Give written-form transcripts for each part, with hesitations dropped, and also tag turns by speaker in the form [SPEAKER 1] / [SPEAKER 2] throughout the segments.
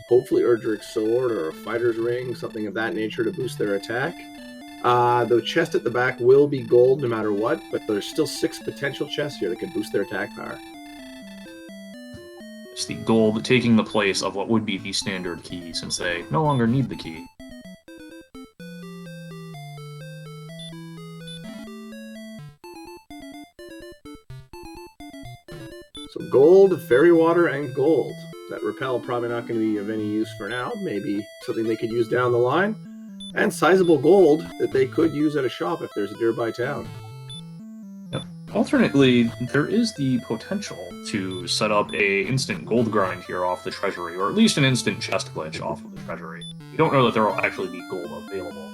[SPEAKER 1] hopefully Erdrick's sword or a fighter's ring, something of that nature to boost their attack. The chest at the back will be gold no matter what, but there's still 6 potential chests here that can boost their attack power.
[SPEAKER 2] It's the gold taking the place of what would be the standard key, since they no longer need the key.
[SPEAKER 1] So gold, fairy water, and gold. That repel probably not going to be of any use for now. Maybe something they could use down the line. And sizable gold that they could use at a shop if there's a nearby town.
[SPEAKER 2] Yep. Alternately, there is the potential to set up a instant gold grind here off the treasury, or at least an instant chest glitch off of the treasury. You don't know that there will actually be gold available.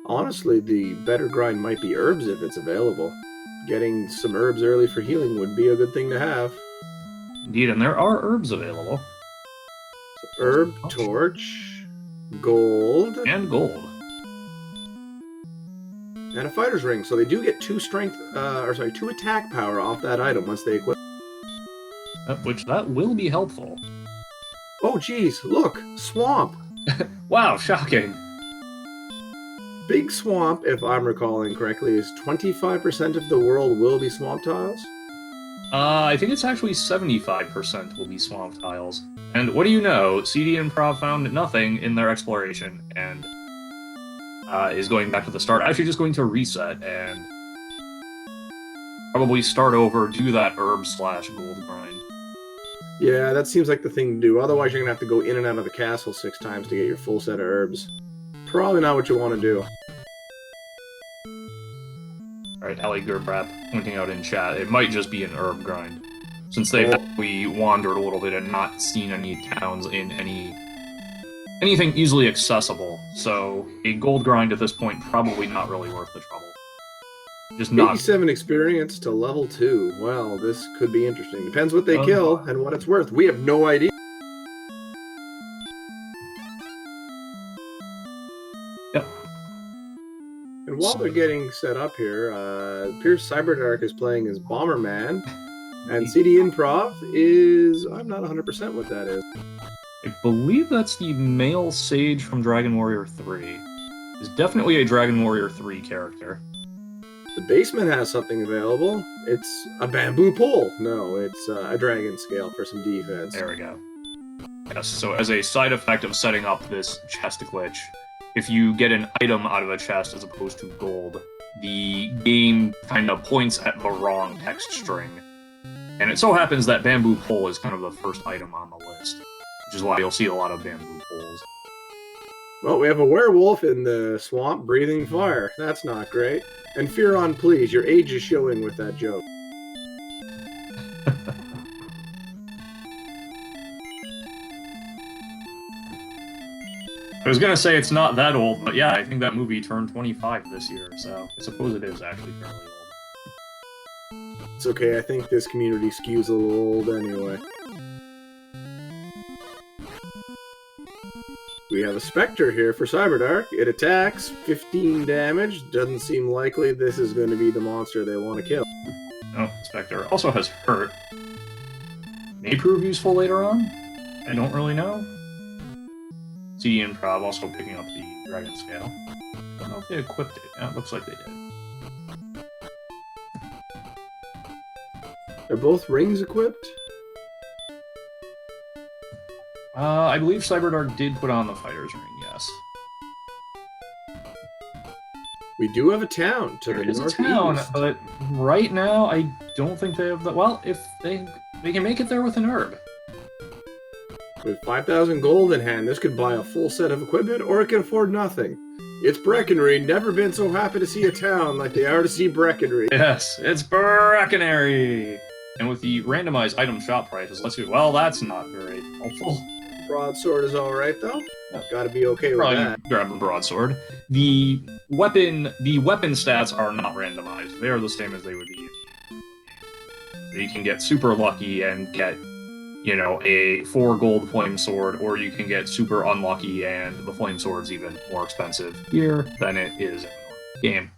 [SPEAKER 1] Honestly, the better grind might be herbs if it's available. Getting some herbs early for healing would be a good thing to have.
[SPEAKER 2] Indeed, and there are herbs available.
[SPEAKER 1] So herb, torch, gold,
[SPEAKER 2] and gold.
[SPEAKER 1] And a fighter's ring, so they do get 2 attack power off that item once they equip.
[SPEAKER 2] Which that will be helpful.
[SPEAKER 1] Oh geez, look! Swamp!
[SPEAKER 2] Wow, shocking!
[SPEAKER 1] Big Swamp, if I'm recalling correctly, is 25% of the world will be swamp tiles?
[SPEAKER 2] I think it's actually 75% will be swamp tiles. And what do you know, cdinprov found nothing in their exploration, and is going back to the start. Actually just going to reset and probably start over, do that herb/gold grind.
[SPEAKER 1] Yeah, that seems like the thing to do. Otherwise you're going to have to go in and out of the castle 6 times to get your full set of herbs. Probably not what you want to do.
[SPEAKER 2] Alright, Ali Gerbrap pointing out in chat, it might just be an herb grind. Since they've actually wandered a little bit and not seen any towns in anything easily accessible. So a gold grind at this point, probably not really worth the trouble. Just not.
[SPEAKER 1] 87 experience to level 2. Well, this could be interesting. Depends what they kill and what it's worth. We have no idea.
[SPEAKER 2] Yep.
[SPEAKER 1] And while they're getting set up here, Pierce Cyberdark is playing as Bomberman, and cdinprov is... I'm not 100% what that is.
[SPEAKER 2] I believe that's the male sage from Dragon Warrior 3. It's definitely a Dragon Warrior 3 character.
[SPEAKER 1] The basement has something available. It's a bamboo pole. No, it's a dragon scale for some defense.
[SPEAKER 2] There we go. Yes, so as a side effect of setting up this chest glitch, if you get an item out of a chest as opposed to gold, the game kind of points at the wrong text string. And it so happens that bamboo pole is kind of the first item on the list, which is why you'll see a lot of bamboo poles.
[SPEAKER 1] Well, we have a werewolf in the swamp breathing fire. That's not great. And Fearon, please, your age is showing with that joke.
[SPEAKER 2] I was gonna say it's not that old, but yeah, I think that movie turned 25 this year, so I suppose it is actually fairly old.
[SPEAKER 1] It's okay, I think this community skews a little old anyway. We have a Spectre here for Cyberdark. It attacks, 15 damage. Doesn't seem likely this is going to be the monster they want to kill.
[SPEAKER 2] Oh, Spectre also has hurt. May prove useful later on? I don't really know. cdinprov also picking up the Dragon Scale. Don't know if they equipped it. Yeah, it looks like they did.
[SPEAKER 1] Are both rings equipped?
[SPEAKER 2] I believe Cyberdark did put on the fighter's ring, yes.
[SPEAKER 1] We do have a town to the northeast.
[SPEAKER 2] There is a town, but right now I don't think they have the... Well, if they can make it there with an herb.
[SPEAKER 1] With 5,000 gold in hand, this could buy a full set of equipment, or it can afford nothing. It's Breckenry. Never been so happy to see a town like they are to see Breckenry.
[SPEAKER 2] Yes, it's Breckenry! And with the randomized item shop prices, let's see. Well, that's not very helpful.
[SPEAKER 1] Broadsword is alright, though.
[SPEAKER 2] Yep.
[SPEAKER 1] Gotta be okay with
[SPEAKER 2] Probably
[SPEAKER 1] that.
[SPEAKER 2] grab the broadsword. The weapon stats are not randomized. They are the same as they would be. So you can get super lucky and get, you know, a 4 gold flame sword, or you can get super unlucky and the flame sword's even more expensive here than it is in the game.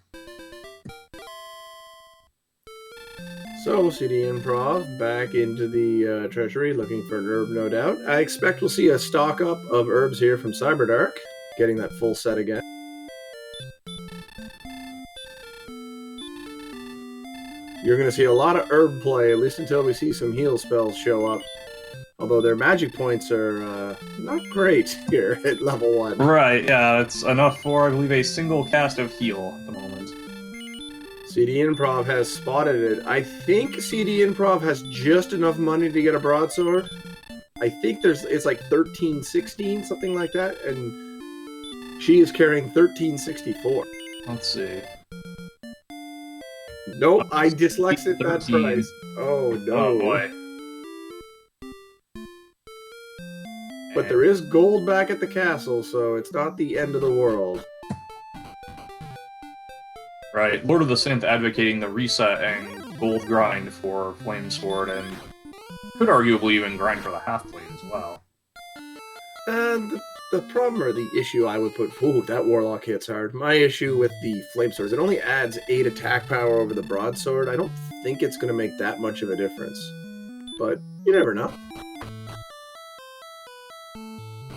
[SPEAKER 1] So, CD Improv back into the treasury, looking for an herb, no doubt. I expect we'll see a stock up of herbs here from Cyberdark, getting that full set again. You're going to see a lot of herb play, at least until we see some heal spells show up. Although their magic points are not great here at level 1.
[SPEAKER 2] Right, yeah, it's enough for, I believe, a single cast of heal at the moment.
[SPEAKER 1] CD Improv has spotted it. I think CD Improv has just enough money to get a broadsword. I think it's like 1316, something like that, and she is carrying 1364.
[SPEAKER 2] Let's see.
[SPEAKER 1] Nope, I dyslexic that
[SPEAKER 2] 13.
[SPEAKER 1] price. Oh no.
[SPEAKER 2] Oh boy.
[SPEAKER 1] But there is gold back at the castle, so it's not the end of the world.
[SPEAKER 2] Right, Lord of the Synth advocating the reset and gold grind for Flame Sword, and could arguably even grind for the half-plate as well.
[SPEAKER 1] And the problem or the issue I would put... Ooh, that Warlock hits hard. My issue with the Flame Sword is it only adds 8 attack power over the Broadsword. I don't think it's going to make that much of a difference. But you never know.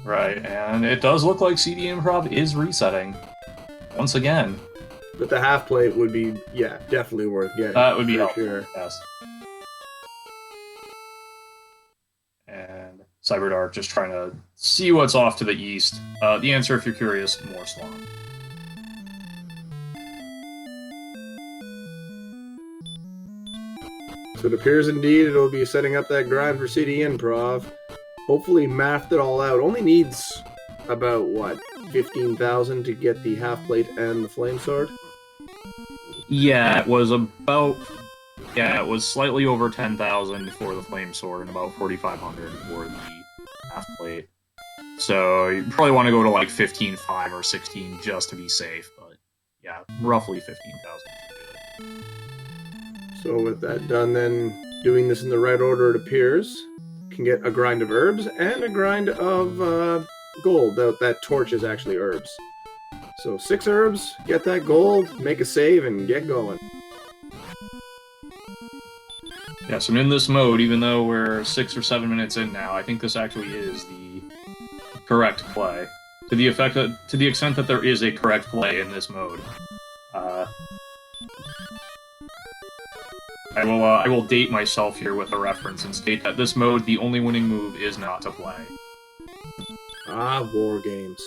[SPEAKER 2] Right, and it does look like CD Improv is resetting. Once again.
[SPEAKER 1] But the half-plate would be, yeah, definitely worth getting.
[SPEAKER 2] That would be helpful,
[SPEAKER 1] sure.
[SPEAKER 2] Yes. And Cyberdark just trying to see what's off to the east. The answer, if you're curious, more Swamp.
[SPEAKER 1] So it appears indeed it'll be setting up that grind for CD Improv. Hopefully mathed it all out. Only needs about, what, 15,000 to get the half-plate and the Flame Sword?
[SPEAKER 2] Yeah, it was about... Yeah, it was slightly over 10,000 for the Flame Sword and about 4,500 for the half-plate. So you probably want to go to like 15,500 or 16 just to be safe, but yeah, roughly 15,000.
[SPEAKER 1] So with that done then, doing this in the right order it appears, can get a grind of herbs and a grind of gold. That torch is actually herbs. So 6 herbs, get that gold, make a save, and get going.
[SPEAKER 2] Yes, and in this mode, even though we're 6 or 7 minutes in now, I think this actually is the correct play. To the extent that there is a correct play in this mode. I will date myself here with a reference and state that this mode, the only winning move is not to play.
[SPEAKER 1] Ah, war games.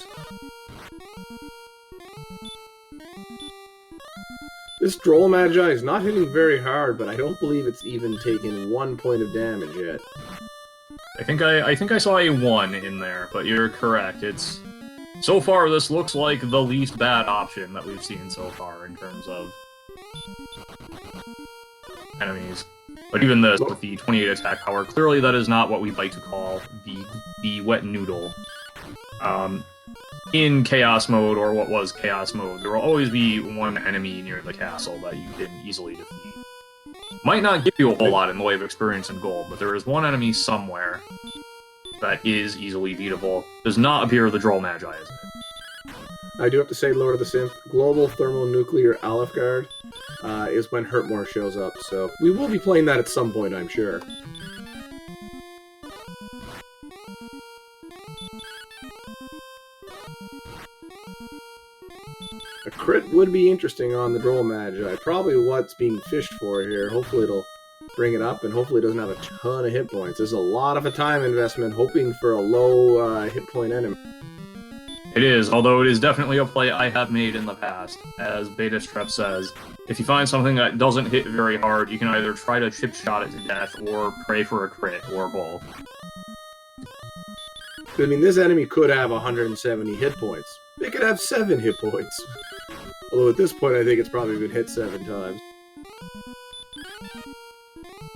[SPEAKER 1] This Droll Magi is not hitting very hard, but I don't believe it's even taken 1 point of damage yet.
[SPEAKER 2] I think I saw a 1 in there, but you're correct. It's so far this looks like the least bad option that we've seen so far in terms of enemies. But even this, with the 28 attack power, clearly that is not what we like to call the wet noodle. In Chaos Mode, or what was Chaos Mode, there will always be one enemy near the castle that you can easily defeat. Might not give you a whole lot in the way of experience and gold, but there is one enemy somewhere that is easily beatable. Does not appear the Droll Magi, is it?
[SPEAKER 1] I do have to say, Lord of the Synth, Global Thermonuclear Aleph Guard is when Hurtmore shows up, so we will be playing that at some point, I'm sure. A crit would be interesting on the Droll Magi. Probably what's being fished for here. Hopefully it'll bring it up, and hopefully it doesn't have a ton of hit points. There's a lot of a time investment hoping for a low hit point enemy.
[SPEAKER 2] It is, although it is definitely a play I have made in the past. As Beta Strep says, if you find something that doesn't hit very hard, you can either try to chip shot it to death, or pray for a crit, or both.
[SPEAKER 1] I mean, this enemy could have 170 hit points. They could have 7 hit points. Although at this point, I think it's probably been hit 7 times.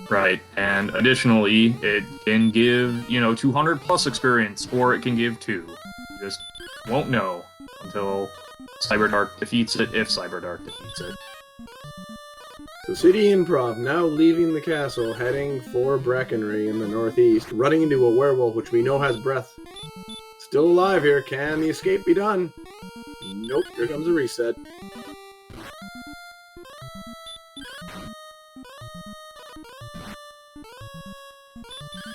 [SPEAKER 2] Right, and additionally, it can give, 200 plus experience, or it can give 2. You just won't know until Cyberdark defeats it, if Cyberdark defeats it.
[SPEAKER 1] So CD Improv now leaving the castle, heading for Breckenry in the northeast, running into a werewolf which we know has breath. Still alive here, can the escape be done? Nope, here comes a reset.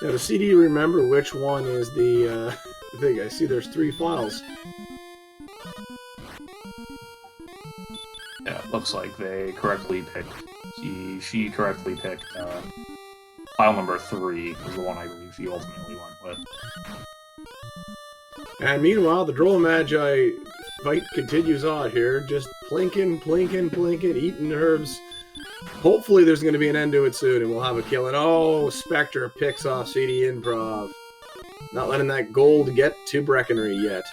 [SPEAKER 1] Now, does CD remember which one is the thing? I see there's 3 files.
[SPEAKER 2] Yeah, it looks like they correctly picked. She correctly picked file number 3 was the one I believe she ultimately went with.
[SPEAKER 1] And meanwhile, the Droll Magi fight continues on here, just plinking, eating herbs. Hopefully there's going to be an end to it soon, and we'll have a kill. And oh, Spectre picks off cdinprov. Not letting that gold get to Breckenry yet.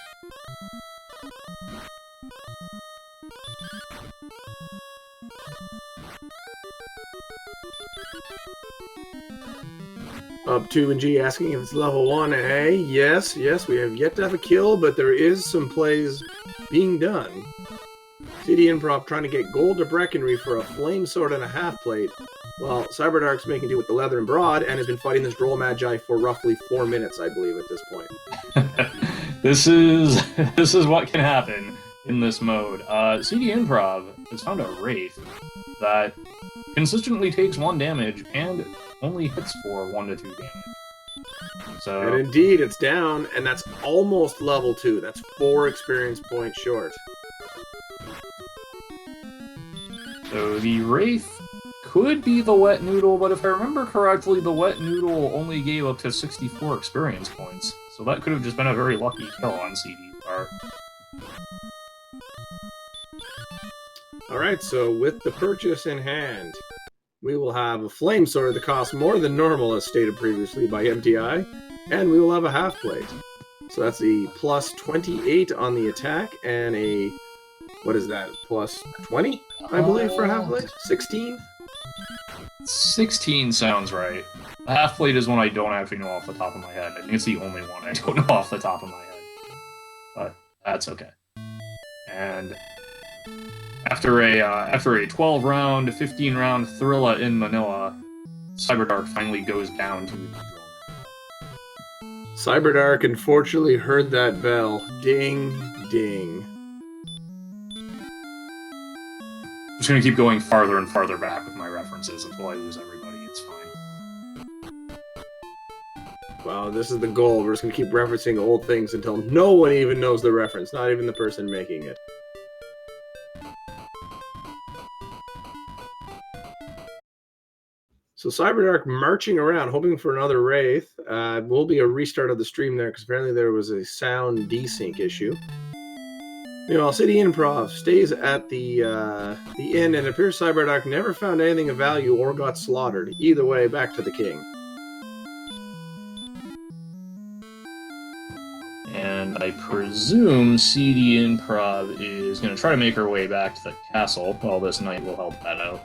[SPEAKER 1] Up 2 and G asking if it's level 1A. Yes, we have yet to have a kill, but there is some plays being done. cdinprov trying to get gold to Breckenry for a flame sword and a half plate, while Cyberdark's making do with the leather and broad, and has been fighting this Droll Magi for roughly 4 minutes, I believe, at this point.
[SPEAKER 2] This is what can happen in this mode. cdinprov has found a Wraith that consistently takes 1 damage and only hits for 1 to 2 damage. So,
[SPEAKER 1] and indeed, it's down, and that's almost level 2. That's 4 experience points short.
[SPEAKER 2] So the Wraith could be the Wet Noodle, but if I remember correctly, the Wet Noodle only gave up to 64 experience points. So that could have just been a very lucky kill on CD's part.
[SPEAKER 1] Alright, so with the purchase in hand, we will have a flame sword that costs more than normal, as stated previously by Emptyeye, and we will have a half plate. So that's a plus 28 on the attack, and a, what is that, plus 20, I believe, for a half plate? 16?
[SPEAKER 2] 16 sounds right. The half plate is one I don't actually know off the top of my head. I think it's the only one I don't know off the top of my head. But that's okay. And after a 12-round, 15-round Thrilla in Manila, Cyberdark finally goes down to the drone.
[SPEAKER 1] Cyberdark unfortunately heard that bell. Ding, ding.
[SPEAKER 2] I'm just going to keep going farther and farther back with my references until I lose everybody. It's fine.
[SPEAKER 1] Wow, this is the goal. We're just going to keep referencing old things until no one even knows the reference, not even the person making it. So Cyberdark marching around, hoping for another Wraith. Will be a restart of the stream there, because apparently there was a sound desync issue. Meanwhile, cdinprov stays at the inn, and it appears Cyberdark never found anything of value or got slaughtered. Either way, back to the king.
[SPEAKER 2] And I presume cdinprov is going to try to make her way back to the castle. Well, this knight will help that out.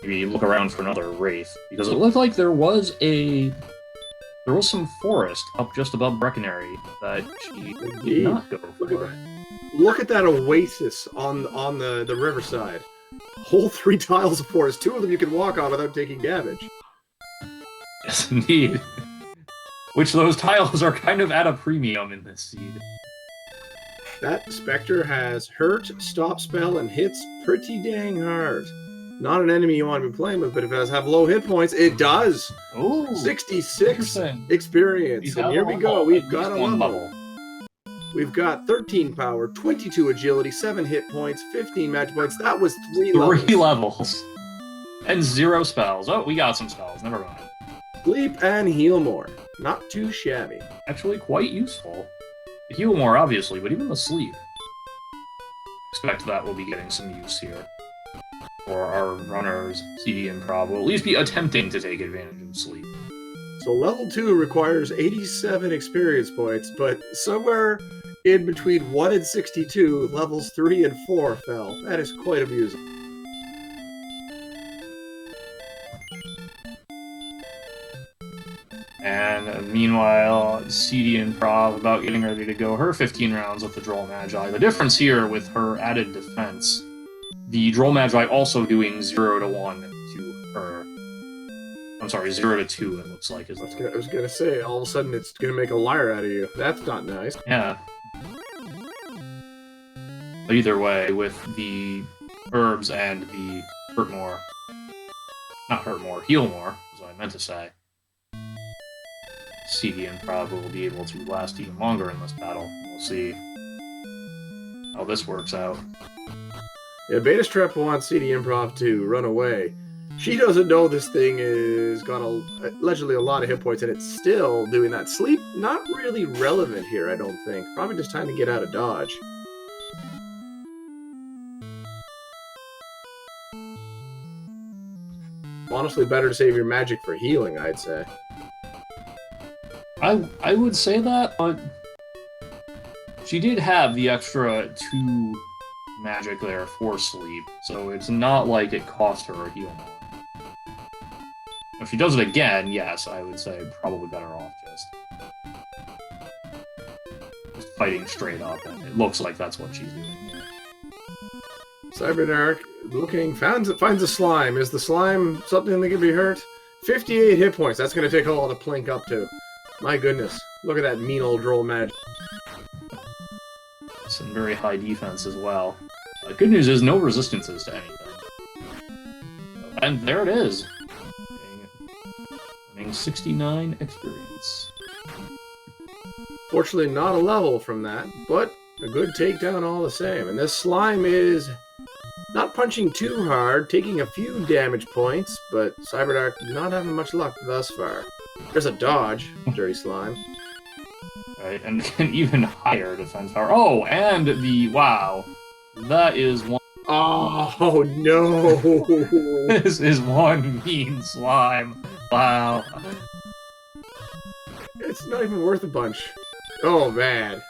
[SPEAKER 2] Maybe look around for another Wraith, because it looked like there was some forest up just above Breckenary that she did not go for.
[SPEAKER 1] Look at that oasis on the riverside. Whole 3 tiles of forest. 2 of them you can walk on without taking damage.
[SPEAKER 2] Yes, indeed. Which those tiles are kind of at a premium in this seed.
[SPEAKER 1] That Spectre has hurt, stop spell, and hits pretty dang hard. Not an enemy you want to be playing with, but if it does have low hit points, it does.
[SPEAKER 2] Ooh,
[SPEAKER 1] 66 experience. And here we go. We've got a level. We've got 13 power, 22 agility, 7 hit points, 15 magic points. That was 3 levels.
[SPEAKER 2] 3 levels. And 0 spells. Oh, we got some spells. Never mind.
[SPEAKER 1] Sleep and heal more. Not too shabby.
[SPEAKER 2] Actually, quite useful. The heal more, obviously, but even the sleep. Expect that will be getting some use here. Or our runners, cdinprov, will at least be attempting to take advantage of sleep.
[SPEAKER 1] So level 2 requires 87 experience points, but somewhere in between 1 and 62, levels 3 and 4 fell. That is quite amusing.
[SPEAKER 2] And meanwhile, cdinprov about getting ready to go her 15 rounds with the Droll Magi. The difference here with her added defense, the Droll Magi also doing 0 to 1 to her. I'm sorry, 0 to 2 it looks like.
[SPEAKER 1] I was gonna say, all of a sudden it's gonna make a liar out of you. That's not nice.
[SPEAKER 2] Yeah. But either way, with the herbs and the heal more, is what I meant to say. cdinprov will be able to last even longer in this battle. We'll see how this works out.
[SPEAKER 1] Yeah, Beta Strep wants cdinprov to run away. She doesn't know this thing is got allegedly a lot of hit points, and it's still doing that. Sleep, not really relevant here, I don't think. Probably just time to get out of dodge. Honestly, better to save your magic for healing, I'd say.
[SPEAKER 2] I would say that, but she did have the extra 2 magic there for sleep, so it's not like it cost her a heal more. If she does it again, yes, I would say probably better off just fighting straight up, and it looks like that's what she's doing here.
[SPEAKER 1] Cyberdark looking, finds a slime. Is the slime something that can be hurt? 58 hit points. That's going to take a while to plink up to. My goodness. Look at that mean old droll magic.
[SPEAKER 2] Some very high defense as well. Good news is no resistances to anything. And there it is. Getting 69 experience.
[SPEAKER 1] Fortunately, not a level from that, but a good takedown all the same. And this slime is not punching too hard, taking a few damage points, but Cyberdark not having much luck thus far. There's a dodge, dirty slime.
[SPEAKER 2] Right, and even higher defense power. Oh, and the wow. That is one.
[SPEAKER 1] Oh no!
[SPEAKER 2] This is one mean slime. Wow.
[SPEAKER 1] It's not even worth a bunch. Oh man.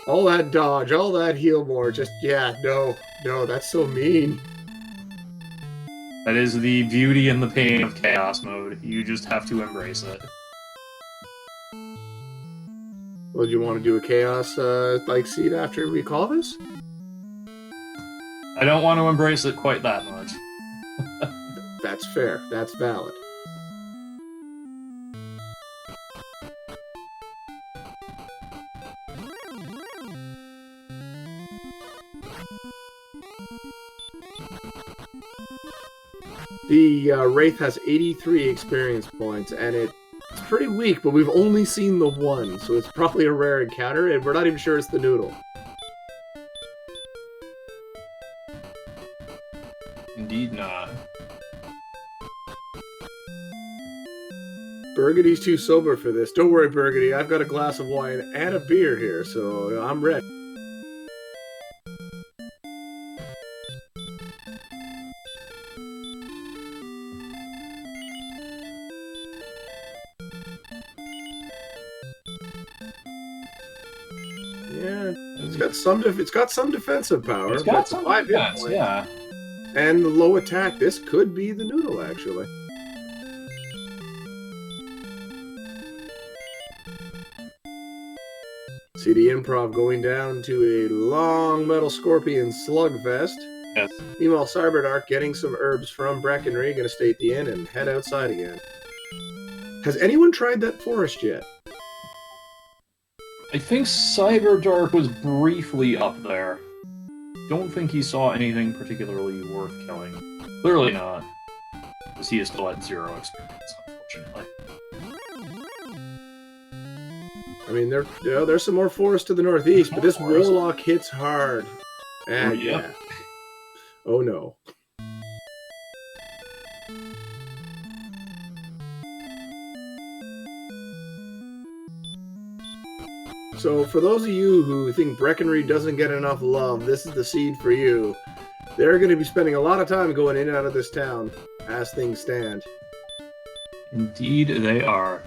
[SPEAKER 1] All that dodge, all that heal more, just, yeah, no, that's so mean.
[SPEAKER 2] That is the beauty and the pain of Chaos Mode. You just have to embrace it.
[SPEAKER 1] Well, do you want to do a Chaos, like, seed after we call this?
[SPEAKER 2] I don't want to embrace it quite that much.
[SPEAKER 1] That's fair, that's valid. The Wraith has 83 experience points, and it's pretty weak, but we've only seen the one, so it's probably a rare encounter, and we're not even sure it's the noodle.
[SPEAKER 2] Indeed not.
[SPEAKER 1] Burgundy's too sober for this. Don't worry, Burgundy, I've got a glass of wine and a beer here, so I'm ready. Yeah, it's got some defensive power.
[SPEAKER 2] It's got some
[SPEAKER 1] 5
[SPEAKER 2] defense,
[SPEAKER 1] hit points.
[SPEAKER 2] yeah.
[SPEAKER 1] And the low attack. This could be the noodle, actually. cdinprov going down to a long metal scorpion slugfest.
[SPEAKER 2] Yes.
[SPEAKER 1] Meanwhile, Cyberdark getting some herbs from Breckenridge, gonna stay at the inn and head outside again. Has anyone tried that forest yet?
[SPEAKER 2] I think Cyberdark was briefly up there. Don't think he saw anything particularly worth killing. Clearly not. Because he is still at 0 experience, unfortunately.
[SPEAKER 1] I mean, there's some more forest to the northeast, but this warlock hits hard. And yeah. Oh no. So for those of you who think Breckenridge doesn't get enough love, this is the seed for you. They're going to be spending a lot of time going in and out of this town as things stand.
[SPEAKER 2] Indeed they are.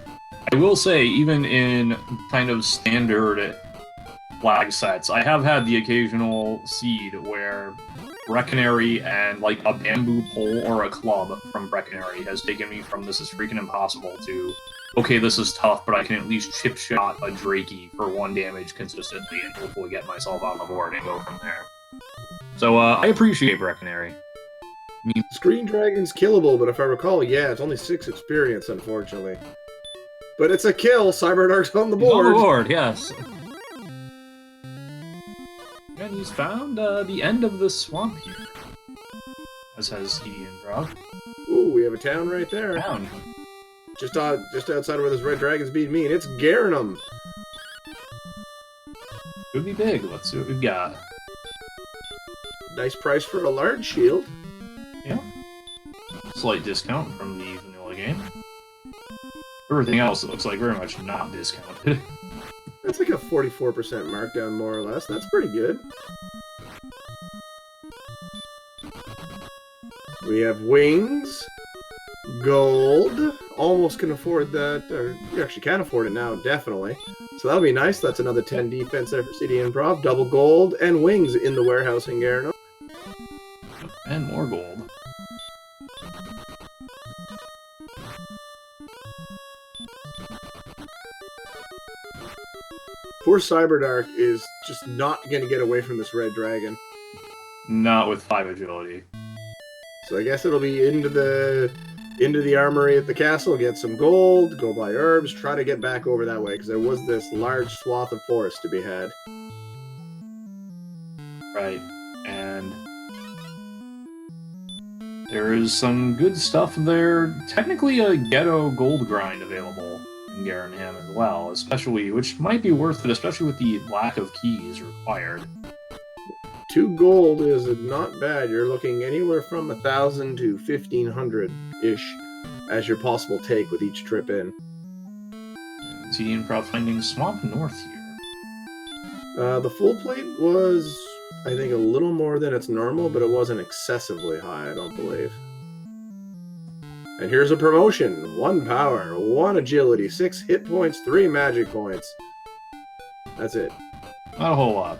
[SPEAKER 2] I will say, even in kind of standard flag sets, I have had the occasional seed where Breckenridge and like a bamboo pole or a club from Breckenridge has taken me from this is freaking impossible to, okay, this is tough, but I can at least chip shot a Drakey for 1 damage consistently and hopefully get myself on the board and go from there. So I appreciate Breckenridge. I mean,
[SPEAKER 1] Screen Dragon's killable, but if I recall, yeah, it's only 6 experience, unfortunately. But it's a kill. Cyberdark's on the board.
[SPEAKER 2] on the board, yes. And he's found the end of the swamp here. as has cdinprov.
[SPEAKER 1] Ooh, we have a town right there.
[SPEAKER 2] Down.
[SPEAKER 1] Just outside of where this red dragon's being mean. It's Garnham.
[SPEAKER 2] Could be big. Let's see what we've got.
[SPEAKER 1] Nice price for a large shield.
[SPEAKER 2] Yeah. Slight discount from the vanilla game. Everything else, it looks like very much not discounted.
[SPEAKER 1] That's like a 44% markdown, more or less. That's pretty good. We have wings, gold. Almost can afford that, or you actually can afford it now, definitely. So that'll be nice. That's another 10 defense there for cdinprov. Double gold and wings in the warehouse in Garnham.
[SPEAKER 2] And more gold.
[SPEAKER 1] Poor Cyberdark is just not going to get away from this red dragon.
[SPEAKER 2] Not with 5 agility.
[SPEAKER 1] So I guess it'll be into the armory at the castle, get some gold, go buy herbs, try to get back over that way, because there was this large swath of forest to be had.
[SPEAKER 2] Right. And there is some good stuff there. Technically a ghetto gold grind available in Garnham as well, especially, which might be worth it, especially with the lack of keys required.
[SPEAKER 1] 2 gold is not bad. You're looking anywhere from 1,000 to 1,500-ish as your possible take with each trip in.
[SPEAKER 2] cdinprov finding Swamp North here.
[SPEAKER 1] The full plate was, I think, a little more than its normal, but it wasn't excessively high, I don't believe. And here's a promotion. 1 power, 1 agility, 6 hit points, 3 magic points. That's it.
[SPEAKER 2] Not a whole lot.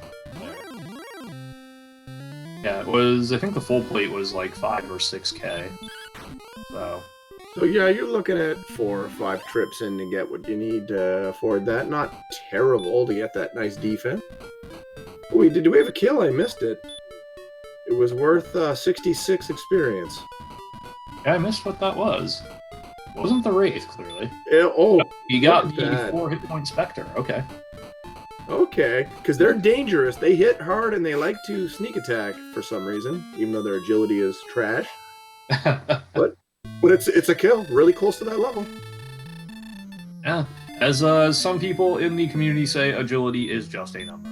[SPEAKER 2] Yeah, it was, I think the full plate was like 5 or 6k. So
[SPEAKER 1] yeah, you're looking at 4 or 5 trips in to get what you need to afford that. Not terrible to get that nice defense. Wait, do we have a kill? I missed it. It was worth 66 experience.
[SPEAKER 2] Yeah, I missed what that was. Wasn't the Wraith, clearly.
[SPEAKER 1] Yeah, oh,
[SPEAKER 2] you got the 4 hit point Spectre, okay.
[SPEAKER 1] Okay, because they're dangerous. They hit hard and they like to sneak attack for some reason, even though their agility is trash. but it's a kill, really close to that level.
[SPEAKER 2] Yeah, as some people in the community say, agility is just a number.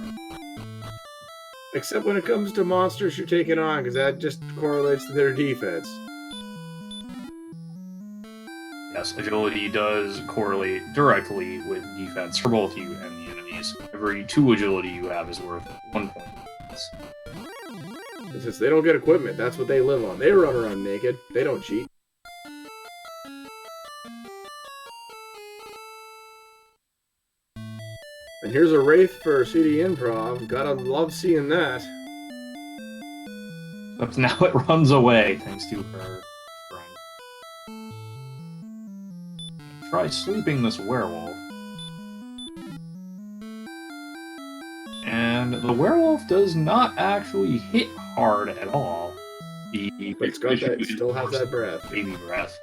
[SPEAKER 1] Except when it comes to monsters you're taking on, because that just correlates to their defense.
[SPEAKER 2] Yes, agility does correlate directly with defense for both you and the enemies. Every 2 agility you have is worth 1 point.
[SPEAKER 1] And since they don't get equipment, that's what they live on. They run around naked. They don't cheat. And here's a Wraith for cdinprov. Gotta love seeing that.
[SPEAKER 2] Except now it runs away, thanks to her strength. Try sleeping this werewolf. And the werewolf does not actually hit hard at all.
[SPEAKER 1] But it's got that, it still has that breath.
[SPEAKER 2] Baby breath.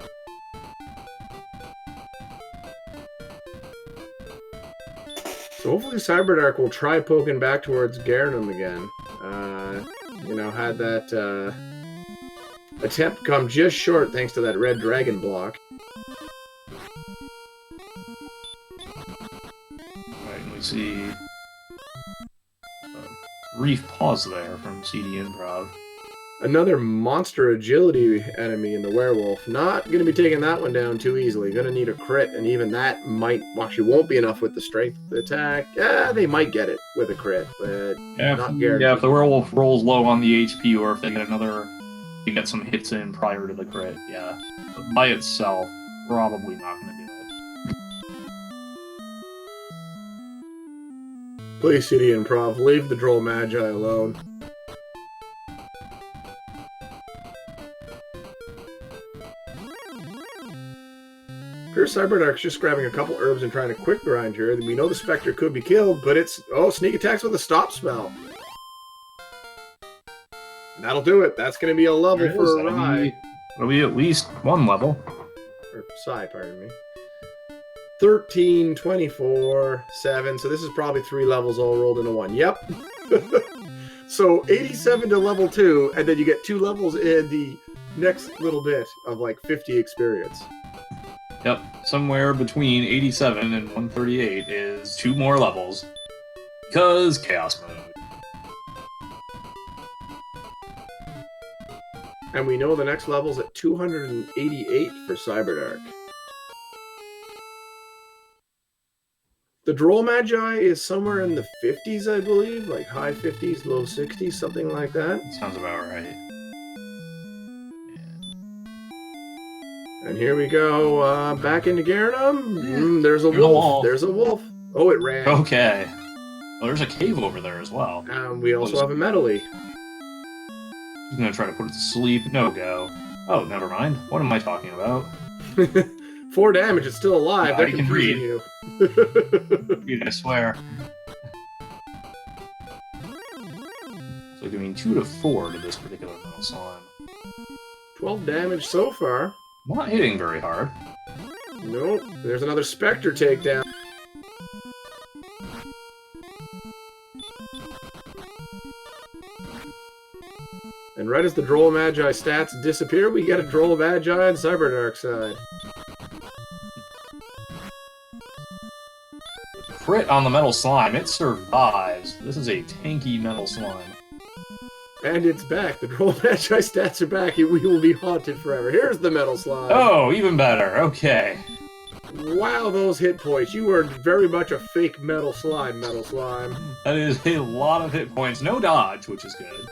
[SPEAKER 1] So hopefully Cyberdark will try poking back towards Garnham again. Had that attempt come just short thanks to that red dragon block.
[SPEAKER 2] Alright, and we see a brief pause there from cdinprov.
[SPEAKER 1] Another monster agility enemy in the werewolf. Not going to be taking that one down too easily. Going to need a crit, and even that actually won't be enough with the strength attack. Yeah, they might get it with a crit, but not guaranteed.
[SPEAKER 2] Yeah, if the werewolf rolls low on the HP, or if they get some hits in prior to the crit, yeah. But by itself, probably not going to do it.
[SPEAKER 1] Please, cdinprov, leave the Droll Magi alone. Pure Cyberdark's just grabbing a couple herbs and trying to quick grind here. We know the Spectre could be killed, but it's... Oh, sneak attacks with a stop spell. And that'll do it. That's going to be a level for a ride.
[SPEAKER 2] It'll be at least 1 level.
[SPEAKER 1] Or psi, pardon me. 13, 24, 7. So this is probably 3 levels all rolled into 1. Yep. So 87 to level 2, and then you get 2 levels in the next little bit of like 50 experience.
[SPEAKER 2] Yep, somewhere between 87 and 138 is 2 more levels. Because Chaos Mode.
[SPEAKER 1] And we know the next level's at 288 for Cyberdark. The Droll Magi is somewhere in the 50s, I believe, like high 50s, low 60s, something like that.
[SPEAKER 2] Sounds about right.
[SPEAKER 1] And here we go, back into Garanum. There's a wolf. There's a wolf. Oh, it ran.
[SPEAKER 2] Okay. Well, there's a cave over there as well.
[SPEAKER 1] We also have a Medley.
[SPEAKER 2] He's gonna try to put it to sleep. No go. Oh, never mind. What am I talking about?
[SPEAKER 1] 4 damage. It's still alive.
[SPEAKER 2] Yeah,
[SPEAKER 1] They're
[SPEAKER 2] I can
[SPEAKER 1] confusing
[SPEAKER 2] read.
[SPEAKER 1] you.
[SPEAKER 2] Read, I swear. So doing 2 to 4 to this particular metal slime.
[SPEAKER 1] 12 damage so far.
[SPEAKER 2] Not hitting very hard.
[SPEAKER 1] Nope. There's another Spectre takedown. And right as the Droll Magi stats disappear, we get a Droll Magi on Cyberdark side.
[SPEAKER 2] Crit on the metal slime. It survives. This is a tanky metal slime.
[SPEAKER 1] And it's back. The Droll Magi stats are back, and we will be haunted forever. Here's the metal slime.
[SPEAKER 2] Oh, even better. Okay.
[SPEAKER 1] Wow, those hit points. You are very much a fake metal slime, metal slime.
[SPEAKER 2] That is a lot of hit points. No dodge, which is good.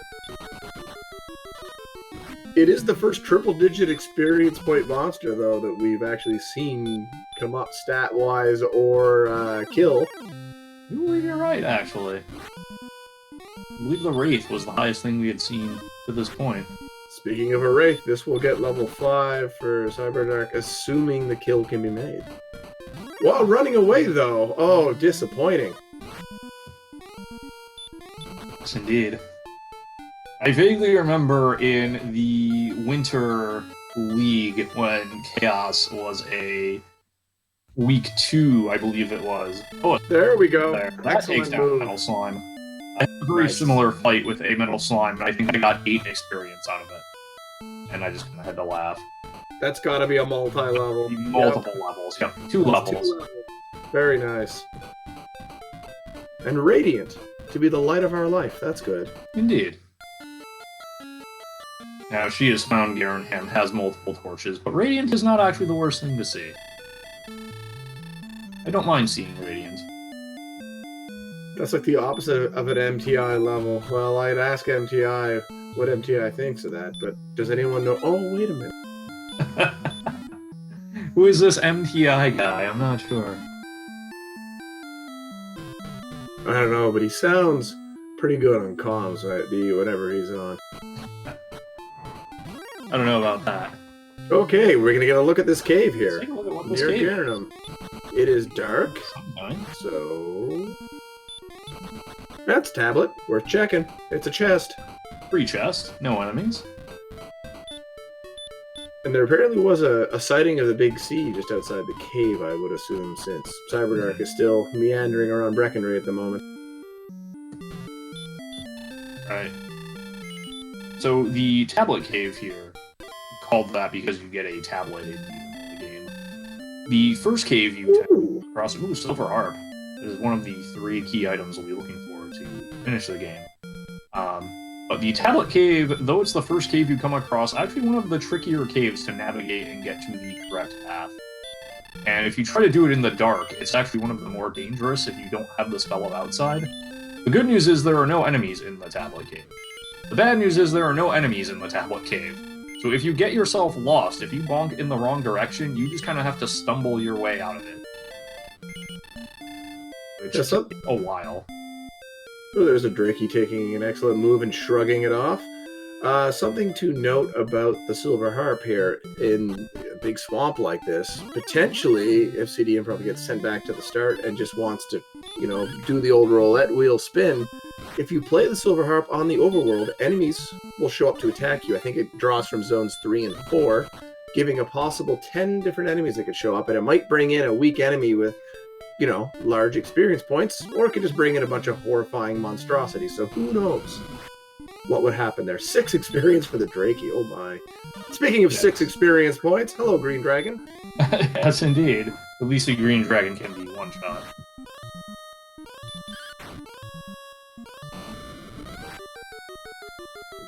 [SPEAKER 1] It is the first triple-digit experience point monster, though, that we've actually seen come up stat-wise or kill.
[SPEAKER 2] I believe you're right, actually. I believe the Wraith was the highest thing we had seen to this point.
[SPEAKER 1] Speaking of a Wraith, this will get level 5 for Cyberdark, assuming the kill can be made. While running away, though, oh, disappointing.
[SPEAKER 2] Yes, indeed. I vaguely remember in the Winter League when Chaos was a week 2, I believe it was. Oh,
[SPEAKER 1] there we go.
[SPEAKER 2] There. That
[SPEAKER 1] Excellent
[SPEAKER 2] takes down
[SPEAKER 1] move.
[SPEAKER 2] Metal Slime. I had a very similar fight with a Metal Slime, and I think I got 8 experience out of it. And I just kind of had to laugh.
[SPEAKER 1] That's gotta be a multi-level.
[SPEAKER 2] Multiple levels, yep. 2 levels.
[SPEAKER 1] Very nice. And Radiant, to be the light of our life. That's good.
[SPEAKER 2] Indeed. Now, she has found Garanham has multiple torches, but Radiant is not actually the worst thing to see. I don't mind seeing Radiant.
[SPEAKER 1] That's like the opposite of an Emptyeye level. Well, I'd ask Emptyeye what Emptyeye thinks of that, but does anyone know? Oh, wait a minute.
[SPEAKER 2] Who is this Emptyeye guy? I'm not sure.
[SPEAKER 1] I don't know, but he sounds pretty good on comms, right? Whatever he's on.
[SPEAKER 2] I don't know about that.
[SPEAKER 1] Okay, we're gonna get a look at this cave here.
[SPEAKER 2] Let's take a look at what this
[SPEAKER 1] Near
[SPEAKER 2] cave is.
[SPEAKER 1] Garanum. It is dark,
[SPEAKER 2] Okay.
[SPEAKER 1] so... That's tablet. Worth checking. It's a chest.
[SPEAKER 2] Free chest, no enemies.
[SPEAKER 1] And there apparently was a sighting of the big sea just outside the cave, I would assume, since Cyberdark is still meandering around Breckenridge at the moment.
[SPEAKER 2] Right. So the tablet cave here, called that because you get a tablet in the game. The first cave you cross, Silver Harp, is one of the 3 key items we'll be looking for to finish the game. But the tablet cave, though it's the first cave you come across, actually one of the trickier caves to navigate and get to the correct path. And if you try to do it in the dark, it's actually one of the more dangerous if you don't have the spell of Outside. The good news is there are no enemies in the tablet cave. The bad news is there are no enemies in the tablet cave. So if you get yourself lost, if you bonk in the wrong direction, you just kind of have to stumble your way out of it. Which
[SPEAKER 1] Yes,
[SPEAKER 2] takes a while.
[SPEAKER 1] Oh, there's a Drakey taking an excellent move and shrugging it off. Something to note about the Silver Harp here, in a big swamp like this, potentially, if cdinprov gets sent back to the start and just wants to, do the old roulette wheel spin, if you play the Silver Harp on the overworld, enemies will show up to attack you. I think it draws from zones 3 and 4, giving a possible 10 different enemies that could show up, and it might bring in a weak enemy with large experience points, or it could just bring in a bunch of horrifying monstrosities, so who knows? what would happen there? 6 experience for the Drakey. Oh my. Speaking of 6 experience points, hello, Green Dragon.
[SPEAKER 2] Yes, indeed. At least a green dragon can be one shot.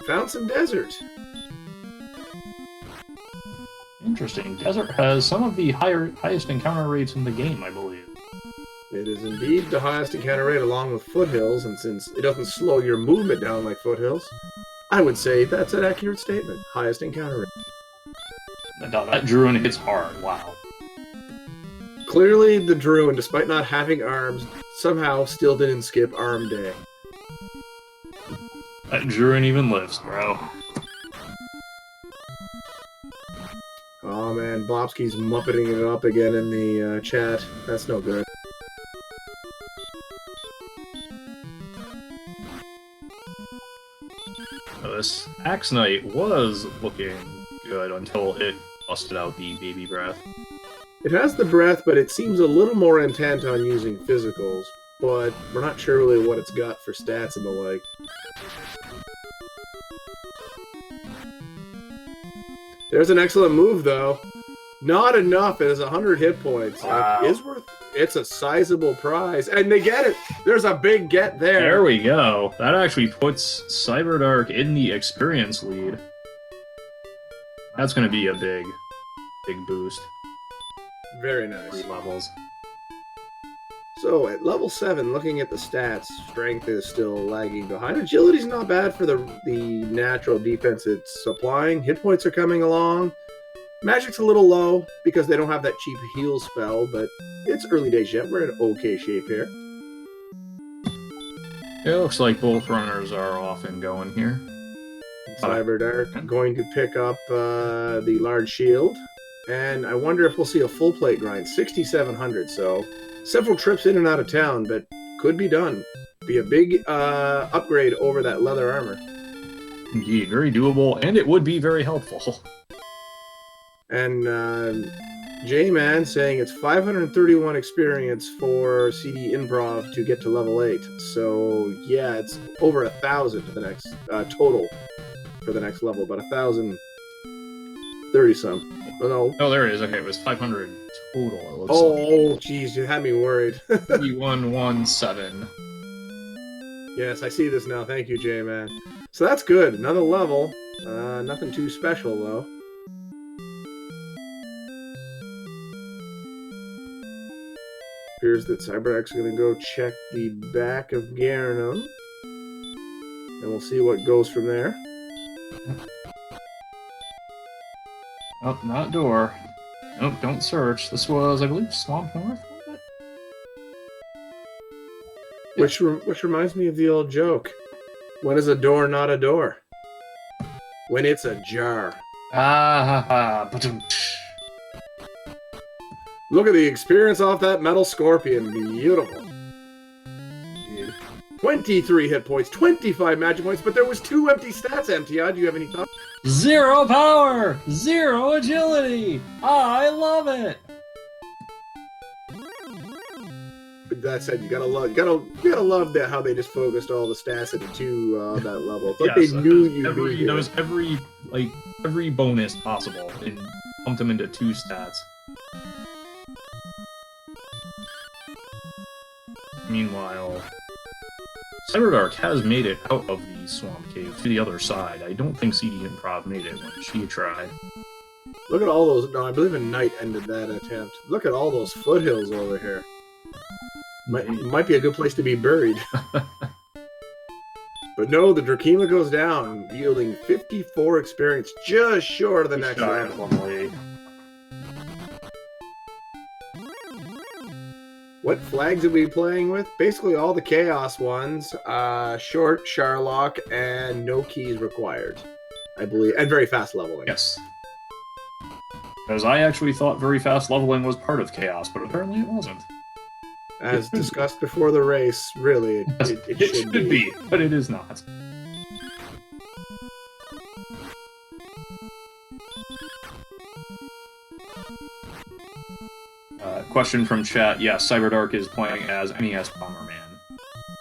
[SPEAKER 1] Found some desert.
[SPEAKER 2] Interesting. Desert has some of the highest encounter rates in the game, I believe.
[SPEAKER 1] It is indeed the highest encounter rate along with foothills, and since it doesn't slow your movement down like foothills, I would say that's an accurate statement. Highest encounter rate.
[SPEAKER 2] That Druin hits hard, wow.
[SPEAKER 1] Clearly, the Druin, despite not having arms, somehow still didn't skip arm day.
[SPEAKER 2] That Druin even lives, bro.
[SPEAKER 1] Oh man, Bobsky's muppeting it up again in the chat. That's no good.
[SPEAKER 2] This Axe Knight was looking good until it busted out the baby breath.
[SPEAKER 1] It has the breath, but it seems a little more intent on using physicals, but we're not sure really what it's got for stats and the like. There's an excellent move, though. Not enough. It has 100 hit points.
[SPEAKER 2] Wow.
[SPEAKER 1] It's a sizable prize, and they get it. There's a big get there.
[SPEAKER 2] There we go. That actually puts Cyberdark in the experience lead. That's going to be a big boost.
[SPEAKER 1] Very nice.
[SPEAKER 2] 3 levels.
[SPEAKER 1] So at level 7, looking at the stats, strength is still lagging behind. Agility's not bad for the natural defense it's supplying. Hit points are coming along. Magic's a little low because they don't have that cheap heal spell, but it's early days yet. We're in okay shape here.
[SPEAKER 2] It looks like both runners are off and going here.
[SPEAKER 1] Cyberdark going to pick up the large shield, and I wonder if we'll see a full plate grind. 6,700, so several trips in and out of town, but could be done. Be a big upgrade over that leather armor.
[SPEAKER 2] Indeed, very doable, and it would be very helpful.
[SPEAKER 1] And J-Man saying it's 531 experience for cdinprov to get to level 8. So yeah, it's over 1,000 for the next total for the next level, but 1,030 some. Oh no.
[SPEAKER 2] Oh, there it is. Okay, it was 500 total. It looks
[SPEAKER 1] Oh, geez, you had me worried.
[SPEAKER 2] 3117.
[SPEAKER 1] Yes, I see this now. Thank you, J-Man. So that's good. Another level. Nothing too special though. Appears that Cyberdark's going to go check the back of Garnham. And we'll see what goes from there.
[SPEAKER 2] Oh, not door. Nope, don't search. This was, I believe, Swamp North?
[SPEAKER 1] Which reminds me of the old joke. When is a door not a door? When it's a jar.
[SPEAKER 2] Ah, ha, ha. Ba-dum.
[SPEAKER 1] Look at the experience off that metal scorpion. Beautiful. 23 hit points, 25 magic points, but there was 2 empty stats, Emptyeye. Do you have any thoughts?
[SPEAKER 2] 0 power! 0 agility! I love it!
[SPEAKER 1] But that said, you gotta love that how they just focused all the stats into 2 that level. It's like
[SPEAKER 2] Yes,
[SPEAKER 1] they knew you'd be here.
[SPEAKER 2] there was every bonus possible and pumped them into 2 stats. Meanwhile, Cyberdark has made it out of the swamp cave to the other side. I don't think cdinprov made it when she tried.
[SPEAKER 1] Look at all those. No, I believe a knight ended that attempt. Look at all those foothills over here. Might be a good place to be buried. But no, the Drakima goes down, yielding 54 experience, just short of the next level. What flags are we playing with? Basically all the Chaos ones. Short, Sharlock, and no keys required, I believe. And very fast leveling.
[SPEAKER 2] Yes. Because I actually thought very fast leveling was part of Chaos, but apparently it wasn't.
[SPEAKER 1] As discussed before the race, really, it should be.
[SPEAKER 2] But it is not. Question from chat. Yeah, Cyberdark is playing as NES Bomberman.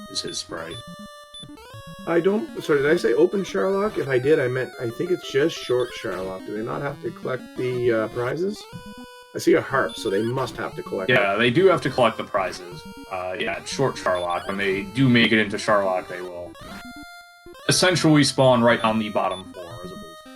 [SPEAKER 2] Is his sprite.
[SPEAKER 1] I don't. Sorry, did I say open Sherlock? If I did, I think it's just short Sherlock. Do they not have to collect the prizes? I see a harp, so they must have to collect.
[SPEAKER 2] Yeah, they do have to collect the prizes. Yeah, it's short Sherlock. When they do make it into Sherlock, they will essentially spawn right on the bottom floor, as opposed to...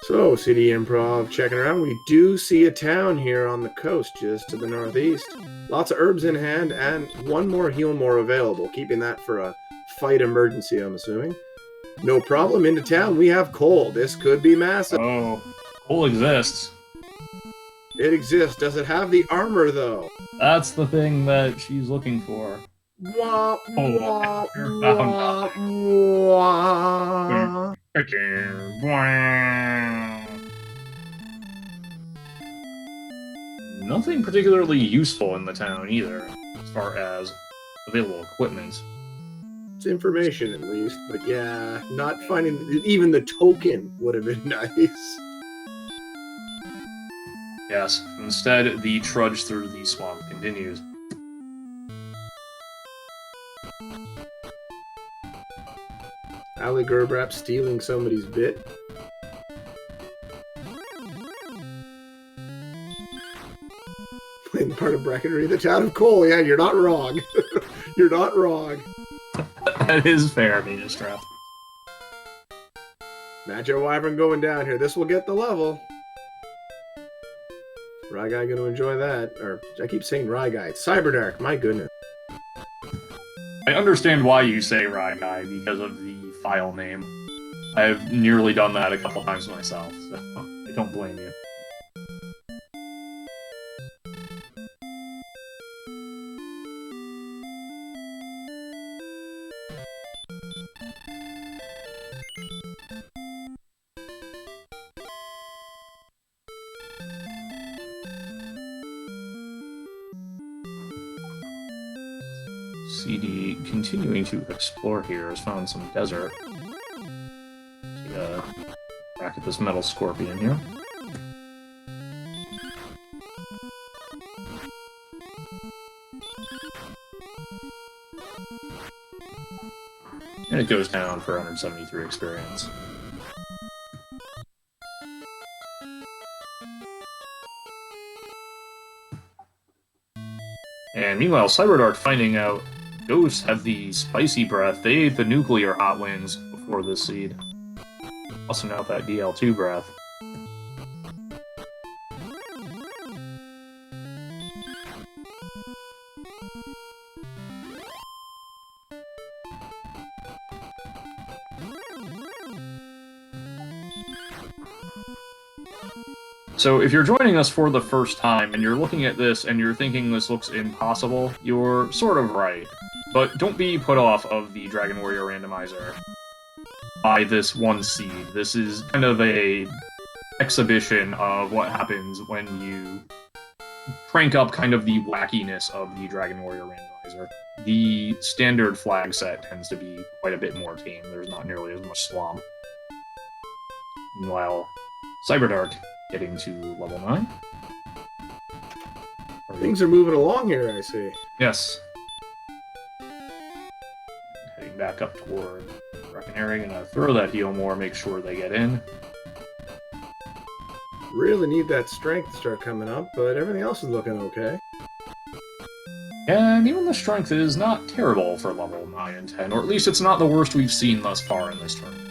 [SPEAKER 1] So, CD Improv checking around. We do see a town here on the coast, just to the northeast. Lots of herbs in hand, and one more heal more available, keeping that for a fight emergency, I'm assuming. No problem, into town we have coal. This could be massive.
[SPEAKER 2] Oh, coal exists.
[SPEAKER 1] It exists. Does it have the armor, though?
[SPEAKER 2] That's the thing that she's looking for.
[SPEAKER 1] Wah, wah,
[SPEAKER 2] you're
[SPEAKER 1] wah, wah.
[SPEAKER 2] Nothing particularly useful in the town either, as far as available equipment.
[SPEAKER 1] It's information, at least. But yeah, not finding even the token would have been nice.
[SPEAKER 2] Yes, instead, the trudge through the swamp continues.
[SPEAKER 1] Ali Gerbrap stealing somebody's bit. Playing the part of bracketery, the town of coal. Yeah, you're not wrong. You're not wrong.
[SPEAKER 2] That is fair, Ministrap.
[SPEAKER 1] Macho Wyvern going down here. This will get the level. Rye Guy gonna enjoy that. Or, I keep saying Rye Guy. It's Cyberdark, my goodness.
[SPEAKER 2] I understand why you say Rye Guy, because of the file name. I've nearly done that a couple times myself, so I don't blame you. CD continuing to explore here has found some desert. Crack at this metal scorpion here. And it goes down for 173 experience. And meanwhile, Cyberdark finding out ghosts have the spicy breath. They ate the nuclear hot wings before this seed. Also now that DL2 breath. So if you're joining us for the first time and you're looking at this and you're thinking this looks impossible, you're sort of right. But don't be put off of the Dragon Warrior Randomizer by this one seed. This is kind of a exhibition of what happens when you crank up kind of the wackiness of the Dragon Warrior Randomizer. The standard flag set tends to be quite a bit more tame. There's not nearly as much swamp. Meanwhile, Cyberdark getting to level 9.
[SPEAKER 1] Things are moving along here, I see.
[SPEAKER 2] Yes. Heading back up toward Reckoning, gonna throw that heal more, make sure they get in.
[SPEAKER 1] Really need that strength to start coming up, but everything else is looking okay.
[SPEAKER 2] And even the strength is not terrible for level 9 and 10, or at least it's not the worst we've seen thus far in this tournament.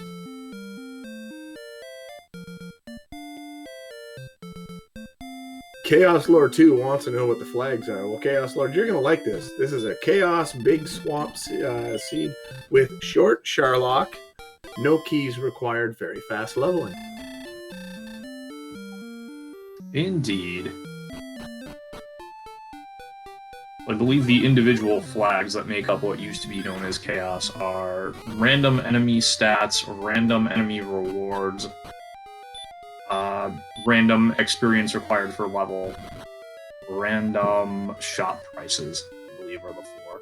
[SPEAKER 1] Chaos Lord 2 wants to know what the flags are. Well, Chaos Lord, you're going to like this. This is a Chaos Big Swamp seed with short Sherlock, no keys required, very fast leveling.
[SPEAKER 2] Indeed. I believe the individual flags that make up what used to be known as Chaos are random enemy stats, random enemy rewards, random experience required for level, random shop prices, I believe are the 4.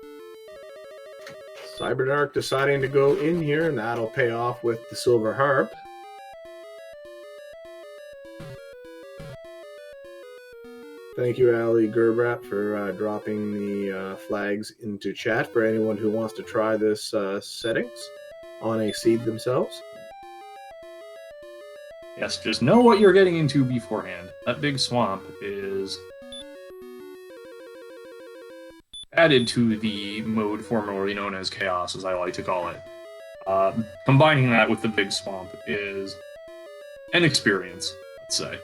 [SPEAKER 1] Cyberdark deciding to go in here, and that'll pay off with the Silver Harp. Thank you, Ali Gerbrat, for dropping the flags into chat for anyone who wants to try this settings on a seed themselves.
[SPEAKER 2] Yes, just know what you're getting into beforehand. That big swamp is added to the mode formerly known as Chaos, as I like to call it. Combining that with the big swamp is an experience, let's say.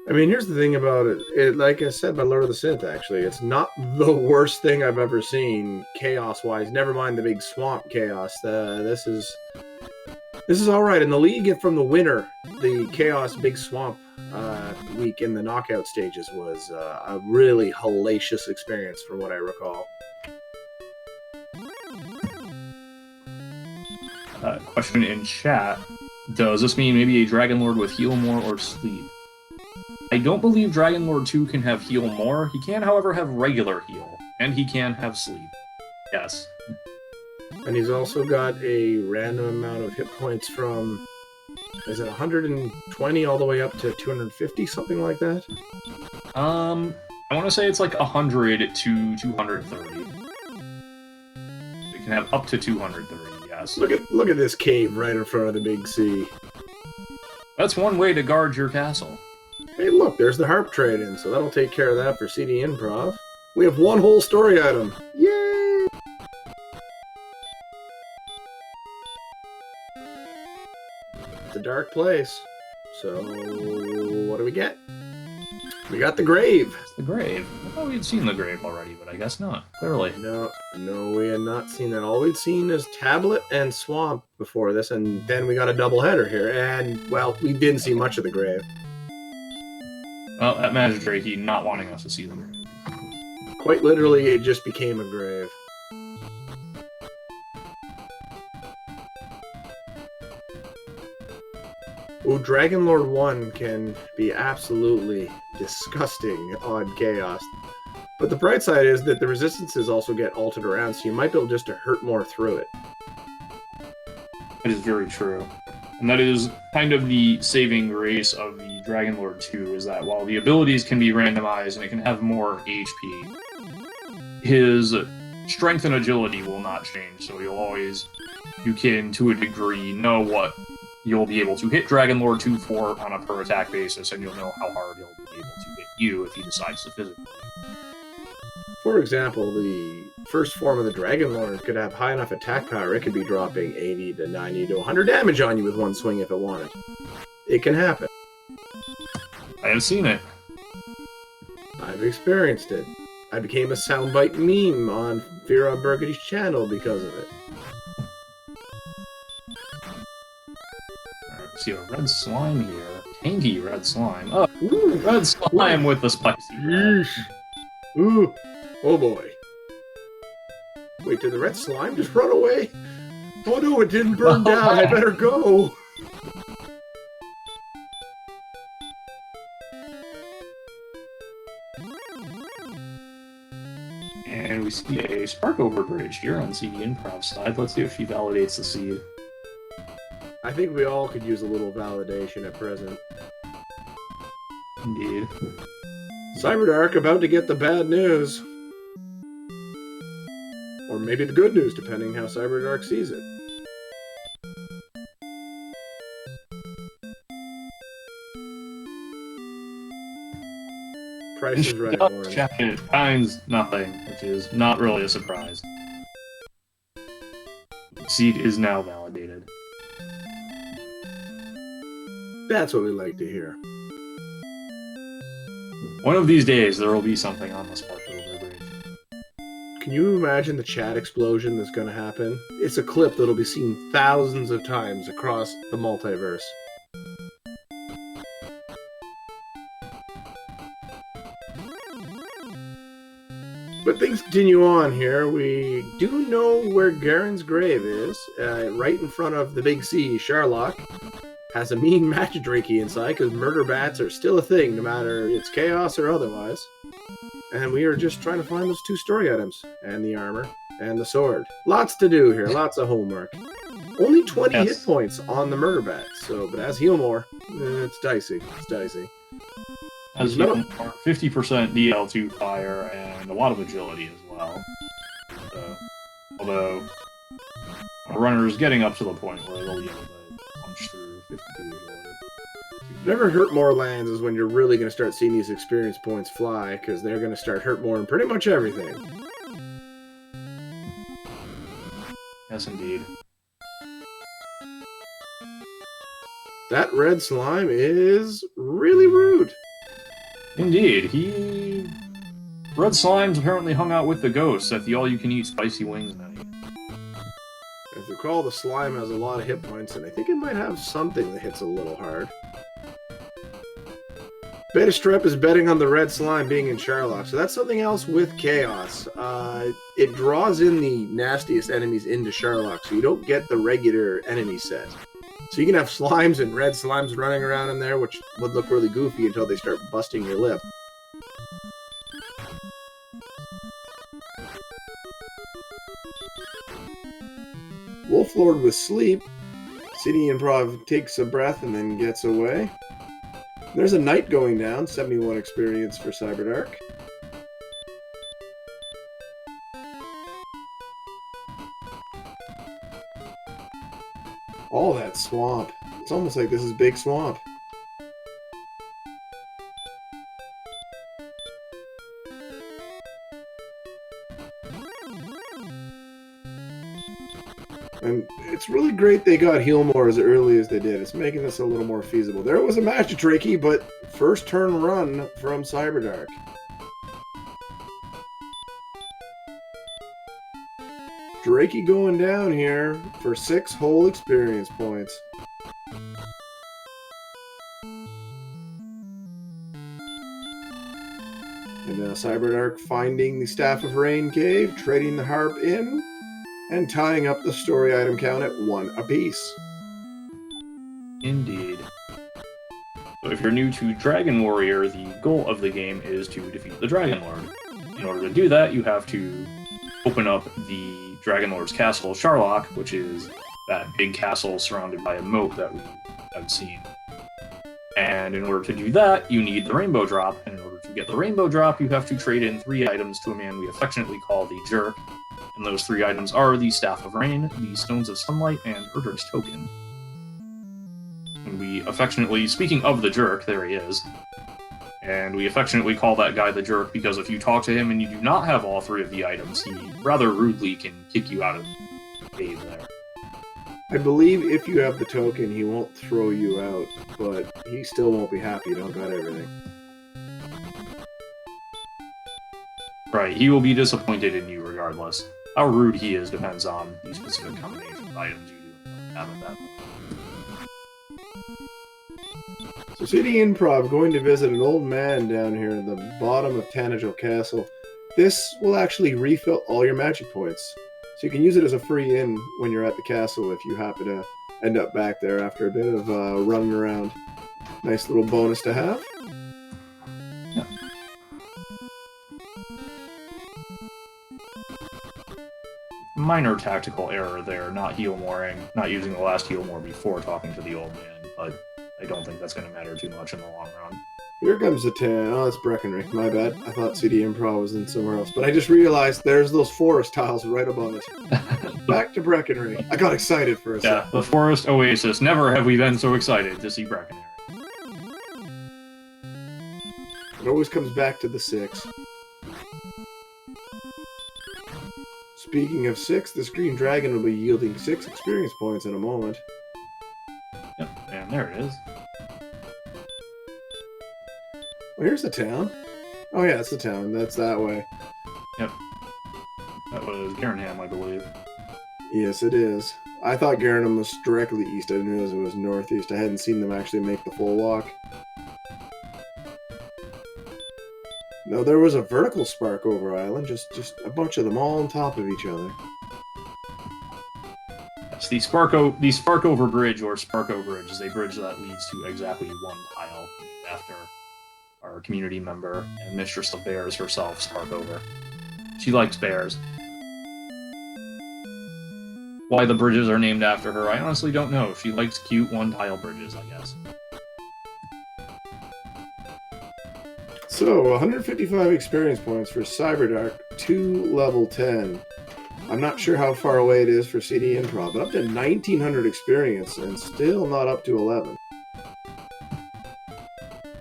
[SPEAKER 1] I mean, here's the thing about it. Like I said by Lord of the Synth, actually, it's not the worst thing I've ever seen chaos-wise. Never mind the big swamp chaos. This is all right. In the league from the winner, the chaos big swamp week in the knockout stages was a really hellacious experience, from what I recall.
[SPEAKER 2] Question in chat: does this mean maybe a Dragon Lord with heal more or sleep? I don't believe Dragon Lord 2 can have heal more. He can, however, have regular heal, and he can have sleep. Yes.
[SPEAKER 1] And he's also got a random amount of hit points from, is it 120 all the way up to 250, something like that?
[SPEAKER 2] I want to say it's like 100 to 230. We can have up to 230, yes.
[SPEAKER 1] Look at this cave right in front of the big sea.
[SPEAKER 2] That's one way to guard your castle.
[SPEAKER 1] Hey, look, there's the harp trade-in, so that'll take care of that for cdinprov. We have one whole story item. Yay! It's a dark place. So, what do we get? We got the grave.
[SPEAKER 2] It's the grave. I thought we'd seen the grave already, but I guess not. Clearly.
[SPEAKER 1] No, we had not seen that. All we'd seen is tablet and swamp before this, and then we got a double header here. And, well, we didn't see much of the grave.
[SPEAKER 2] Well, that magistrate, he not wanting us to see them.
[SPEAKER 1] Quite literally, it just became a grave. Oh, Dragon Lord 1 can be absolutely disgusting on Chaos. But the bright side is that the resistances also get altered around, so you might be able just to hurt more through it.
[SPEAKER 2] That is very true. And that is kind of the saving grace of the Dragon Lord 2, is that while the abilities can be randomized and it can have more HP, his strength and agility will not change, so you can, to a degree, know what you'll be able to hit Dragon Lord 2 for on a per-attack basis, and you'll know how hard he'll be able to hit you if he decides to physically.
[SPEAKER 1] For example, the first form of the Dragon Lord could have high enough attack power, it could be dropping 80 to 90 to 100 damage on you with one swing if it wanted. It can happen.
[SPEAKER 2] I have seen it.
[SPEAKER 1] I've experienced it. I became a soundbite meme on Vera Burgundy's channel because of it.
[SPEAKER 2] Alright, see a red slime here. Tangy red slime. Oh, ooh, red slime with the spicy.
[SPEAKER 1] Yeesh. Ooh. Oh boy. Wait, did the red slime just run away? Oh no, it didn't burn down. I better go.
[SPEAKER 2] And we see a spark over bridge here on cdinprov side. Let's see if she validates the seed.
[SPEAKER 1] I think we all could use a little validation at present.
[SPEAKER 2] Indeed.
[SPEAKER 1] Cyberdark about to get the bad news. Or maybe the good news, depending how Cyberdark sees it. Price is right, Warren.
[SPEAKER 2] It finds nothing, which is not really a surprise. Seed is now validated.
[SPEAKER 1] That's what we like to hear.
[SPEAKER 2] One of these days, there will be something on the spark over bridge.
[SPEAKER 1] Can you imagine the chat explosion that's going to happen? It's a clip that'll be seen thousands of times across the multiverse. But things continue on here. We do know where Garen's grave is, right in front of the big C. Sherlock has a mean Matchdraki inside, because murder bats are still a thing, no matter it's chaos or otherwise. And we are just trying to find those two story items, and the armor, and the sword. Lots to do here, lots of homework. Only 20 hit points on the murder bat, so, but as heal more, it's dicey, it's dicey.
[SPEAKER 2] Has 50% DL2 fire and a lot of agility as well. So, although a runner is getting up to the point where they'll be able to punch through 52 agility.
[SPEAKER 1] Never hurt more lands is when you're really going to start seeing these experience points fly, because they're going to start hurt more in pretty much everything.
[SPEAKER 2] Yes, indeed.
[SPEAKER 1] That red slime is really rude.
[SPEAKER 2] Indeed, Red Slime's apparently hung out with the ghosts at the all-you-can-eat spicy wings night.
[SPEAKER 1] If you recall, the slime has a lot of hit points, and I think it might have something that hits a little hard. Beta Strep is betting on the red slime being in Charlock, so that's something else with Chaos. It draws in the nastiest enemies into Charlock, so you don't get the regular enemy set. So you can have slimes and red slimes running around in there, which would look really goofy until they start busting your lip. Wolflord with Sleep. cdinprov takes a breath and then gets away. There's a knight going down, 71 experience for Cyberdark. All that swamp. It's almost like this is Big Swamp. And it's really great they got heal more as early as they did. It's making this a little more feasible. There was a Magic Drakey, but first turn run from Cyberdark. Drakey going down here for 6 whole experience points. And now Cyberdark finding the Staff of Rain cave, trading the harp in, and tying up the story item count at 1 apiece.
[SPEAKER 2] Indeed. So if you're new to Dragon Warrior, the goal of the game is to defeat the Dragon Lord. In order to do that, you have to open up the Dragon Lord's castle, Charlock, which is that big castle surrounded by a moat that we have seen. And in order to do that, you need the Rainbow Drop, and in order to get the Rainbow Drop, you have to trade in 3 items to a man we affectionately call the Jerk. And those 3 items are the Staff of Rain, the Stones of Sunlight, and Erdrick's Token. And we affectionately, speaking of the Jerk, there he is. And we affectionately call that guy the Jerk because if you talk to him and you do not have all 3 of the items, he rather rudely can kick you out of the cave there.
[SPEAKER 1] I believe if you have the token, he won't throw you out, but he still won't be happy you don't got everything.
[SPEAKER 2] Right, he will be disappointed in you regardless. How rude he is depends on the specific combination of items you do have at that point.
[SPEAKER 1] So cdinprov going to visit an old man down here at the bottom of Tanagel Castle. This will actually refill all your magic points. So you can use it as a free in when you're at the castle if you happen to end up back there after a bit of running around. Nice little bonus to have.
[SPEAKER 2] Yeah. Minor tactical error there, not using the last heal more before talking to the old man, but I don't think that's going to matter too much in the long run.
[SPEAKER 1] Here comes the 10. Oh, it's Breckenridge. My bad. I thought cdinprov was in somewhere else. But I just realized there's those forest tiles right above it. Back to Breckenridge. I got excited for a second.
[SPEAKER 2] Yeah, the Forest Oasis. Never have we been so excited to see Breckenridge.
[SPEAKER 1] It always comes back to the 6. Speaking of 6, this green dragon will be yielding 6 experience points in a moment.
[SPEAKER 2] Yep, and there it is.
[SPEAKER 1] Oh, here's the town. Oh yeah, it's the town. That's that way.
[SPEAKER 2] Yep. That was Garenham, I believe.
[SPEAKER 1] Yes, it is. I thought Garenham was directly east. I didn't realize it was northeast. I hadn't seen them actually make the full walk. No, there was a vertical spark over island. Just a bunch of them all on top of each other.
[SPEAKER 2] Yes, the Sparkover Bridge, or Sparko Bridge, is a bridge that leads to exactly 1 tile, named after our community member and mistress of bears herself, Sparkover. She likes bears. Why the bridges are named after her, I honestly don't know. She likes cute 1-tile bridges, I guess.
[SPEAKER 1] So, 155 experience points for Cyberdark, 2 level 10. I'm not sure how far away it is for cdinprov, but up to 1900 experience and still not up to 11.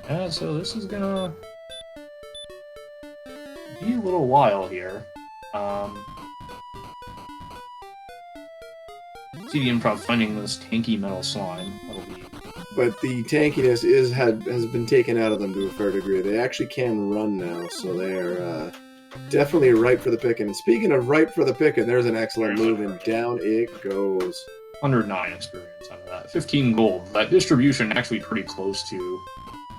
[SPEAKER 2] Yeah, so this is gonna be a little while here. cdinprov finding this tanky metal slime. That'll be.
[SPEAKER 1] But the tankiness has been taken out of them to a fair degree. They actually can run now, so they're definitely ripe for the picking. And speaking of ripe for the picking, there's an excellent move, and down it goes.
[SPEAKER 2] 109 experience out of that. 15 gold. That distribution actually pretty close to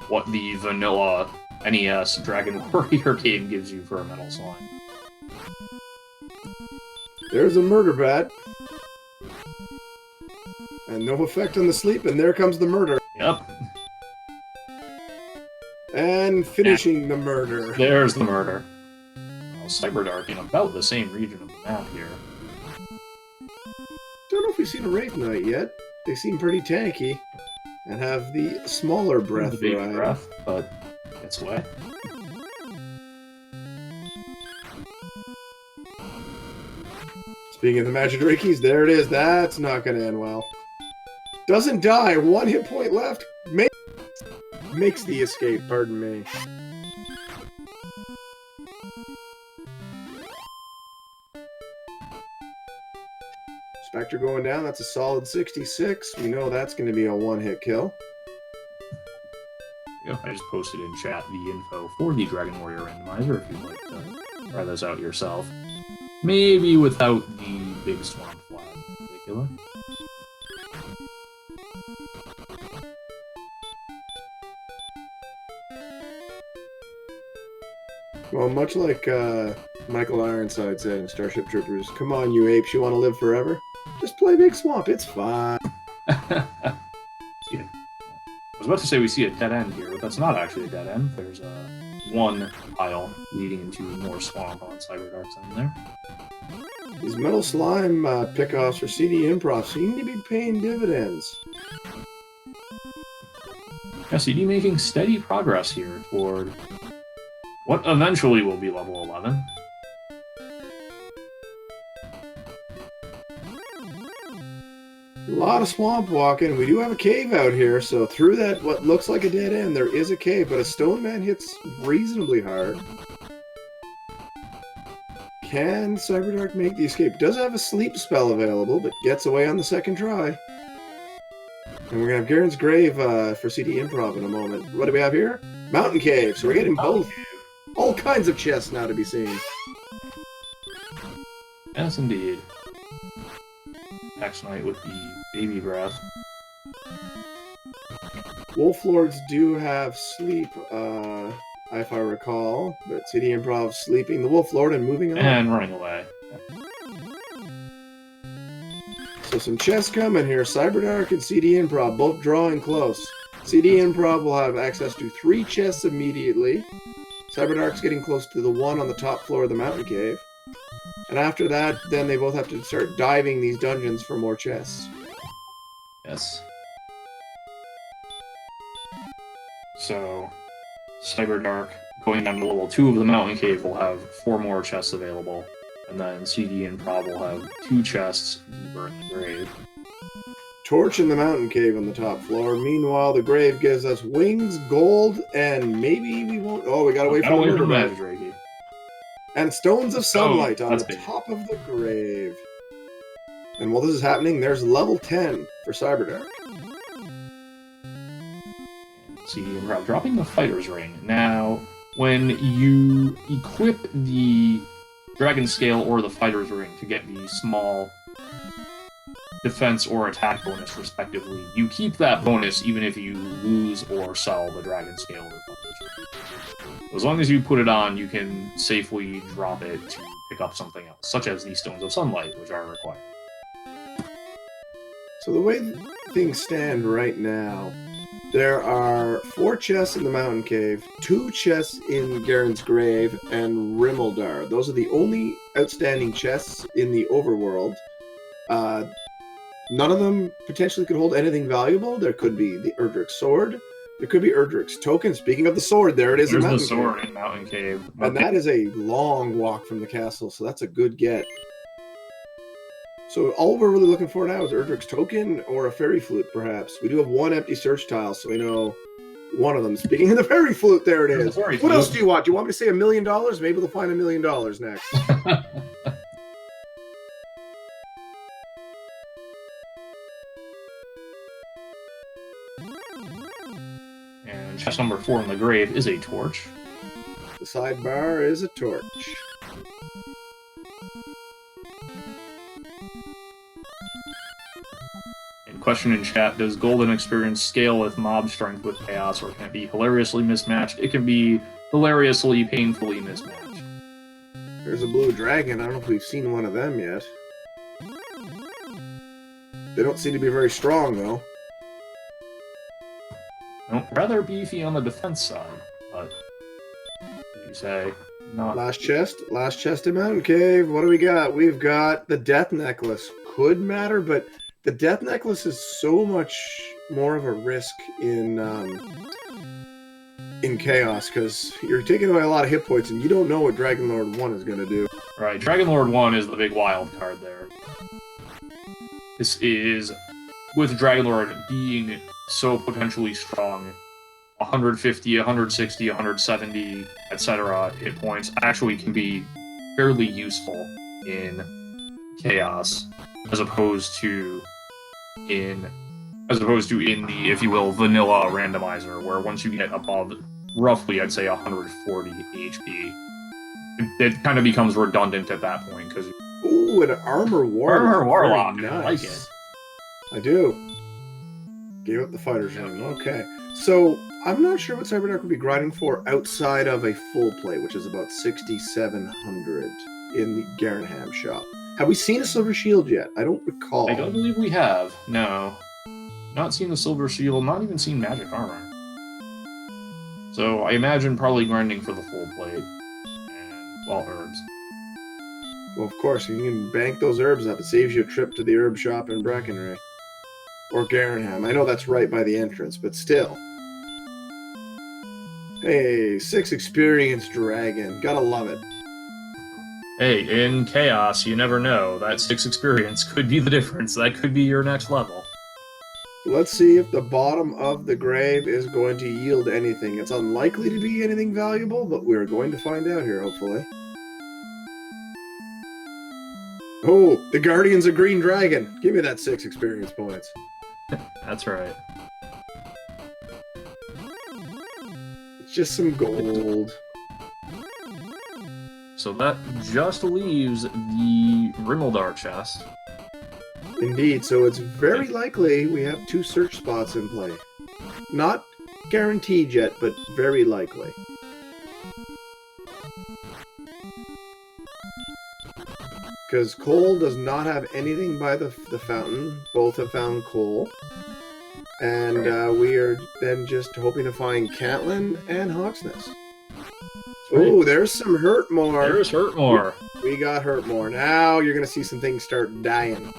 [SPEAKER 2] what the vanilla NES Dragon Warrior game gives you for a metal slime.
[SPEAKER 1] There's a murder bat. And no effect on the sleep, and there comes the murder.
[SPEAKER 2] Yep.
[SPEAKER 1] And finishing the murder.
[SPEAKER 2] There's the murder. Well, Cyberdark in about the same region of the map here.
[SPEAKER 1] Don't know if we've seen a Wraith Knight yet. They seem pretty tanky. And have the smaller breath
[SPEAKER 2] The big
[SPEAKER 1] variety.
[SPEAKER 2] breath, but it's wet.
[SPEAKER 1] Speaking of the Magidrakes, there it is. That's not going to end well. Doesn't die. 1 hit point left. Makes the escape, pardon me. Spectre going down. That's a solid 66. We know that's going to be a 1-hit kill.
[SPEAKER 2] I just posted in chat the info for the Dragon Warrior Randomizer if you'd like to try this out yourself. Maybe without the big swamp flag in particular.
[SPEAKER 1] Well, much like Michael Ironside said in Starship Troopers, come on, you apes, you want to live forever? Just play Big Swamp, it's fine.
[SPEAKER 2] I was about to say we see a dead end here, but that's not actually a dead end. There's one aisle leading into more swamp on Cyberdark's end there.
[SPEAKER 1] These metal slime pickoffs for cdinprov seem to be paying dividends.
[SPEAKER 2] Yeah, CD making steady progress here toward what eventually will be level 11.
[SPEAKER 1] A lot of swamp walking. We do have a cave out here, so through that, what looks like a dead end, there is a cave, but a stone man hits reasonably hard. Can Cyberdark make the escape? Does have a sleep spell available, but gets away on the second try. And we're going to have Garen's Grave for cdinprov in a moment. What do we have here? Mountain Cave. So we're getting both. All kinds of chests now to be seen.
[SPEAKER 2] Yes, indeed. Next night with the baby breath.
[SPEAKER 1] Wolf Lords do have sleep, if I recall, but cdinprov sleeping the Wolf Lord and moving on.
[SPEAKER 2] And running away.
[SPEAKER 1] So some chests coming here. Cyberdark and cdinprov both drawing close. cdinprov will have access to 3 chests immediately. Cyberdark's getting close to the one on the top floor of the mountain cave. And after that, then they both have to start diving these dungeons for more chests.
[SPEAKER 2] Yes. So, Cyberdark, going down to level 2 of the mountain cave, will have 4 more chests available. And then cdinprov will have 2 chests deeper in the grave.
[SPEAKER 1] Torch in the mountain cave on the top floor. Meanwhile, the grave gives us wings, gold, and maybe we won't... Oh, we gotta wait for the murder bat. And stones of sunlight on the top of the grave. And while this is happening, there's level 10 for Cyberdark.
[SPEAKER 2] cdinprov dropping the fighter's ring. Now, when you equip the dragon scale or the fighter's ring to get the small defense or attack bonus respectively, you keep that bonus even if you lose or sell the dragon scale or fighter's ring. As long as you put it on, you can safely drop it to pick up something else, such as the stones of sunlight, which are required.
[SPEAKER 1] So the way things stand right now, there are 4 chests in the mountain cave, 2 chests in Garen's Grave, and Rimmeldar. Those are the only outstanding chests in the overworld. None of them potentially could hold anything valuable. There could be the Erdrick Sword. It could be Erdrick's token. Speaking of the sword, there it is.
[SPEAKER 2] There's
[SPEAKER 1] in
[SPEAKER 2] the
[SPEAKER 1] Mountain
[SPEAKER 2] sword
[SPEAKER 1] Cave.
[SPEAKER 2] in Mountain Cave.
[SPEAKER 1] And that is a long walk from the castle, so that's a good get. So all we're really looking for now is Erdrick's token or a fairy flute, perhaps. We do have one empty search tile, so we know one of them. Speaking of the fairy flute, there it is. What else do you want? Do you want me to say $1 million? Maybe they'll find $1 million next.
[SPEAKER 2] And chest number 4 in the grave is a torch.
[SPEAKER 1] The sidebar is a torch.
[SPEAKER 2] Question in chat, does golden experience scale with mob strength with chaos, or can it be hilariously mismatched? It can be hilariously, painfully mismatched.
[SPEAKER 1] There's a blue dragon. I don't know if we've seen one of them yet. They don't seem to be very strong, though.
[SPEAKER 2] No, rather beefy on the defense side, but you say not.
[SPEAKER 1] Last chest in Mountain Cave. What do we got? We've got the death necklace. Could matter, but the death necklace is so much more of a risk in chaos because you're taking away a lot of hit points and you don't know what Dragon Lord 1 is going to do.
[SPEAKER 2] Right, Dragon Lord 1 is the big wild card there. This is, with Dragon Lord being so potentially strong, 150, 160, 170, etc. hit points actually can be fairly useful in chaos, as opposed to in the, if you will, vanilla randomizer, where once you get above roughly, I'd say 140 HP, it kind of becomes redundant at that point, because
[SPEAKER 1] ooh, an armor warlock.
[SPEAKER 2] Armor warlock,
[SPEAKER 1] nice.
[SPEAKER 2] I like it.
[SPEAKER 1] I do. Gave up the fighter's ring. Okay. So, I'm not sure what Cyberdark would be grinding for outside of a full plate, which is about 6,700 in the Garanham shop. Have we seen a silver shield yet? I don't recall.
[SPEAKER 2] I don't believe we have. No. Not seen the silver shield, not even seen magic armor. So, I imagine probably grinding for the full plate. And, well, herbs.
[SPEAKER 1] Well, of course, you can bank those herbs up. It saves you a trip to the herb shop in Brackenray. Or Garanham. I know that's right by the entrance, but still. Hey, 6 experience dragon. Gotta love it.
[SPEAKER 2] Hey, in chaos, you never know. That 6 experience could be the difference. That could be your next level.
[SPEAKER 1] Let's see if the bottom of the grave is going to yield anything. It's unlikely to be anything valuable, but we're going to find out here, hopefully. Oh, the Guardian's a green dragon. Give me that 6 experience points.
[SPEAKER 2] That's right.
[SPEAKER 1] It's just some gold.
[SPEAKER 2] So that just leaves the Rimmildar chest.
[SPEAKER 1] Indeed, so it's very likely we have 2 search spots in play. Not guaranteed yet, but very likely. Because coal does not have anything by the fountain. Both have found coal. And we are then just hoping to find Catlin and Hawksnest. Oh, there's some Hurtmore.
[SPEAKER 2] There's Hurtmore.
[SPEAKER 1] We got Hurtmore. Now you're going to see some things start dying.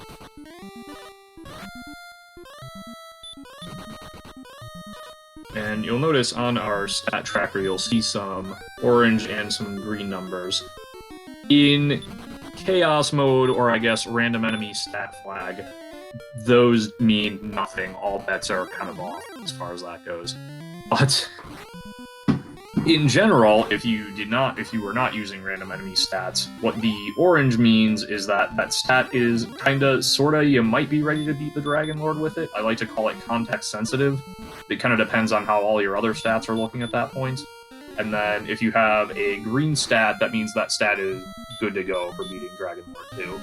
[SPEAKER 2] And you'll notice on our stat tracker, you'll see some orange and some green numbers. In chaos mode, or I guess random enemy stat flag, those mean nothing. All bets are kind of off as far as that goes. But in general, if you were not using random enemy stats, what the orange means is that that stat is kinda, sorta, you might be ready to beat the Dragon Lord with it. I like to call it context sensitive. It kind of depends on how all your other stats are looking at that point. And then if you have a green stat, that means that stat is good to go for beating Dragon Lord 2.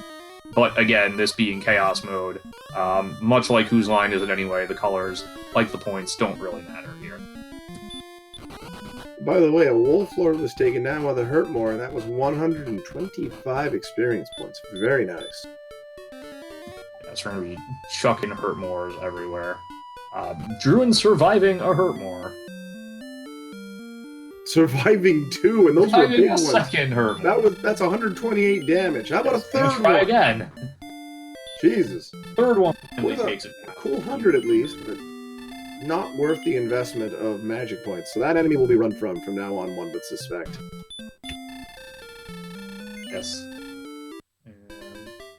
[SPEAKER 2] But again, this being chaos mode, much like whose line is it anyway, the colors, like the points, don't really matter here.
[SPEAKER 1] By the way, a Wolf Lord was taken down with a Hurtmore, and that was 125 experience points. Very nice.
[SPEAKER 2] Yeah, it's going to be chucking Hurtmores everywhere. Druin surviving a Hurtmore.
[SPEAKER 1] Surviving 2, and those were big ones.
[SPEAKER 2] Second Hurtmore.
[SPEAKER 1] That's 128 damage. How about a third
[SPEAKER 2] try
[SPEAKER 1] one?
[SPEAKER 2] Again.
[SPEAKER 1] Jesus.
[SPEAKER 2] Third one.
[SPEAKER 1] With
[SPEAKER 2] Takes it
[SPEAKER 1] a cool 100 at least, but not worth the investment of magic points. So that enemy will be run from now on, one would suspect.
[SPEAKER 2] Yes.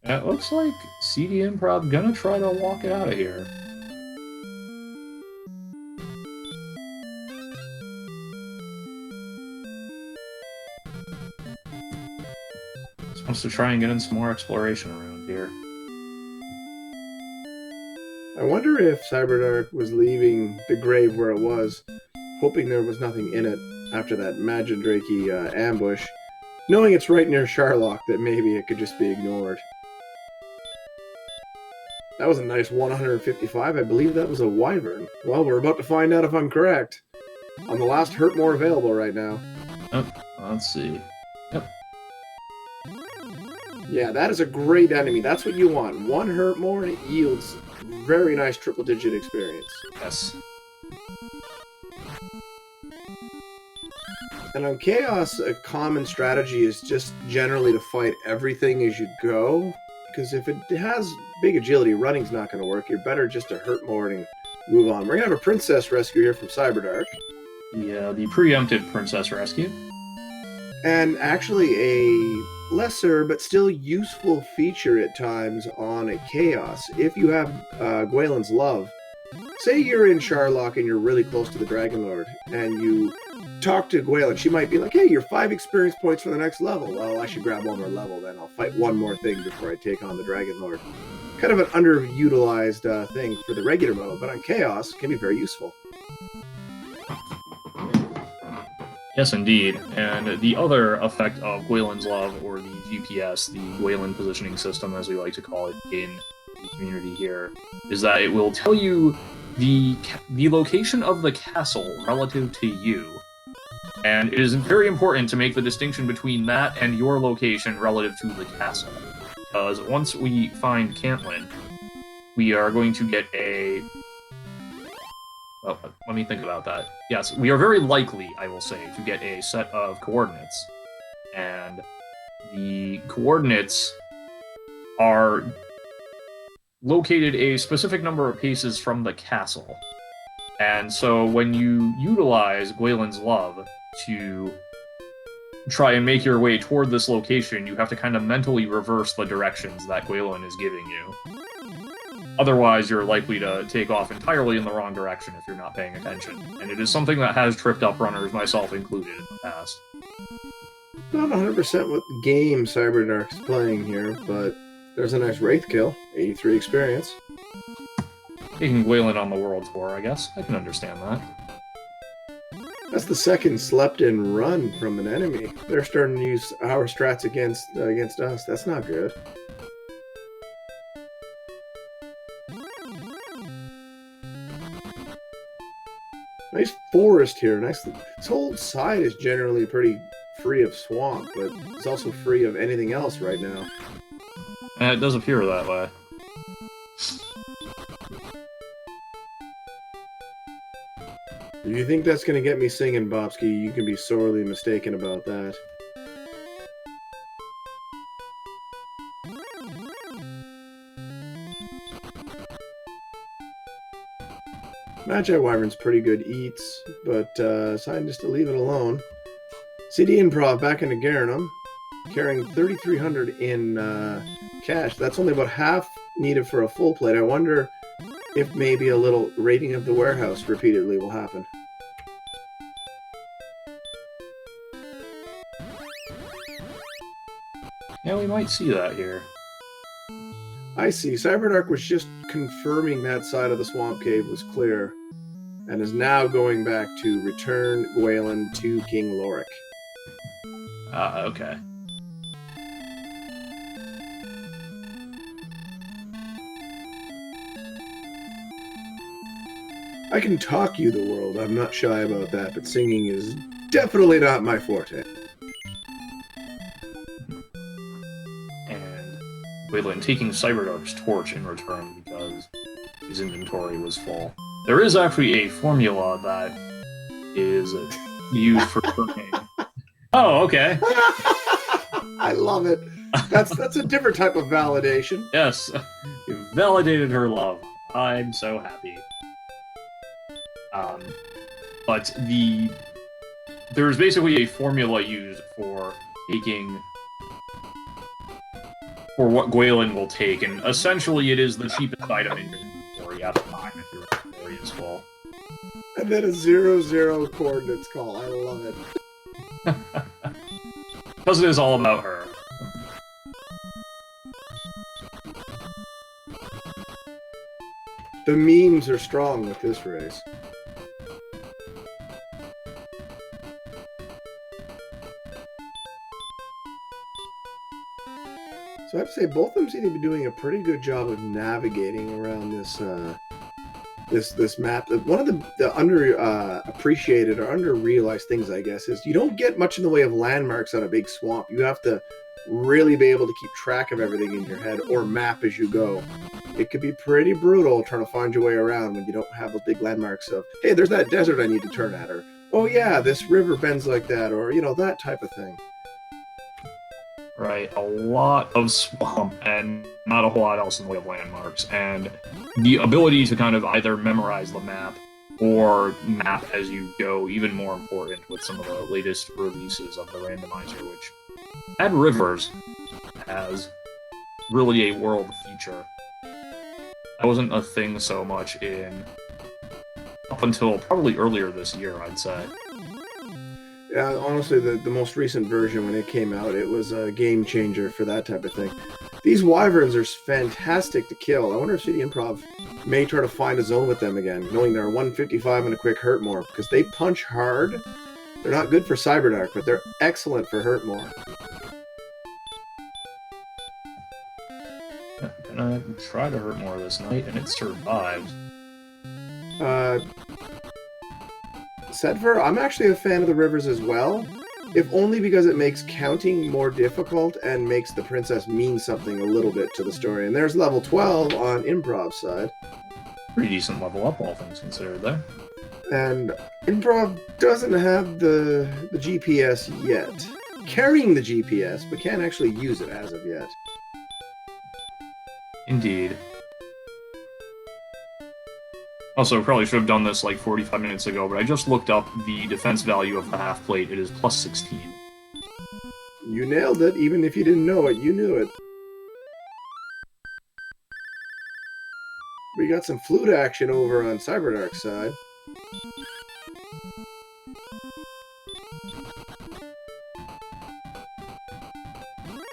[SPEAKER 2] And it looks like cdinprov gonna try to walk it out of here. Just wants to try and get in some more exploration around here.
[SPEAKER 1] I wonder if Cyberdark was leaving the grave where it was, hoping there was nothing in it after that Magidrake ambush, knowing it's right near Sharlock that maybe it could just be ignored. That was a nice 155. I believe that was a wyvern. Well, we're about to find out if I'm correct. On the last hurt more available right now.
[SPEAKER 2] Oh, let's see. Yep.
[SPEAKER 1] Yeah, that is a great enemy. That's what you want. One hurt more and it yields very nice triple-digit experience.
[SPEAKER 2] Yes.
[SPEAKER 1] And on Chaos, a common strategy is just generally to fight everything as you go. Because if it has big agility, running's not going to work. You're better just to hurt more and move on. We're going to have a princess rescue here from Cyberdark.
[SPEAKER 2] Yeah, the preempted princess rescue.
[SPEAKER 1] And actually a lesser but still useful feature at times on a Chaos. If you have Gwaelin's Love, say you're in Sharlock and you're really close to the Dragon Lord, and you talk to Gwaelin, she might be like, hey, you're 5 experience points for the next level. Well, I should grab one more level, then I'll fight one more thing before I take on the Dragon Lord. Kind of an underutilized thing for the regular mode, but on Chaos, it can be very useful.
[SPEAKER 2] Yes, indeed. And the other effect of Gwaelin's Love, or the GPS, the Gwaelin Positioning System, as we like to call it in the community here, is that it will tell you the location of the castle relative to you. And it is very important to make the distinction between that and your location relative to the castle. Because once we find Cantlin, we are going to get a... Well, let me think about that. Yes, we are very likely, I will say, to get a set of coordinates. And the coordinates are located a specific number of paces from the castle. And so when you utilize Gwaelin's Love to try and make your way toward this location, you have to kind of mentally reverse the directions that Gwaelin is giving you. Otherwise, you're likely to take off entirely in the wrong direction if you're not paying attention. And it is something that has tripped up runners, myself included, in the past.
[SPEAKER 1] Not 100% what game Cyberdark's playing here, but there's a nice Wraith kill. 83 experience.
[SPEAKER 2] Taking Gwaelin on the world tour, I guess. I can understand that.
[SPEAKER 1] That's the second slept-in run from an enemy. They're starting to use our strats against us. That's not good. Nice forest here. Nice. This whole side is generally pretty free of swamp, but it's also free of anything else right now.
[SPEAKER 2] It does appear that way.
[SPEAKER 1] If you think that's going to get me singing, Bobsky, you can be sorely mistaken about that. Magi Wyvern's pretty good eats, but decided just to leave it alone. cdinprov back into Garanum, carrying 3,300 in cash. That's only about half needed for a full plate. I wonder if maybe a little raiding of the warehouse repeatedly will happen.
[SPEAKER 2] Yeah, we might see that here.
[SPEAKER 1] I see. Cyberdark was just confirming that side of the swamp cave was clear, and is now going back to return Gwaelin to King Lorik.
[SPEAKER 2] Okay.
[SPEAKER 1] I can talk you the world, I'm not shy about that, but singing is definitely not my forte.
[SPEAKER 2] And Gwaelin taking Cyberdark's torch in return because his inventory was full. There is actually a formula that is used for cooking. Oh, okay.
[SPEAKER 1] I love it. That's a different type of validation.
[SPEAKER 2] Yes, you validated her love. I'm so happy. But there's basically a formula used for what Gwaelin will take, and essentially it is the cheapest item in your inventory at the time if your inventory is full.
[SPEAKER 1] And then a 0-0 coordinates call. I love it.
[SPEAKER 2] Because it is all about her.
[SPEAKER 1] The memes are strong with this race. So I have to say, both of them seem to be doing a pretty good job of navigating around this map. One of the appreciated or under-realized things, I guess, is you don't get much in the way of landmarks on a big swamp. You have to really be able to keep track of everything in your head or map as you go. It could be pretty brutal trying to find your way around when you don't have those big landmarks of, hey, there's that desert I need to turn at, or, oh yeah, this river bends like that, or, that type of thing.
[SPEAKER 2] Right, a lot of swamp and not a whole lot else in the way of landmarks, and the ability to kind of either memorize the map or map as you go, even more important with some of the latest releases of the randomizer, which add rivers as really a world feature. That wasn't a thing so much up until probably earlier this year, I'd say.
[SPEAKER 1] Yeah, honestly, the most recent version, when it came out, it was a game changer for that type of thing. These wyverns are fantastic to kill. I wonder if cdinprov may try to find a zone with them again, knowing they're 155 and a quick hurt more, because they punch hard. They're not good for Cyberdark, but they're excellent for hurt more.
[SPEAKER 2] And I tried to hurt more this night, and it survived.
[SPEAKER 1] Sedver, I'm actually a fan of the rivers as well, if only because it makes counting more difficult and makes the princess mean something a little bit to the story. And there's level 12 on Improv's side.
[SPEAKER 2] Pretty decent level up, all things considered, there.
[SPEAKER 1] And Improv doesn't have the GPS yet. Carrying the GPS, but can't actually use it as of yet.
[SPEAKER 2] Indeed. Also, probably should have done this like 45 minutes ago, but I just looked up the defense value of the half plate. It is plus 16.
[SPEAKER 1] You nailed it. Even if you didn't know it, you knew it. We got some flute action over on Cyberdark's side.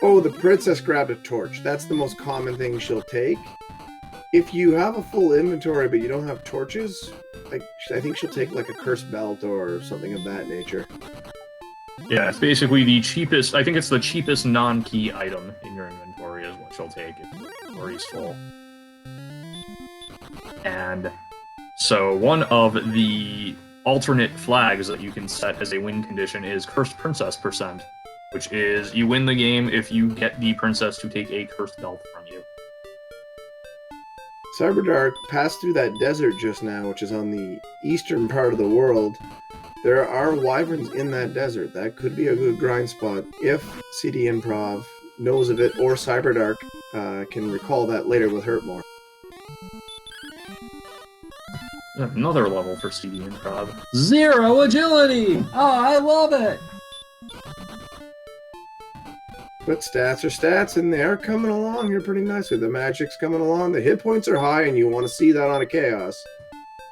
[SPEAKER 1] Oh, the princess grabbed a torch. That's the most common thing she'll take. If you have a full inventory but you don't have torches, I think she'll take like a cursed belt or something of that nature.
[SPEAKER 2] Yeah, it's basically the cheapest, I think it's the cheapest non-key item in your inventory is what she'll take if your inventory is full. And so one of the alternate flags that you can set as a win condition is Cursed Princess %, which is you win the game if you get the princess to take a cursed belt from you.
[SPEAKER 1] Cyberdark passed through that desert just now, which is on the eastern part of the world. There are wyverns in that desert. That could be a good grind spot if cdinprov knows of it, or Cyberdark can recall that later with Hurtmore.
[SPEAKER 2] Another level for cdinprov. 0 agility! Oh, I love it!
[SPEAKER 1] But stats are stats, and they are coming along here pretty nicely. The magic's coming along. The hit points are high, and you want to see that on a chaos.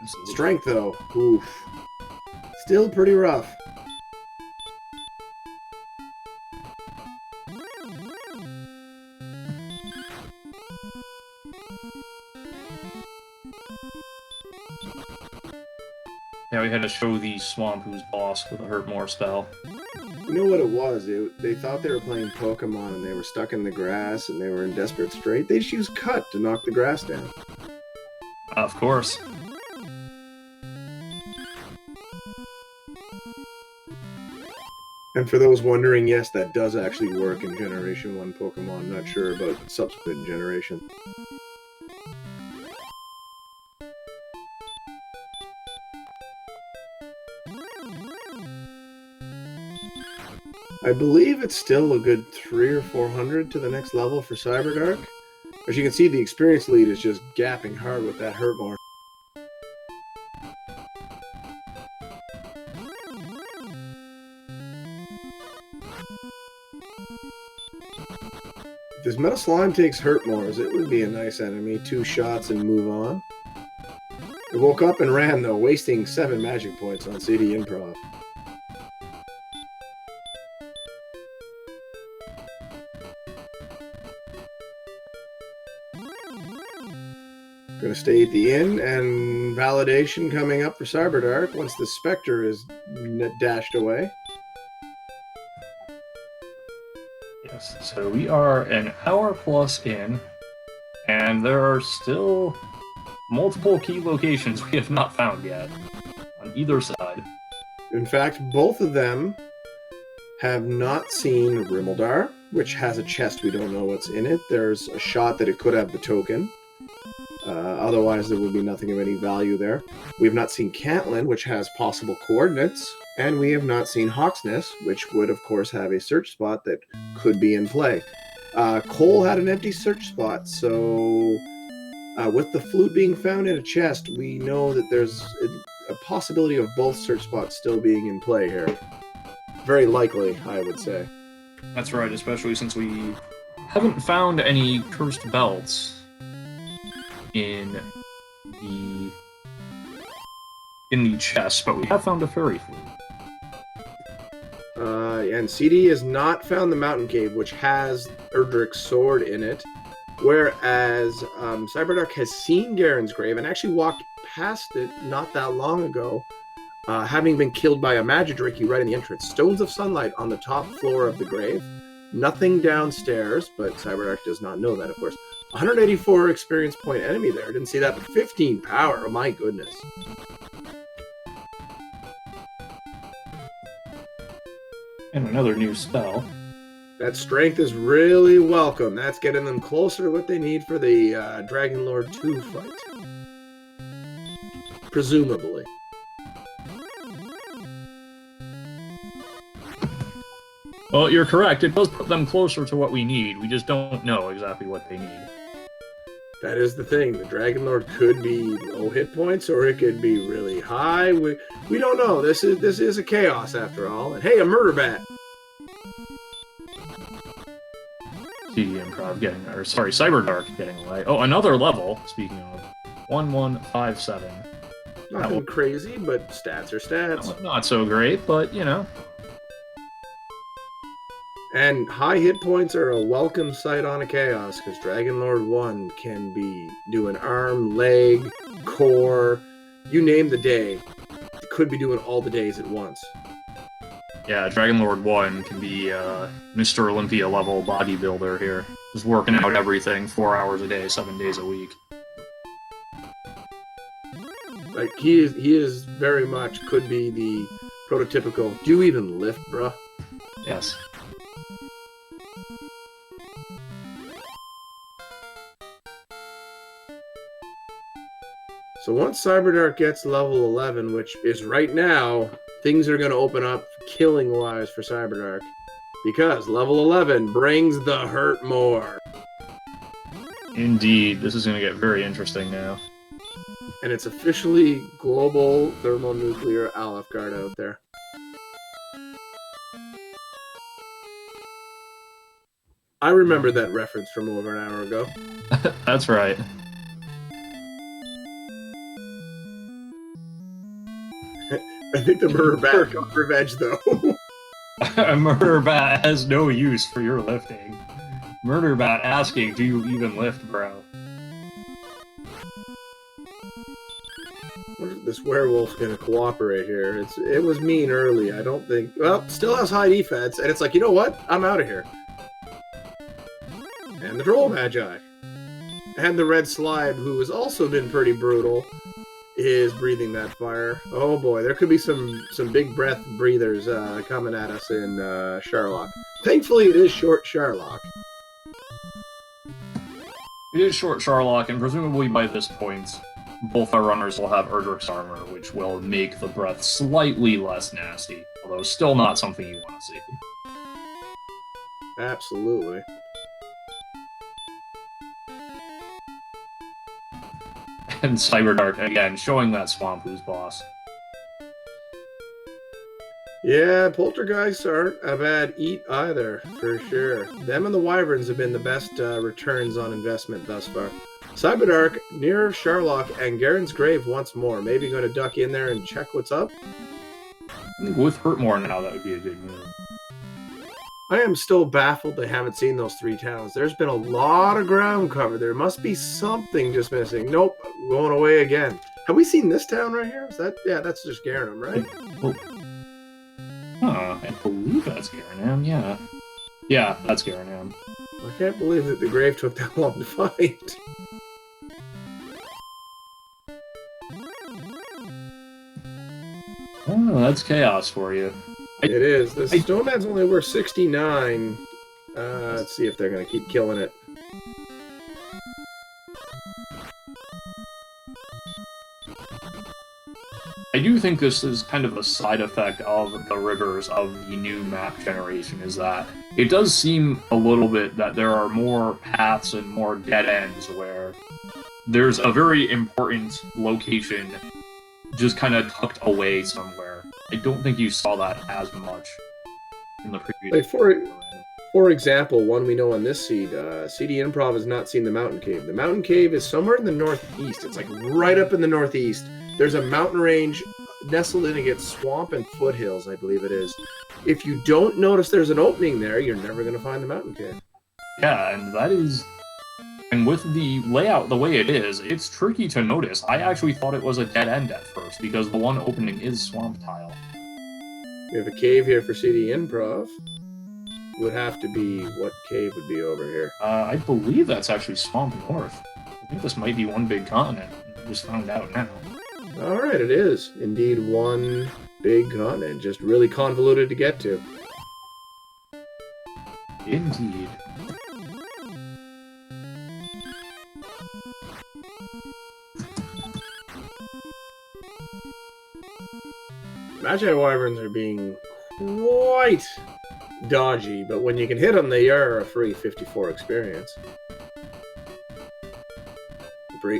[SPEAKER 2] Absolutely.
[SPEAKER 1] Strength, though, oof. Still pretty rough.
[SPEAKER 2] Yeah, we had to show the Swamp Who's boss with a Hurt More spell.
[SPEAKER 1] You know what it was? They thought they were playing Pokemon, and they were stuck in the grass, and they were in desperate strait. They just used Cut to knock the grass down.
[SPEAKER 2] Of course.
[SPEAKER 1] And for those wondering, yes, that does actually work in Generation 1 Pokemon. Not sure about subsequent generation. I believe it's still a good 300 or 400 to the next level for Cyberdark. As you can see, the experience lead is just gapping hard with that Hurtmore. this Metal Slime takes Hurtmores, it would be a nice enemy. 2 shots and move on. It woke up and ran, though, wasting 7 magic points on cdinprov. Going to stay at the inn, and validation coming up for Cyberdark once the Spectre is dashed away.
[SPEAKER 2] Yes, so we are an hour plus in, and there are still multiple key locations we have not found yet on either side.
[SPEAKER 1] In fact, both of them have not seen Rimmeldar, which has a chest. We don't know what's in it. There's a shot that it could have the token. Otherwise, there would be nothing of any value there. We have not seen Cantlin, which has possible coordinates. And we have not seen Hawksness, which would, of course, have a search spot that could be in play. Cole had an empty search spot, so with the flute being found in a chest, we know that there's a possibility of both search spots still being in play here. Very likely, I would say.
[SPEAKER 2] That's right, especially since we haven't found any cursed belts in the chest, but we have found a fairy flute.
[SPEAKER 1] And CD has not found the Mountain Cave, which has Erdrick's sword in it, whereas Cyberdark has seen Garen's grave and actually walked past it not that long ago, having been killed by a Magidriki right in the entrance. Stones of sunlight on the top floor of the grave. Nothing downstairs, but Cyberdark does not know that, of course. 184 experience point enemy there. Didn't see that, but 15 power. Oh my goodness.
[SPEAKER 2] And another new spell.
[SPEAKER 1] That strength is really welcome. That's getting them closer to what they need for the Dragon Lord 2 fight. Presumably.
[SPEAKER 2] Well, you're correct. It does put them closer to what we need. We just don't know exactly what they need.
[SPEAKER 1] That is the thing. The Dragon Lord could be low hit points, or it could be really high. We don't know. This is a chaos after all. And hey, a murder bat.
[SPEAKER 2] Cyberdark getting away. Oh, another level. Speaking of 1157.
[SPEAKER 1] Nothing crazy, but stats are stats.
[SPEAKER 2] Not so great, but you know.
[SPEAKER 1] And high hit points are a welcome sight on a chaos, because Dragon Lord 1 can be doing arm, leg, core, you name the day. It could be doing all the days at once.
[SPEAKER 2] Yeah, Dragon Lord 1 can be Mr. Olympia level bodybuilder here. Just working out everything 4 hours a day, 7 days a week.
[SPEAKER 1] Like, he is very much could be the prototypical, do you even lift, bruh?
[SPEAKER 2] Yes.
[SPEAKER 1] So once Cyberdark gets level 11, which is right now, things are going to open up killing-wise for Cyberdark. Because level 11 brings the hurt more.
[SPEAKER 2] Indeed, this is going to get very interesting now.
[SPEAKER 1] And it's officially global thermonuclear Aleph Guard out there. I remember that reference from over an hour ago.
[SPEAKER 2] That's right.
[SPEAKER 1] I think the murder bat got revenge, though.
[SPEAKER 2] A murder bat has no use for your lifting. Murder bat asking, do you even lift, bro?
[SPEAKER 1] I wonder if this werewolf's gonna cooperate here. It was mean early. I don't think... Well, still has high defense, and it's like, you know what? I'm out of here. And the Droll Magi. And the Red Slime, who has also been pretty brutal, is breathing that fire. Oh boy, there could be some big breath breathers coming at us in Sharlock. Thankfully, it is short Sharlock.
[SPEAKER 2] It is short Sharlock, and presumably by this point, both our runners will have Erdrick's armor, which will make the breath slightly less nasty, although still not something you want to see.
[SPEAKER 1] Absolutely.
[SPEAKER 2] And Cyberdark, again, showing that Swamp who's boss.
[SPEAKER 1] Yeah, poltergeists aren't a bad eat either, for sure. Them and the wyverns have been the best returns on investment thus far. Cyberdark, near Sharlock, and Garen's Grave once more. Maybe going to duck in there and check what's up?
[SPEAKER 2] I think with Hurtmore now, that would be a good move.
[SPEAKER 1] I am still baffled they haven't seen those 3 towns. There's been a lot of ground covered. There must be something just missing. Nope, going away again. Have we seen this town right here? Is that, yeah, that's just Garenham, right?
[SPEAKER 2] I believe that's Garenham, yeah. Yeah, that's Garenham.
[SPEAKER 1] I can't believe that the grave took that long to find.
[SPEAKER 2] Oh, that's chaos for you.
[SPEAKER 1] It is. The Stone Man's only worth 69. Let's see if they're going to keep killing it.
[SPEAKER 2] I do think this is kind of a side effect of the rivers of the new map generation, is that it does seem a little bit that there are more paths and more dead ends where there's a very important location just kind of tucked away somewhere. I don't think you saw that as much in the previous.
[SPEAKER 1] Like for example, one we know on this seed, cdinprov has not seen the Mountain Cave. The Mountain Cave is somewhere in the northeast. It's like right up in the northeast. There's a mountain range nestled in against swamp and foothills, I believe it is. If you don't notice there's an opening there, you're never going to find the Mountain Cave.
[SPEAKER 2] Yeah, and that is... And with the layout the way it is, it's tricky to notice. I actually thought it was a dead end at first, because the one opening is swamp tile.
[SPEAKER 1] We have a cave here for cdinprov. Would have to be... What cave would be over here?
[SPEAKER 2] I believe that's actually Swamp North. I think this might be one big continent. I just found out now.
[SPEAKER 1] Alright, it is. Indeed, one big continent. Just really convoluted to get to.
[SPEAKER 2] Indeed.
[SPEAKER 1] Magi Wyverns are being quite dodgy, but when you can hit them, they are a free 54 experience.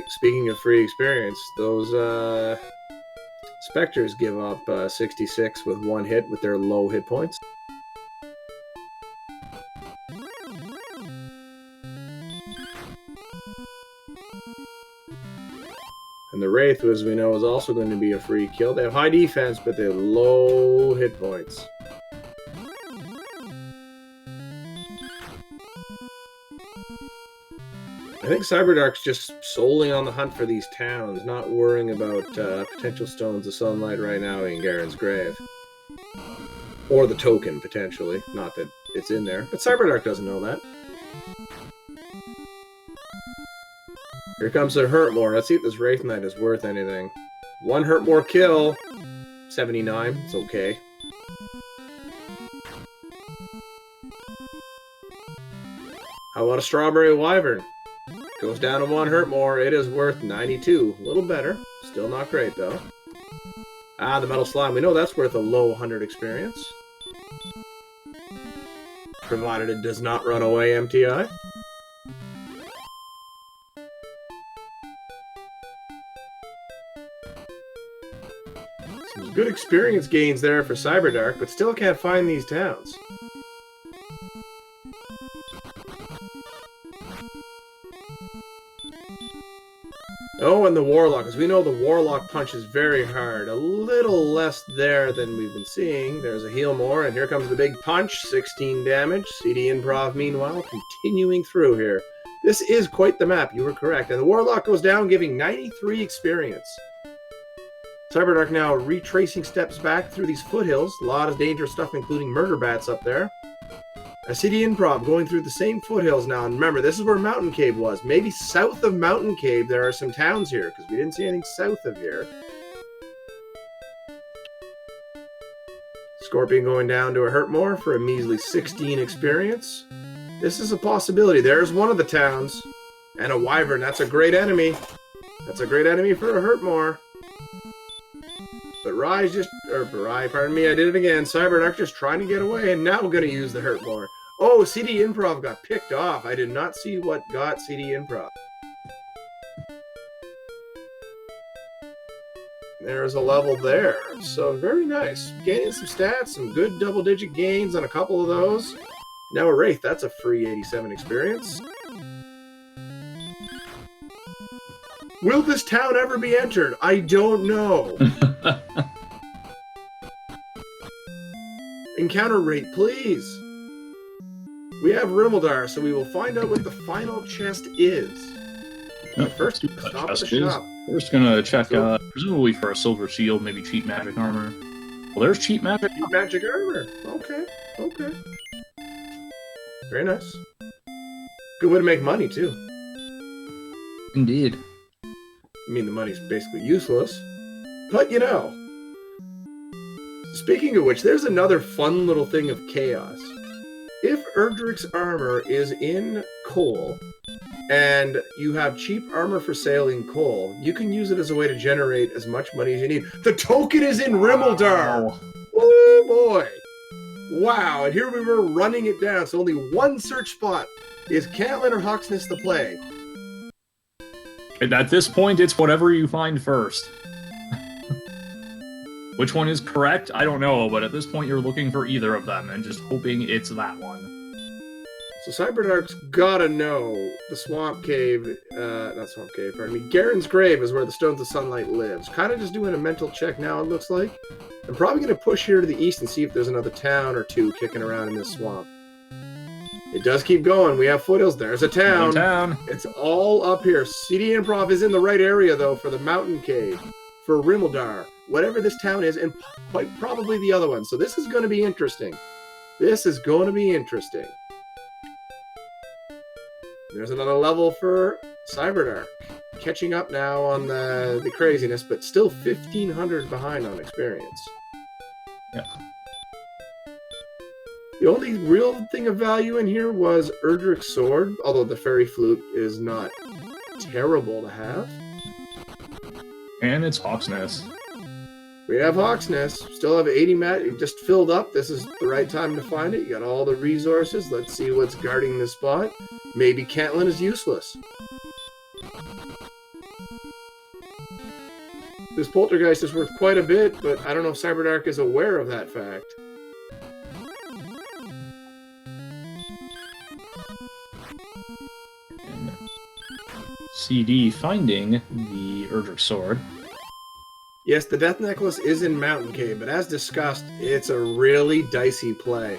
[SPEAKER 1] Speaking of free experience, those Spectres give up 66 with 1 hit with their low hit points. And the Wraith, as we know, is also going to be a free kill. They have high defense, but they have low hit points. I think Cyberdark's just solely on the hunt for these towns, not worrying about potential stones of sunlight right now in Garen's Grave. Or the token, potentially. Not that it's in there. But Cyberdark doesn't know that. Here comes the Hurtmore. Let's see if this Wraith Knight is worth anything. 1 Hurtmore kill. 79. It's okay. How about a Strawberry Wyvern? Goes down to 1 Hurtmore. It is worth 92. A little better. Still not great, though. Ah, the Metal Slime. We know that's worth a low 100 experience. Provided it does not run away, Emptyeye. Some good experience gains there for Cyberdark, but still can't find these towns. Oh, and the Warlock, as we know, the Warlock punches very hard. A little less there than we've been seeing. There's a heal more, and here comes the big punch. 16 damage. cdinprov, meanwhile, continuing through here. This is quite the map, you were correct. And the Warlock goes down, giving 93 experience. Cyberdark now retracing steps back through these foothills. A lot of dangerous stuff, including murder bats up there. A cdinprov going through the same foothills now. And remember, this is where Mountain Cave was. Maybe south of Mountain Cave there are some towns here, because we didn't see anything south of here. Scorpion going down to a Hurtmore for a measly 16 experience. This is a possibility. There's one of the towns. And a Wyvern. That's a great enemy. That's a great enemy for a Hurtmore. But Rye just... pardon me, I did it again. Cyberdark just trying to get away, and now we're going to use the Hurtmore. Oh, cdinprov got picked off. I did not see what got cdinprov. There's a level there. So very nice. Gaining some stats, some good double-digit gains on a couple of those. Now a Wraith, that's a free 87 experience. Will this town ever be entered? I don't know. Encounter rate, please. We have Rimmeldar, so we will find out what the final chest is. First, stop at the shop.
[SPEAKER 2] First, gonna check, presumably for a silver shield, maybe cheap magic armor. Well, there's cheap magic.
[SPEAKER 1] Cheap magic armor. Okay, okay. Very nice. Good way to make money, too.
[SPEAKER 2] Indeed.
[SPEAKER 1] I mean, the money's basically useless. But, you know. Speaking of which, there's another fun little thing of chaos. If Erdrick's armor is in coal, and you have cheap armor for sale in coal, you can use it as a way to generate as much money as you need. The token is in Rimmeldar!
[SPEAKER 2] Wow.
[SPEAKER 1] Oh boy! Wow, and here we were running it down, so only one search spot. Is Cantlin or Hawksness the play?
[SPEAKER 2] And at this point, it's whatever you find first. Which one is correct? I don't know, but at this point you're looking for either of them and just hoping it's that one.
[SPEAKER 1] So Cyberdark's gotta know the Swamp Cave, not Swamp Cave, pardon me, Garen's Grave is where the Stones of Sunlight lives. Kind of just doing a mental check now, it looks like. I'm probably going to push here to the east and see if there's another town or two kicking around in this swamp. It does keep going. We have foothills. There's a town. It's all up here. cdinprov is in the right area, though, for the Mountain Cave, for Rimmeldar, whatever this town is, and quite probably the other one. So this is going to be interesting. This is going to be interesting. There's another level for Cyberdark. Catching up now on the craziness, but still 1,500 behind on experience.
[SPEAKER 2] Yeah.
[SPEAKER 1] The only real thing of value in here was Erdrick's sword, although the fairy flute is not terrible to have.
[SPEAKER 2] And it's Hawksness.
[SPEAKER 1] We have Hawksness. Still have 80 mat. It just filled up. This is the right time to find it. You got all the resources. Let's see what's guarding this spot. Maybe Cantlin is useless. This poltergeist is worth quite a bit, but I don't know if Cyberdark is aware of that fact.
[SPEAKER 2] And CD finding the Erdrick sword.
[SPEAKER 1] Yes, the Death Necklace is in Mountain Cave, but as discussed, it's a really dicey play.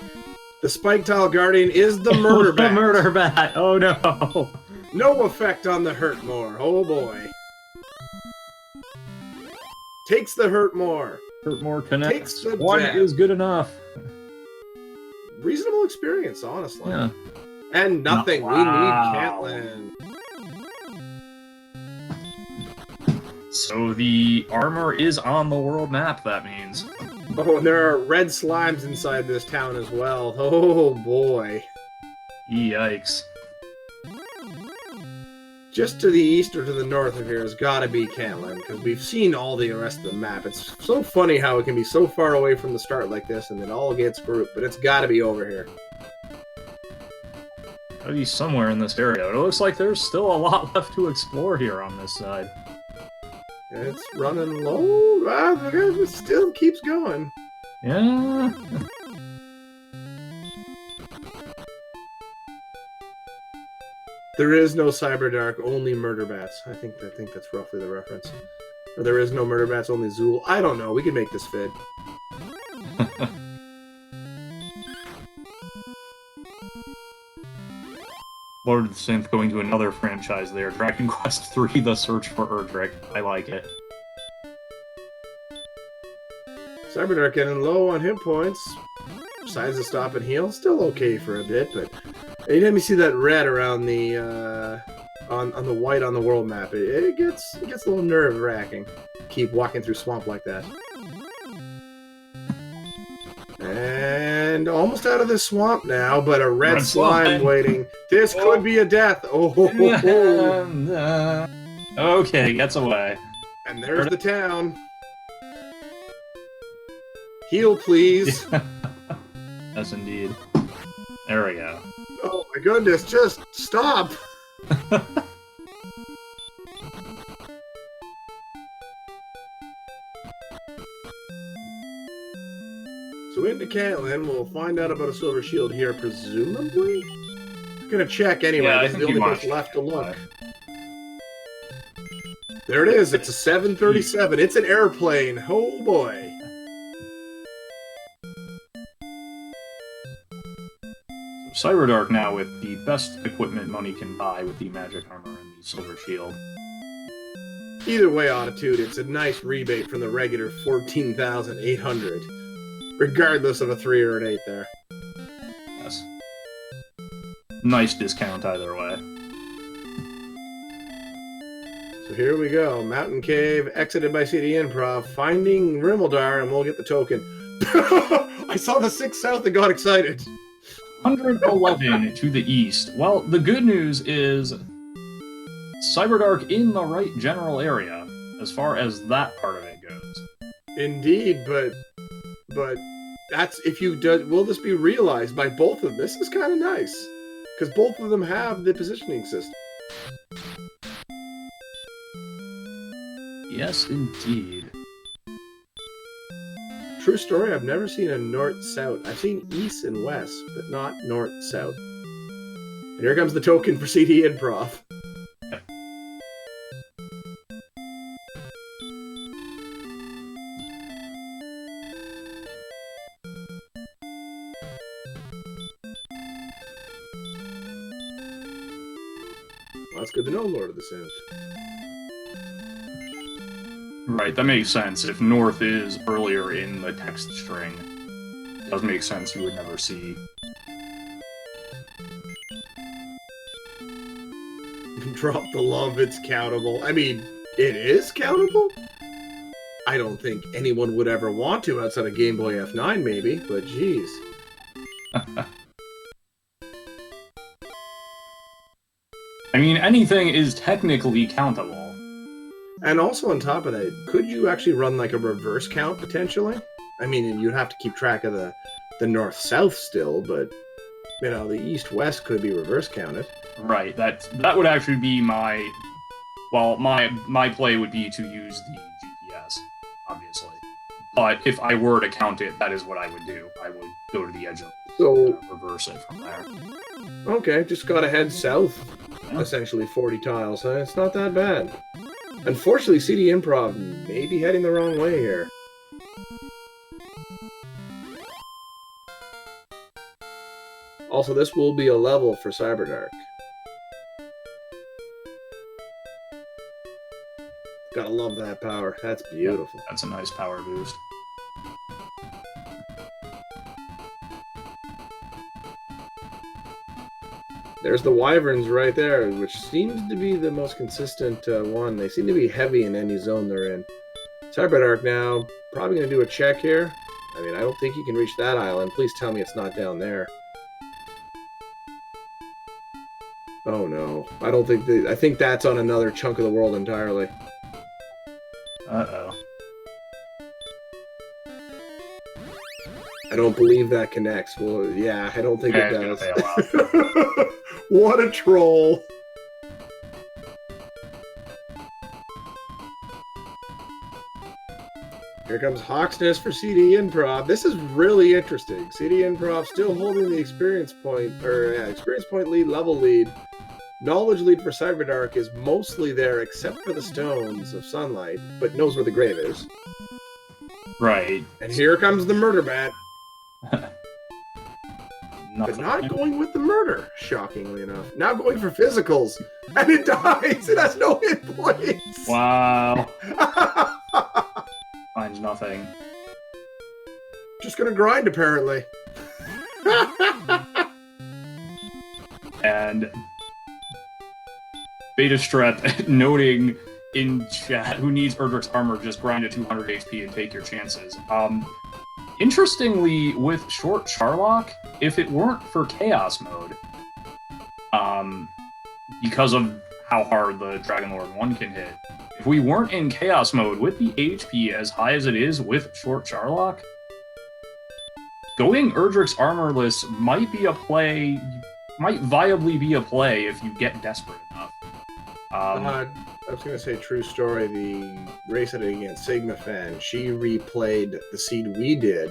[SPEAKER 1] The Spike Tile Guardian is the Murder Bat.
[SPEAKER 2] The Murder Bat! Oh no!
[SPEAKER 1] No effect on the Hurt More. Oh boy. Takes the Hurt More.
[SPEAKER 2] Hurt More connects.
[SPEAKER 1] Takes the
[SPEAKER 2] One
[SPEAKER 1] death.
[SPEAKER 2] is good enough.
[SPEAKER 1] Reasonable experience, honestly.
[SPEAKER 2] Yeah.
[SPEAKER 1] And nothing.
[SPEAKER 2] Wow.
[SPEAKER 1] We need Cantlin.
[SPEAKER 2] So the armor is on the world map, that means.
[SPEAKER 1] Oh, and there are red slimes inside this town as well. Oh boy.
[SPEAKER 2] Yikes.
[SPEAKER 1] Just to the east or to the north of here has got to be Cantlin, because we've seen all the rest of the map. It's so funny how it can be so far away from the start like this, and it all gets grouped, but it's got to be over here.
[SPEAKER 2] Gotta be somewhere in this area. It looks like there's still a lot left to explore here on this side.
[SPEAKER 1] It's running low. Ah, it still keeps going.
[SPEAKER 2] Yeah.
[SPEAKER 1] There is no Cyberdark, only Murder Bats. I think that's roughly the reference. Or there is no Murder Bats, only Zool. I don't know. We can make this fit.
[SPEAKER 2] Lord of the Synth going to another franchise there. Dragon Quest III, The Search for Erdrick. I like it.
[SPEAKER 1] Cyberdark getting low on hit points. Decides to stop and heal. Still okay for a bit, but anytime you see that red around the on the white on the world map, it gets a little nerve wracking. Keep walking through swamp like that. And almost out of this swamp now, but a red slime waiting. This could be a death. Oh, ho, ho, ho.
[SPEAKER 2] Okay, gets away.
[SPEAKER 1] And there's the town. Heal, please.
[SPEAKER 2] Yes, indeed. There we go.
[SPEAKER 1] Oh my goodness, just stop. So into Caitlin, we'll find out about a silver shield here, presumably? I'm gonna check anyway.
[SPEAKER 2] Yeah,
[SPEAKER 1] This is the only place left to look. There it is. It's a 737. It's an airplane. Oh boy.
[SPEAKER 2] Cyberdark now with the best equipment money can buy with the magic armor and the silver shield.
[SPEAKER 1] Either way, Attitude, it's a nice rebate from the regular 14,800, regardless of a 3 or an 8 there.
[SPEAKER 2] Yes. Nice discount either way.
[SPEAKER 1] So here we go. Mountain Cave, exited by cdinprov, finding Rimeldar, and we'll get the token. I saw the 6 south and got excited.
[SPEAKER 2] 111 to the east. Well, the good news is Cyberdark in the right general area, as far as that part of it goes.
[SPEAKER 1] Indeed, but that's if you do. Will this be realized by both of them? This is kind of nice because both of them have the positioning system.
[SPEAKER 2] Yes, indeed.
[SPEAKER 1] True story. I've never seen a north-south. I've seen east and west, but not north-south. And here comes the token for cdinprov. Well, that's good to know, Lord of the Synth.
[SPEAKER 2] Right, that makes sense. If north is earlier in the text string, it does make sense you would never see.
[SPEAKER 1] Drop the love, it's countable. I mean, it is countable? I don't think anyone would ever want to outside of Game Boy F9, maybe, but geez.
[SPEAKER 2] I mean, anything is technically countable.
[SPEAKER 1] And also on top of that, could you actually run like a reverse count potentially? I mean, you'd have to keep track of the north-south still, but you know, the east-west could be reverse counted.
[SPEAKER 2] Right, that would actually be my... Well, my play would be to use the GPS, obviously. But if I were to count it, that is what I would do. I would go to the edge of reverse it from there.
[SPEAKER 1] Okay, just gotta head south, essentially 40 tiles. It's not that bad. Unfortunately, cdinprov may be heading the wrong way here. Also, this will be a level for Cyberdark. Gotta love that power. That's beautiful.
[SPEAKER 2] That's a nice power boost.
[SPEAKER 1] There's the Wyverns right there, which seems to be the most consistent one. They seem to be heavy in any zone they're in. Cyberdark now, probably going to do a check here. I mean, I don't think you can reach that island. Please tell me it's not down there. Oh no. I don't think I think that's on another chunk of the world entirely.
[SPEAKER 2] Uh-oh.
[SPEAKER 1] I don't believe that connects. Well, yeah, I don't think it does. What a troll. Here comes Hawksness for cdinprov. This is really interesting. cdinprov still holding the experience point lead, level lead. Knowledge lead for Cyberdark is mostly there except for the stones of sunlight, but knows where the grave is.
[SPEAKER 2] Right.
[SPEAKER 1] And here comes the murder bat. But not going with the murder, shockingly enough. Now going for physicals. And it dies! It has no hit points!
[SPEAKER 2] Wow. Finds nothing.
[SPEAKER 1] Just gonna grind, apparently.
[SPEAKER 2] And Beta Strep noting in chat, who needs Erdrick's armor, just grind to 200 HP and take your chances. Interestingly, with Short Charlock, if it weren't for Chaos Mode, because of how hard the Dragon Lord 1 can hit, if we weren't in Chaos Mode, with the HP as high as it is with Short Charlock, going Erdrick's armorless might be a play, might viably be a play if you get desperate enough.
[SPEAKER 1] I was going to say true story. The race I did against Sigma Fan, she replayed the seed we did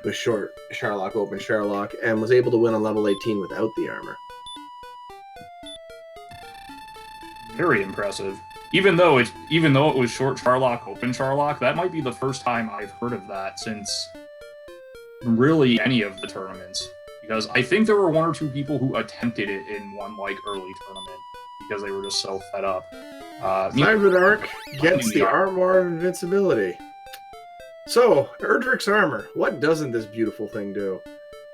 [SPEAKER 1] with short Sherlock, open Sherlock, and was able to win on level 18 without the armor.
[SPEAKER 2] Very impressive. Even though it was short Sherlock, open Sherlock, that might be the first time I've heard of that since really any of the tournaments. Because I think there were one or two people who attempted it in one like early tournament because they were just so fed up.
[SPEAKER 1] Cyberdark gets the armor of invincibility. So, Erdrick's armor. What doesn't this beautiful thing do?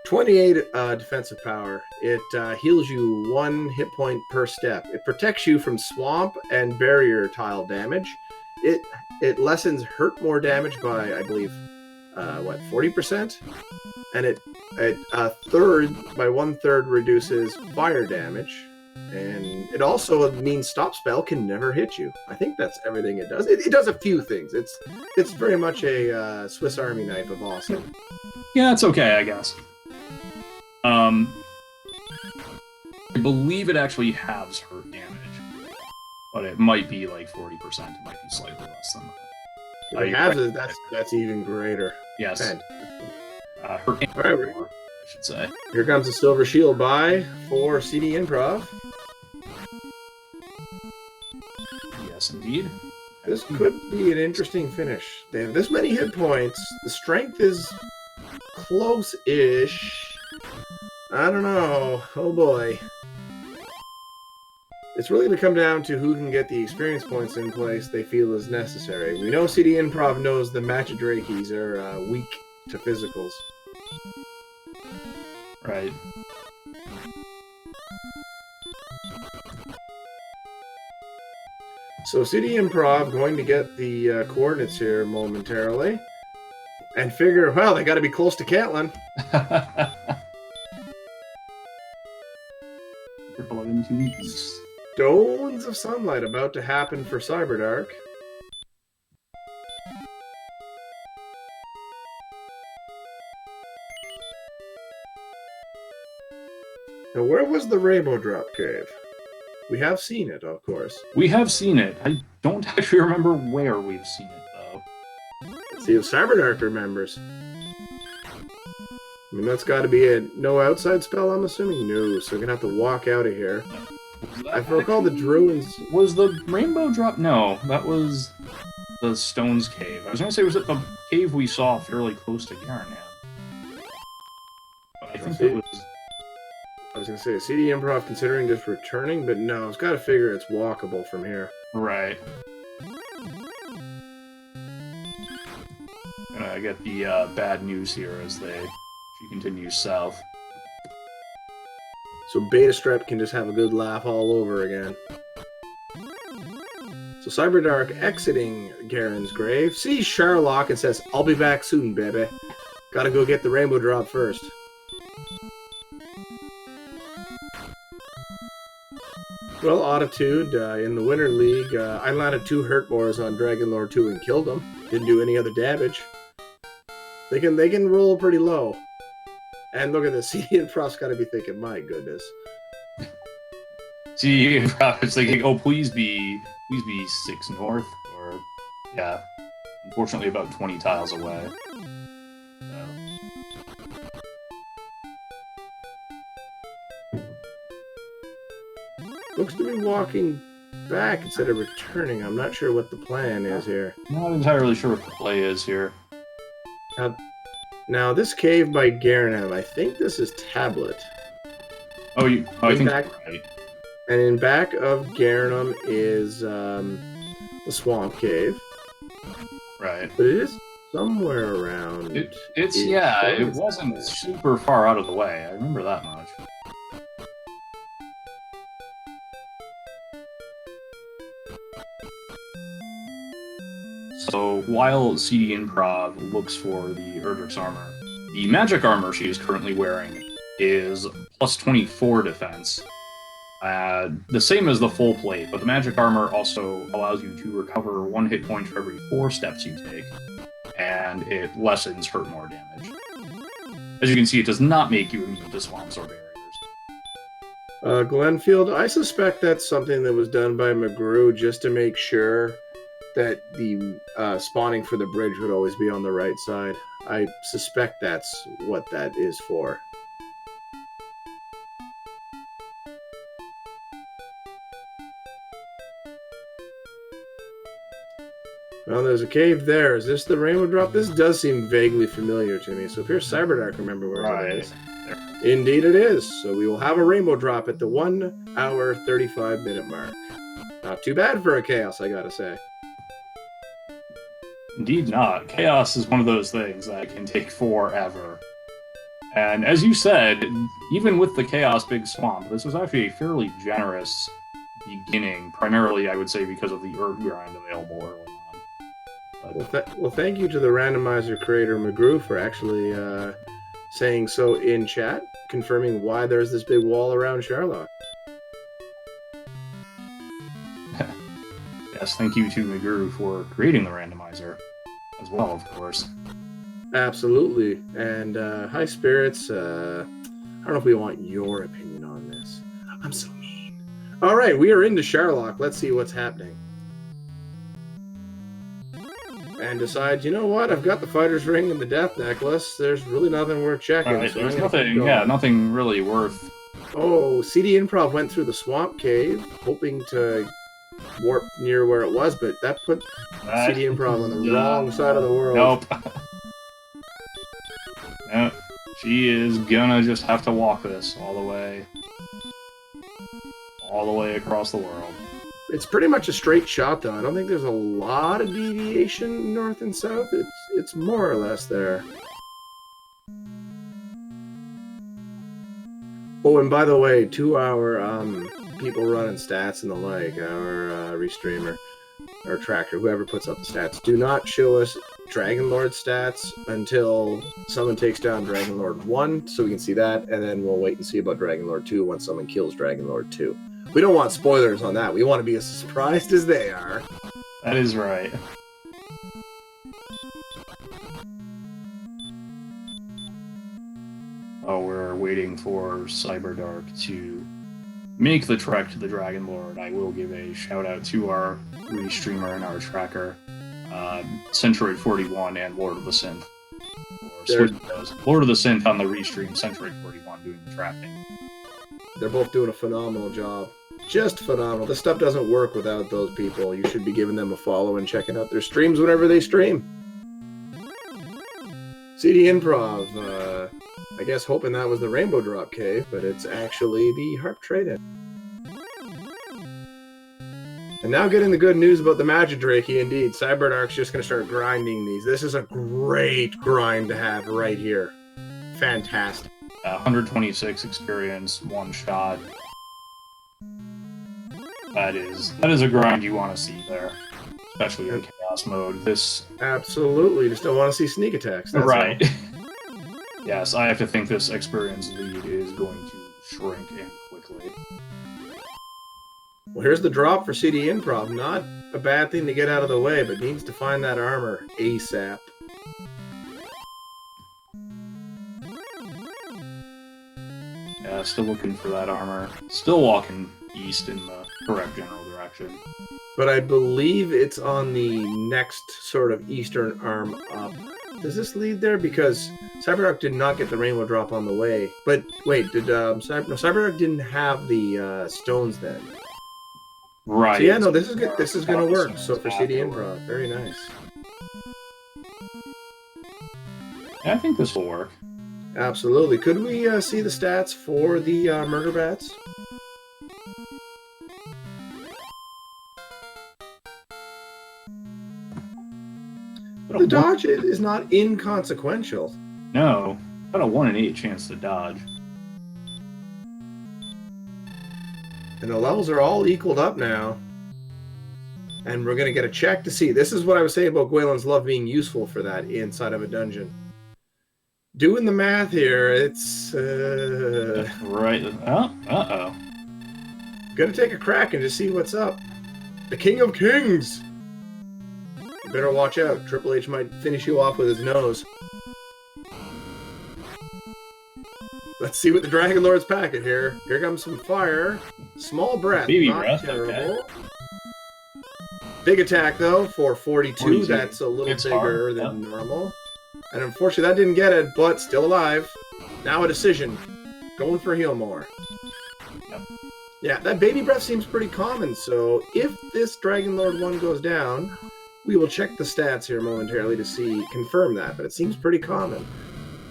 [SPEAKER 1] 28 defensive power. It heals you 1 hit point per step. It protects you from swamp and barrier tile damage. It lessens hurt more damage by, I believe, 40%? And it by 1/3 reduces fire damage. And it also means stop spell can never hit you. I think that's everything it does. It does a few things. It's very much a Swiss Army knife of awesome.
[SPEAKER 2] Yeah, it's okay, I guess. I believe it actually halves hurt damage, but it might be like 40%. It might be slightly less than that.
[SPEAKER 1] If it halves it, that's even greater.
[SPEAKER 2] Yes. Hurt damage,
[SPEAKER 1] right,
[SPEAKER 2] I should say.
[SPEAKER 1] Here comes the silver shield buy for cdinprov.
[SPEAKER 2] Yes, indeed.
[SPEAKER 1] This could be an interesting finish. They have this many hit points. The strength is close-ish. I don't know. Oh boy. It's really going to come down to who can get the experience points in place they feel is necessary. We know cdinprov knows the Matchadrakes are weak to physicals.
[SPEAKER 2] Right.
[SPEAKER 1] So cdinprov going to get the coordinates here momentarily. And figure, well, they got to be close to Caitlin.
[SPEAKER 2] Into the east.
[SPEAKER 1] Stones of sunlight about to happen for Cyberdark. Now, where was the Rainbow Drop Cave? We have seen it, of course.
[SPEAKER 2] We have seen it. I don't actually remember where we've seen it, though.
[SPEAKER 1] Let's see if Cyberdark remembers. I mean, that's got to be a no outside spell, I'm assuming? No, so we're going to have to walk out of here. I recall the Druids...
[SPEAKER 2] Was the Rainbow Drop... No, that was the Stones Cave. I was going to say, was it the cave we saw fairly close to Garenham? But I think it was...
[SPEAKER 1] I was going to say, cdinprov considering just returning, but no, it's got to figure it's walkable from here.
[SPEAKER 2] Right. I get the bad news here as she continues south.
[SPEAKER 1] So Beta Strep can just have a good laugh all over again. So Cyberdark exiting Garen's grave, sees Sherlock and says, "I'll be back soon, baby. Gotta go get the Rainbow Drop first." Well, Attitude, in the Winter League, I landed 2 Hurtmores on Dragon Lord 2 and killed them. Didn't do any other damage. They can roll pretty low. And look at this, cdinprov's got to be thinking, my goodness.
[SPEAKER 2] cdinprov is thinking, oh, please be 6 north, or yeah, unfortunately about 20 tiles away.
[SPEAKER 1] Looks to be walking back instead of returning. I'm not sure what the plan is here.
[SPEAKER 2] Not entirely sure what the play is here.
[SPEAKER 1] Now this cave by Garenham, I think this is Tablet.
[SPEAKER 2] I think
[SPEAKER 1] back,
[SPEAKER 2] right.
[SPEAKER 1] And in back of Garenham is the Swamp Cave.
[SPEAKER 2] Right.
[SPEAKER 1] But it is somewhere around.
[SPEAKER 2] It wasn't super far out of the way. I remember that much. So while cdinprov looks for the Erdrick's armor, the magic armor she is currently wearing is plus 24 defense. The same as the full plate, but the magic armor also allows you to recover 1 hit point for every 4 steps you take, and it lessens hurt more damage. As you can see, it does not make you immune to swamps or barriers.
[SPEAKER 1] Glenfield, I suspect that's something that was done by McGrew just to make sure that the spawning for the bridge would always be on the right side. I suspect that's what that is for. Well, there's a cave there. Is this the rainbow drop? This does seem vaguely familiar to me. So if here's Cyberdark, remember where it is. Indeed it is. So we will have a rainbow drop at the 1 hour 35 minute mark. Not too bad for a chaos, I gotta say.
[SPEAKER 2] Indeed not. Chaos is one of those things that can take forever. And as you said, even with the Chaos Big Swamp, this was actually a fairly generous beginning, primarily, I would say, because of the Earth grind available early on.
[SPEAKER 1] Well, thank you to the randomizer creator, McGrew, for actually saying so in chat, confirming why there's this big wall around Sherlock.
[SPEAKER 2] Yes, thank you to McGrew for creating the randomizer, as well, of course.
[SPEAKER 1] Absolutely. And High Spirits, I don't know if we want your opinion on this. I'm so mean. All right, we are into Sherlock. Let's see what's happening. And decide, you know what? I've got the fighter's ring and the death necklace. There's really nothing worth checking.
[SPEAKER 2] Right,
[SPEAKER 1] so
[SPEAKER 2] there's nothing really worth.
[SPEAKER 1] Oh, cdinprov went through the swamp cave, hoping to warp near where it was, but that put cdinprov on the wrong side of the world.
[SPEAKER 2] Nope. Nope. She is gonna just have to walk this all the way across the world.
[SPEAKER 1] It's pretty much a straight shot, though. I don't think there's a lot of deviation north and south. It's more or less there. Oh, and by the way, to our people running stats and the like, our restreamer, our tracker, whoever puts up the stats, do not show us Dragon Lord stats until someone takes down Dragon Lord 1, so we can see that, and then we'll wait and see about Dragon Lord 2 once someone kills Dragon Lord 2. We don't want spoilers on that. We want to be as surprised as they are.
[SPEAKER 2] That is right. Oh, we're waiting for Cyberdark to make the trek to the Dragon Lord. I will give a shout out to our restreamer and our tracker, Centroid 41 and Lord of the Synth. Lord of the Synth on the restream, Centroid 41 doing the tracking.
[SPEAKER 1] They're both doing a phenomenal job. Just phenomenal. This stuff doesn't work without those people. You should be giving them a follow and checking out their streams whenever they stream. cdinprov, I guess hoping that was the Rainbow Drop Cave, but it's actually the Harp Trade-In. And now getting the good news about the Magidrakey, indeed. Cyberdark's just going to start grinding these. This is a great grind to have right here. Fantastic.
[SPEAKER 2] 126 experience, one shot. That is a grind you want to see there, especially in chaos mode. This
[SPEAKER 1] absolutely just don't want to see sneak attacks. That's
[SPEAKER 2] right. Yes, I have to think this experience lead is going to shrink in quickly.
[SPEAKER 1] Well, here's the drop for cdinprov. Not a bad thing to get out of the way, but needs to find that armor ASAP.
[SPEAKER 2] Yeah, still looking for that armor. Still walking east in the correct general direction.
[SPEAKER 1] But I believe it's on the next sort of eastern arm up. Does this lead there? Because Cyberdark did not get the rainbow drop on the way. But wait, did Cyberdark didn't have the stones then?
[SPEAKER 2] Right.
[SPEAKER 1] So yeah, no, this is good. This is going to work. So for cdinprov, very nice.
[SPEAKER 2] Yeah, I think this will work.
[SPEAKER 1] Absolutely. Could we see the stats for the murder bats? The dodge is not inconsequential.
[SPEAKER 2] No, about a 1 in 8 chance to dodge.
[SPEAKER 1] And the levels are all equaled up now. And we're going to get a check to see. This is what I was saying about Gwaelin's love being useful for that inside of a dungeon. Doing the math here, it's...
[SPEAKER 2] Right. Uh-oh.
[SPEAKER 1] Gonna take a crack and just see what's up. The King of Kings! You better watch out. Triple H might finish you off with his nose. Let's see what the Dragon Lord's packing here. Here comes some fire. Small breath,
[SPEAKER 2] Baby
[SPEAKER 1] not
[SPEAKER 2] breath,
[SPEAKER 1] terrible.
[SPEAKER 2] okay.
[SPEAKER 1] Big attack, though, for 42.
[SPEAKER 2] 42.
[SPEAKER 1] That's a little
[SPEAKER 2] It's
[SPEAKER 1] bigger
[SPEAKER 2] hard,
[SPEAKER 1] than normal. And unfortunately, that didn't get it, but still alive. Now a decision. Going for heal more.
[SPEAKER 2] Yep.
[SPEAKER 1] Yeah, that baby breath seems pretty common, so if this Dragon Lord 1 goes down, we will check the stats here momentarily to confirm that, but it seems pretty common.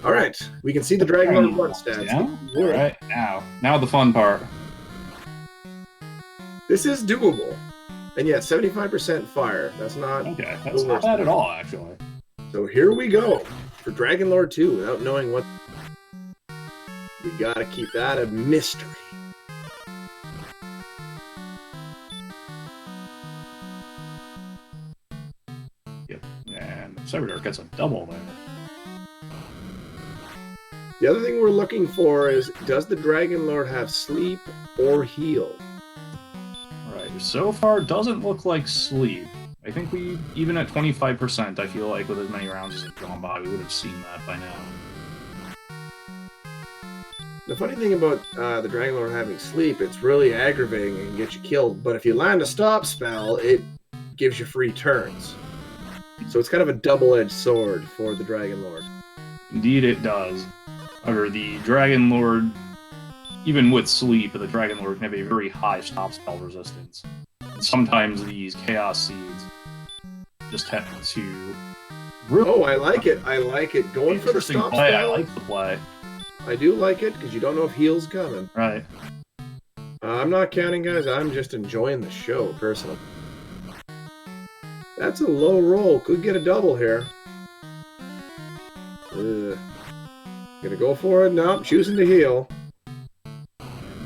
[SPEAKER 1] Alright, we can see the Dragon Lord 1 stats.
[SPEAKER 2] Yeah? Alright, now the fun part.
[SPEAKER 1] This is doable. And yeah, 75% fire. That's not
[SPEAKER 2] Okay, that's not bad at all, actually.
[SPEAKER 1] So here we go for Dragon Lord 2 without knowing what... We gotta keep that a mystery.
[SPEAKER 2] Yep, and Cyberdark gets a double there.
[SPEAKER 1] The other thing we're looking for is, does the Dragon Lord have sleep or heal?
[SPEAKER 2] Alright, so far doesn't look like sleep. I think we, even at 25%, I feel like with as many rounds as have gone by, we would have seen that by now.
[SPEAKER 1] The funny thing about the Dragon Lord having sleep, it's really aggravating and can get you killed, but if you land a stop spell, it gives you free turns. So it's kind of a double-edged sword for the Dragon Lord.
[SPEAKER 2] Indeed it does. However, the Dragon Lord, even with sleep, the Dragon Lord can have a very high stop spell resistance. And sometimes these Chaos Seeds just have to...
[SPEAKER 1] Oh, I like it. I like it. Going for the stop
[SPEAKER 2] play.
[SPEAKER 1] spell.
[SPEAKER 2] I like the play.
[SPEAKER 1] I do like it, because you don't know if heal's coming.
[SPEAKER 2] Right.
[SPEAKER 1] I'm not counting, guys. I'm just enjoying the show, personally. That's a low roll. Could get a double here. Gonna go for it? Nope, choosing to heal.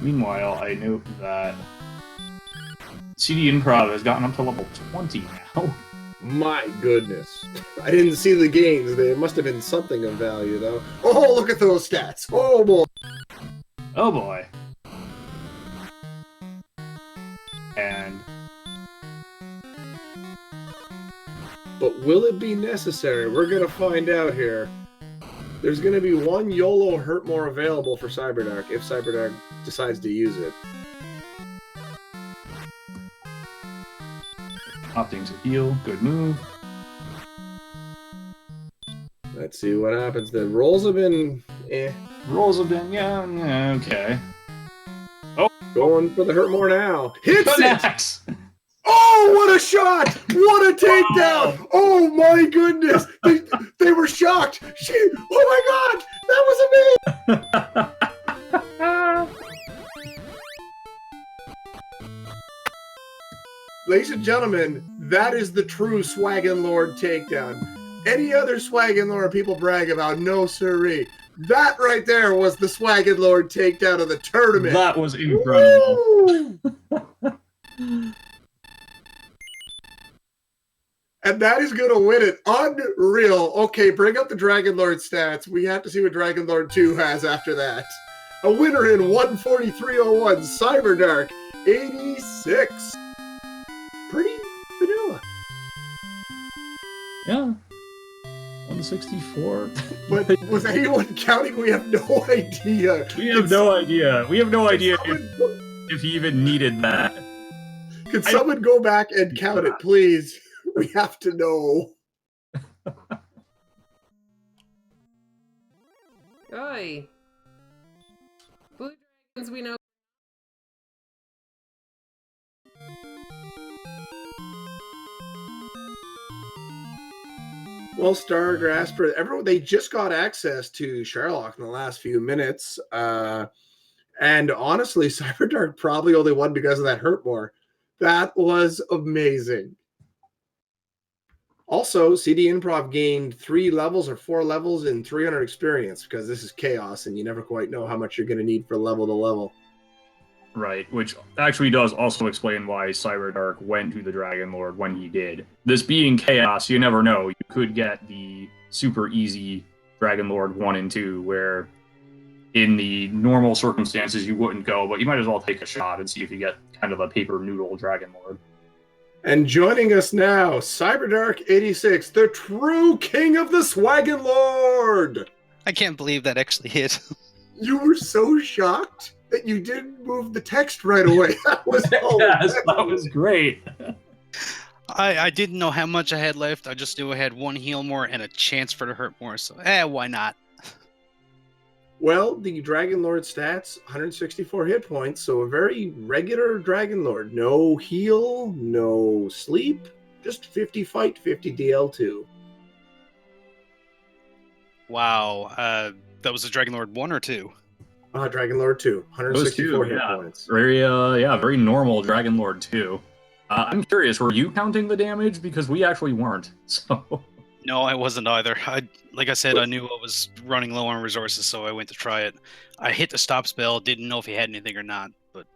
[SPEAKER 2] Meanwhile, I note that cdinprov has gotten up to level 20 now.
[SPEAKER 1] My goodness. I didn't see the gains. They must have been something of value, though. Oh, look at those stats. Oh, boy.
[SPEAKER 2] Oh, boy. And...
[SPEAKER 1] But will it be necessary? We're going to find out here. There's going to be one YOLO Hurt More available for Cyberdark, if Cyberdark decides to use it.
[SPEAKER 2] Opting to heal, good move.
[SPEAKER 1] Let's see what happens. The rolls have been
[SPEAKER 2] Rolls have been, yeah, okay. Oh!
[SPEAKER 1] Going for the Hurt More now. Hits
[SPEAKER 2] it!
[SPEAKER 1] Oh, what a shot! What a takedown! Oh my goodness! They were shocked! Oh my god! That was amazing! Ladies and gentlemen, that is the true Swaggin' Lord takedown. Any other Swaggin' Lord people brag about, no siree. That right there was the Swaggin' Lord takedown of the tournament.
[SPEAKER 2] That was incredible.
[SPEAKER 1] And that is going to win it. Unreal. Okay, bring up the Dragon Lord stats. We have to see what Dragon Lord 2 has after that. A winner in 143.01, Cyberdark86. Pretty vanilla.
[SPEAKER 2] Yeah. 164.
[SPEAKER 1] But was anyone counting? We have no idea.
[SPEAKER 2] We have no idea. We have no idea if he even needed that.
[SPEAKER 1] Could someone go back and count it, please? We have to know.
[SPEAKER 3] Oi. Blue dragons, we know.
[SPEAKER 1] Well, Star Grasper, everyone, they just got access to Sherlock in the last few minutes. And honestly, Cyberdark probably only won because of that Hurt More. That was amazing. Also, cdinprov gained 3 levels or 4 levels in 300 experience because this is chaos and you never quite know how much you're going to need for level to level.
[SPEAKER 2] Right, which actually does also explain why Cyberdark went to the Dragon Lord when he did. This being chaos, you never know. You could get the super easy Dragon Lord 1 and 2, where in the normal circumstances you wouldn't go, but you might as well take a shot and see if you get kind of a paper noodle Dragon Lord.
[SPEAKER 1] And joining us now, Cyberdark86, the true king of the Swaggin' Lord!
[SPEAKER 4] I can't believe that actually hit.
[SPEAKER 1] You were so shocked that you didn't move the text right away. That was
[SPEAKER 2] Yes, that was great.
[SPEAKER 4] I didn't know how much I had left. I just knew I had 1 heal more and a chance for to hurt more. So, why not?
[SPEAKER 1] Well, the Dragon Lord stats, 164 hit points, so a very regular Dragon Lord. No heal, no sleep, just 50 fight, 50 DL2.
[SPEAKER 4] Wow. That was a Dragon Lord 1 or 2?
[SPEAKER 1] Dragon Lord 2, 164 hit points.
[SPEAKER 2] Very, very normal Dragon Lord 2. I'm curious, were you counting the damage? Because we actually weren't, so...
[SPEAKER 4] No, I wasn't either. Like I said, I knew I was running low on resources, so I went to try it. I hit the stop spell, didn't know if he had anything or not, but...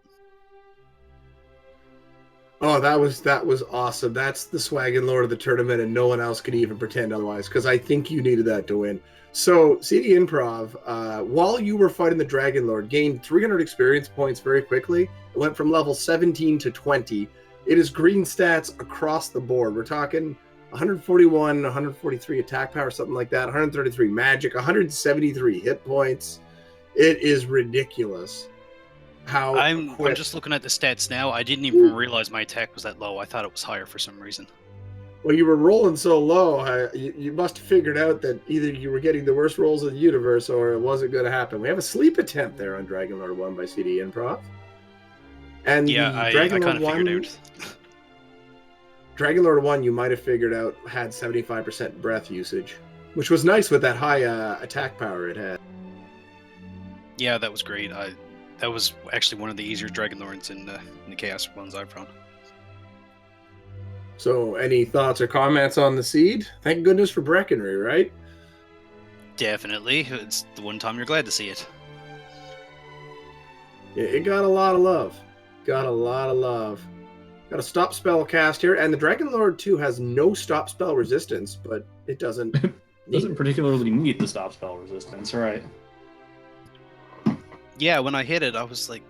[SPEAKER 1] Oh, that was awesome. That's the Swaggin' Lord of the tournament, and no one else could even pretend otherwise, because I think you needed that to win. So, CD Improv, while you were fighting the Dragon Lord, gained 300 experience points very quickly. It went from level 17 to 20. It is green stats across the board. We're talking 141, 143 attack power, something like that, 133 magic, 173 hit points. It is ridiculous how
[SPEAKER 4] I'm just looking at the stats now. I didn't even realize my attack was that low. I thought it was higher for some reason.
[SPEAKER 1] Well, you were rolling so low, you must have figured out that either you were getting the worst rolls of the universe or it wasn't going to happen. We have a sleep attempt there on Dragon Lord 1 by CD Improv. And
[SPEAKER 4] yeah, I
[SPEAKER 1] Dragon
[SPEAKER 4] kind
[SPEAKER 1] Lord
[SPEAKER 4] of figured
[SPEAKER 1] 1,
[SPEAKER 4] out.
[SPEAKER 1] Dragon Lord 1, you might have figured out, had 75% breath usage, which was nice with that high attack power it had.
[SPEAKER 4] Yeah, that was great. That was actually one of the easier Dragon Lords in the Chaos ones I've run.
[SPEAKER 1] So, any thoughts or comments on the seed? Thank goodness for Breckenry, right?
[SPEAKER 4] Definitely. It's the one time you're glad to see it.
[SPEAKER 1] Yeah, it got a lot of love. Got a lot of love. Got a stop spell cast here, and the Dragon Lord 2 has no stop spell resistance, but it doesn't
[SPEAKER 2] doesn't particularly need the stop spell resistance, right?
[SPEAKER 4] Yeah, when I hit it, I was like,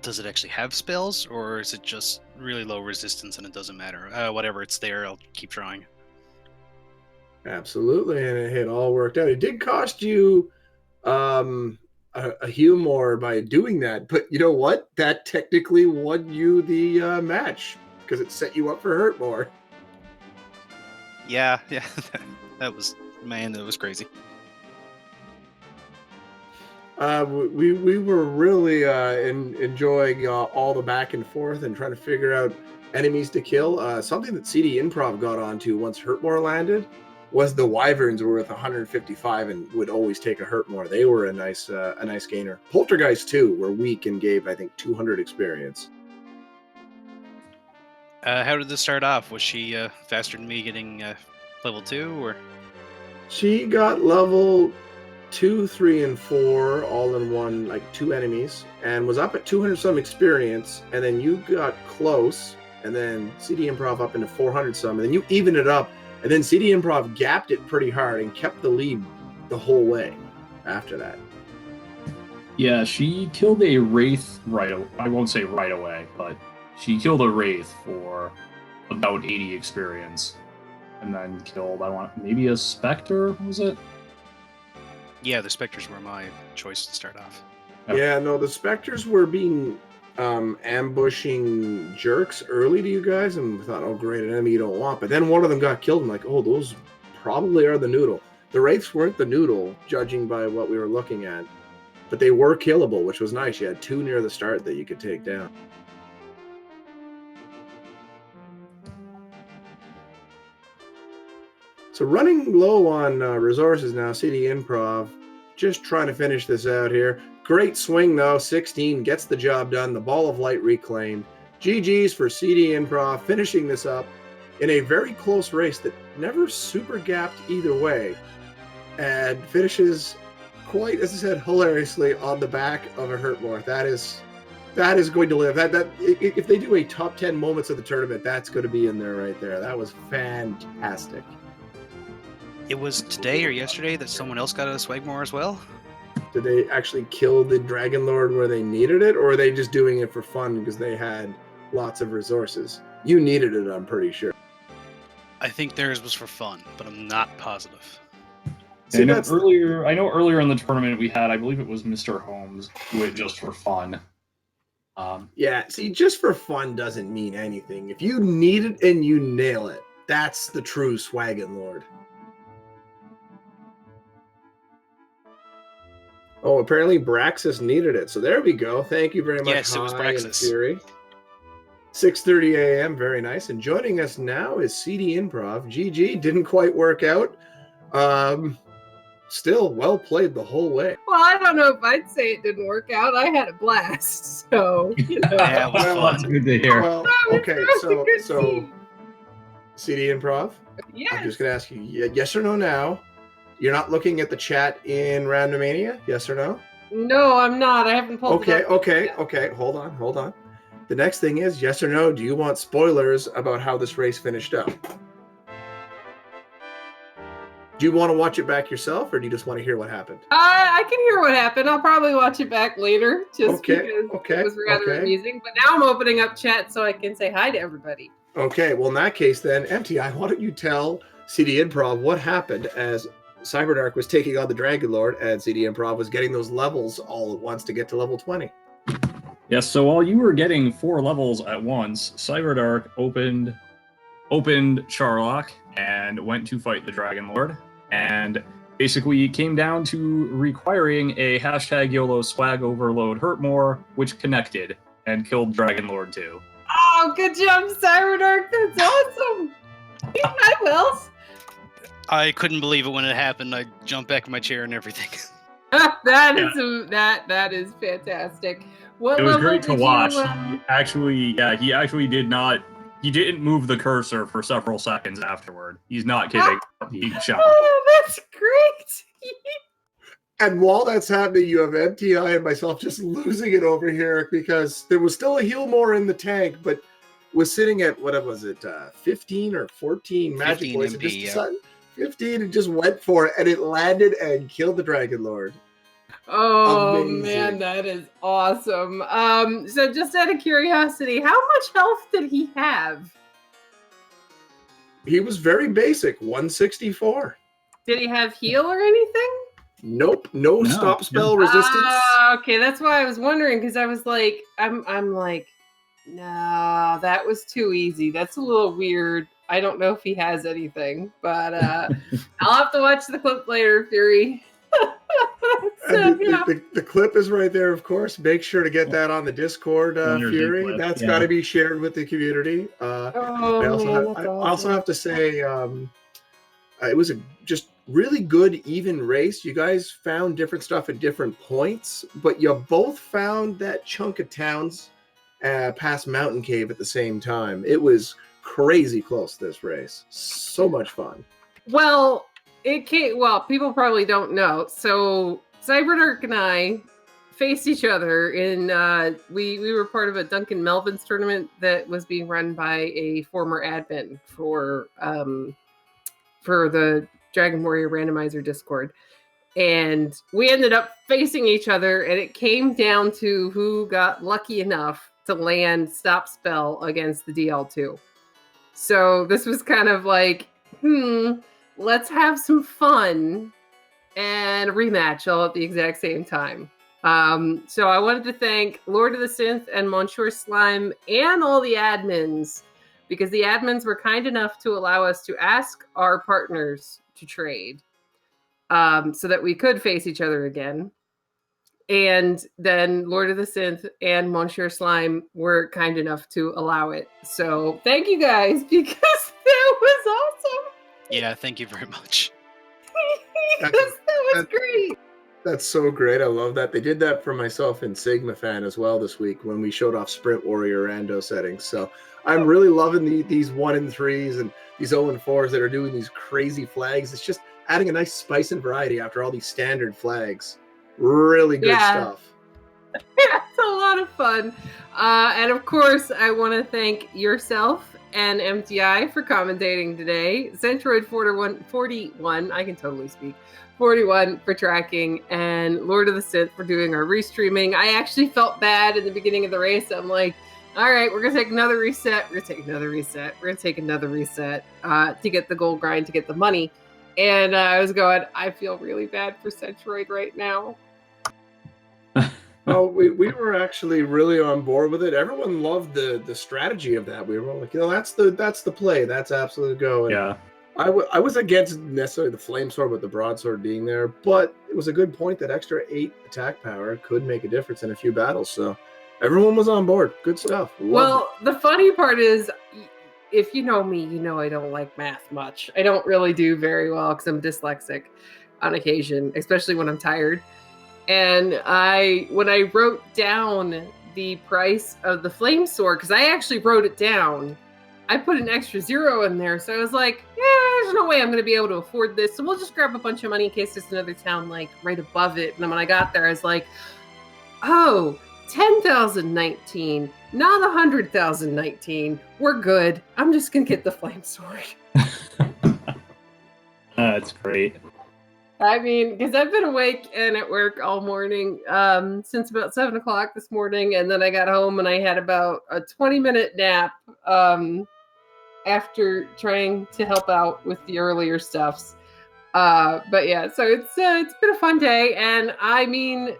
[SPEAKER 4] does it actually have spells, or is it just really low resistance and it doesn't matter? Whatever, it's there, I'll keep trying.
[SPEAKER 1] Absolutely, and it all worked out. It did cost you a heal more by doing that, but you know what? That technically won you the match, because it set you up for hurt more.
[SPEAKER 4] Yeah, that was crazy.
[SPEAKER 1] We were really enjoying all the back and forth and trying to figure out enemies to kill. Something that CD Improv got onto once Hurtmore landed was the Wyverns were worth 155 and would always take a Hurtmore. They were a nice gainer. Poltergeist too were weak and gave, I think, 200 experience.
[SPEAKER 4] How did this start off? Was she faster than me getting level 2, or?
[SPEAKER 1] She got level 2, 3, and 4 all in one, like 2 enemies, and was up at 200 some experience, and then you got close, and then CD Improv up into 400 some, and then you evened it up, and then CD Improv gapped it pretty hard and kept the lead the whole way after that.
[SPEAKER 2] Yeah, she killed a Wraith I won't say right away, but she killed a Wraith for about 80 experience. And then killed, maybe a Spectre, was it?
[SPEAKER 4] Yeah, the Spectres were my choice to start off.
[SPEAKER 1] Yeah, no, the Spectres were being ambushing jerks early to you guys, and we thought, oh great, an enemy you don't want. But then one of them got killed, and like, oh, those probably are the noodle. The Wraiths weren't the noodle, judging by what we were looking at. But they were killable, which was nice. You had 2 near the start that you could take down. So running low on resources now, CD Improv, just trying to finish this out here. Great swing though, 16 gets the job done. The Ball of Light reclaimed. GG's for CD Improv, finishing this up in a very close race that never super gapped either way, and finishes quite, as I said, hilariously on the back of a Hurtmore. That is going to live. That if they do a top 10 moments of the tournament, that's going to be in there right there. That was fantastic.
[SPEAKER 4] It was today or yesterday that someone else got a Swagmore as well?
[SPEAKER 1] Did they actually kill the Dragon Lord where they needed it, or are they just doing it for fun because they had lots of resources? You needed it, I'm pretty sure.
[SPEAKER 4] I think theirs was for fun, but I'm not positive.
[SPEAKER 1] See,
[SPEAKER 2] I know
[SPEAKER 1] that's
[SPEAKER 2] earlier in the tournament we had, I believe it was Mr. Holmes, who did it just for fun.
[SPEAKER 1] yeah. See, just for fun doesn't mean anything. If you need it and you nail it, that's the true Swaggin' Lord. Oh, apparently Braxis needed it. So there we go. Thank you very much,
[SPEAKER 4] Yes, it was
[SPEAKER 1] High and
[SPEAKER 4] Braxis.
[SPEAKER 1] Fury. 6:30 a.m. Very nice. And joining us now is cdinprov. GG didn't quite work out. Still well played the whole way.
[SPEAKER 3] Well, I don't know if I'd say it didn't work out. I had a blast. So, you know.
[SPEAKER 4] Yeah, it was
[SPEAKER 1] Well,
[SPEAKER 2] That's
[SPEAKER 4] fun.
[SPEAKER 2] good to hear.
[SPEAKER 1] Well, okay.
[SPEAKER 3] That was a good
[SPEAKER 1] So
[SPEAKER 3] team.
[SPEAKER 1] cdinprov.
[SPEAKER 3] Yes.
[SPEAKER 1] I'm just gonna ask you yes or no now. You're not looking at the chat in Randomania? Yes or no?
[SPEAKER 3] No, I'm not. I haven't pulled
[SPEAKER 1] Okay,
[SPEAKER 3] it up.
[SPEAKER 1] okay. Hold on. The next thing is yes or no. Do you want spoilers about how this race finished up? Do you want to watch it back yourself, or do you just want to hear what happened?
[SPEAKER 3] I can hear what happened. I'll probably watch it back later, just because it was rather amusing. But now I'm opening up chat so I can say hi to everybody.
[SPEAKER 1] Okay, well, in that case, then, Emptyeye, why don't you tell cdinprov what happened as Cyberdark was taking on the Dragon Lord and cdinprov was getting those levels all at once to get to level 20?
[SPEAKER 2] Yes, so while you were getting 4 levels at once, Cyberdark opened Charlock and went to fight the Dragon Lord, and basically came down to requiring a hashtag YOLO swag overload hurt more, which connected and killed Dragon Lord 2.
[SPEAKER 3] Oh, good job, Cyberdark. That's awesome. Hi, Wells.
[SPEAKER 4] I couldn't believe it when it happened. I jumped back in my chair and everything.
[SPEAKER 3] That is fantastic. What
[SPEAKER 2] It was
[SPEAKER 3] level
[SPEAKER 2] great to
[SPEAKER 3] did
[SPEAKER 2] watch.
[SPEAKER 3] you,
[SPEAKER 2] He actually didn't move the cursor for several seconds afterward. He's not kidding. He shot.
[SPEAKER 3] Oh, that's great.
[SPEAKER 1] And while that's happening, you have Emptyeye and myself just losing it over here because there was still a heal more in the tank, but was sitting at, what was it, 15 or 14 magic
[SPEAKER 4] 15
[SPEAKER 1] points.
[SPEAKER 4] MP,
[SPEAKER 1] Yeah. 15 and just went for it, and it landed and killed the Dragon Lord.
[SPEAKER 3] Oh,
[SPEAKER 1] Amazing.
[SPEAKER 3] man, that is awesome. So just out of curiosity, how much health did he have?
[SPEAKER 1] He was very basic, 164.
[SPEAKER 3] Did he have heal or anything?
[SPEAKER 1] Nope, no stop spell resistance.
[SPEAKER 3] Okay, that's why I was wondering, because I was like, I'm like, no, that was too easy. That's a little weird. I don't know if he has anything, but I'll have to watch the clip later, Fury.
[SPEAKER 1] And the clip is right there, of course. Make sure to get that on the Discord, Fury.
[SPEAKER 2] Clip,
[SPEAKER 1] That's got to be shared with the community. I also have to say, it was a just really good, even race. You guys found different stuff at different points, but you both found that chunk of towns past Mountain Cave at the same time. It was crazy close, this race. So much fun.
[SPEAKER 3] Well, people probably don't know. So Cyberdark and I faced each other in we were part of a Duncan Melvin's tournament that was being run by a former admin for the Dragon Warrior Randomizer Discord. And we ended up facing each other, and it came down to who got lucky enough to land stop spell against the DL2. So this was kind of like, let's have some fun and a rematch all at the exact same time. So I wanted to thank Lord of the Synth and Monsieur Slime and all the admins, because the admins were kind enough to allow us to ask our partners to trade so that we could face each other again. And then Lord of the Synth and Monsieur Slime were kind enough to allow it. So thank you guys, because that was awesome.
[SPEAKER 4] Yeah, thank you very much.
[SPEAKER 3] That was great.
[SPEAKER 1] That's so great. I love that. They did that for myself and Sigma Fan as well this week when we showed off Sprint Warrior Rando settings. So I'm really loving these 1 and 3s and these 0 and 4s that are doing these crazy flags. It's just adding a nice spice and variety after all these standard flags. Really good stuff.
[SPEAKER 3] It's a lot of fun. And of course, I want to thank yourself and Emptyeye for commentating today. Centroid 41, I can totally speak. 41 for tracking, and Lord of the Synth for doing our restreaming. I actually felt bad in the beginning of the race. I'm like, all right, we're going to take another reset. We're going to take another reset. We're going to take another reset to get the gold grind, to get the money. And I was going, I feel really bad for Centroid right now.
[SPEAKER 1] Oh, we were actually really on board with it. Everyone loved the strategy of that. We were all like, that's the play. That's absolute go. And
[SPEAKER 2] Yeah.
[SPEAKER 1] I was against necessarily the flame sword with the broadsword being there, but it was a good point that extra 8 attack power could make a difference in a few battles. So everyone was on board. Good stuff.
[SPEAKER 3] Well, the funny part is, if you know me, you know I don't like math much. I don't really do very well because I'm dyslexic on occasion, especially when I'm tired. And when I wrote down the price of the flame sword, because I actually wrote it down, I put an extra 0 in there. So I was like, there's no way I'm going to be able to afford this. So we'll just grab a bunch of money in case there's another town like right above it. And then when I got there, I was like, oh, 10,019, not 100,019. We're good. I'm just going to get the flame sword.
[SPEAKER 2] That's great.
[SPEAKER 3] I mean, because I've been awake and at work all morning since about 7 o'clock this morning. And then I got home and I had about a 20-minute nap after trying to help out with the earlier stuffs. But yeah, so it's been a fun day. And I mean,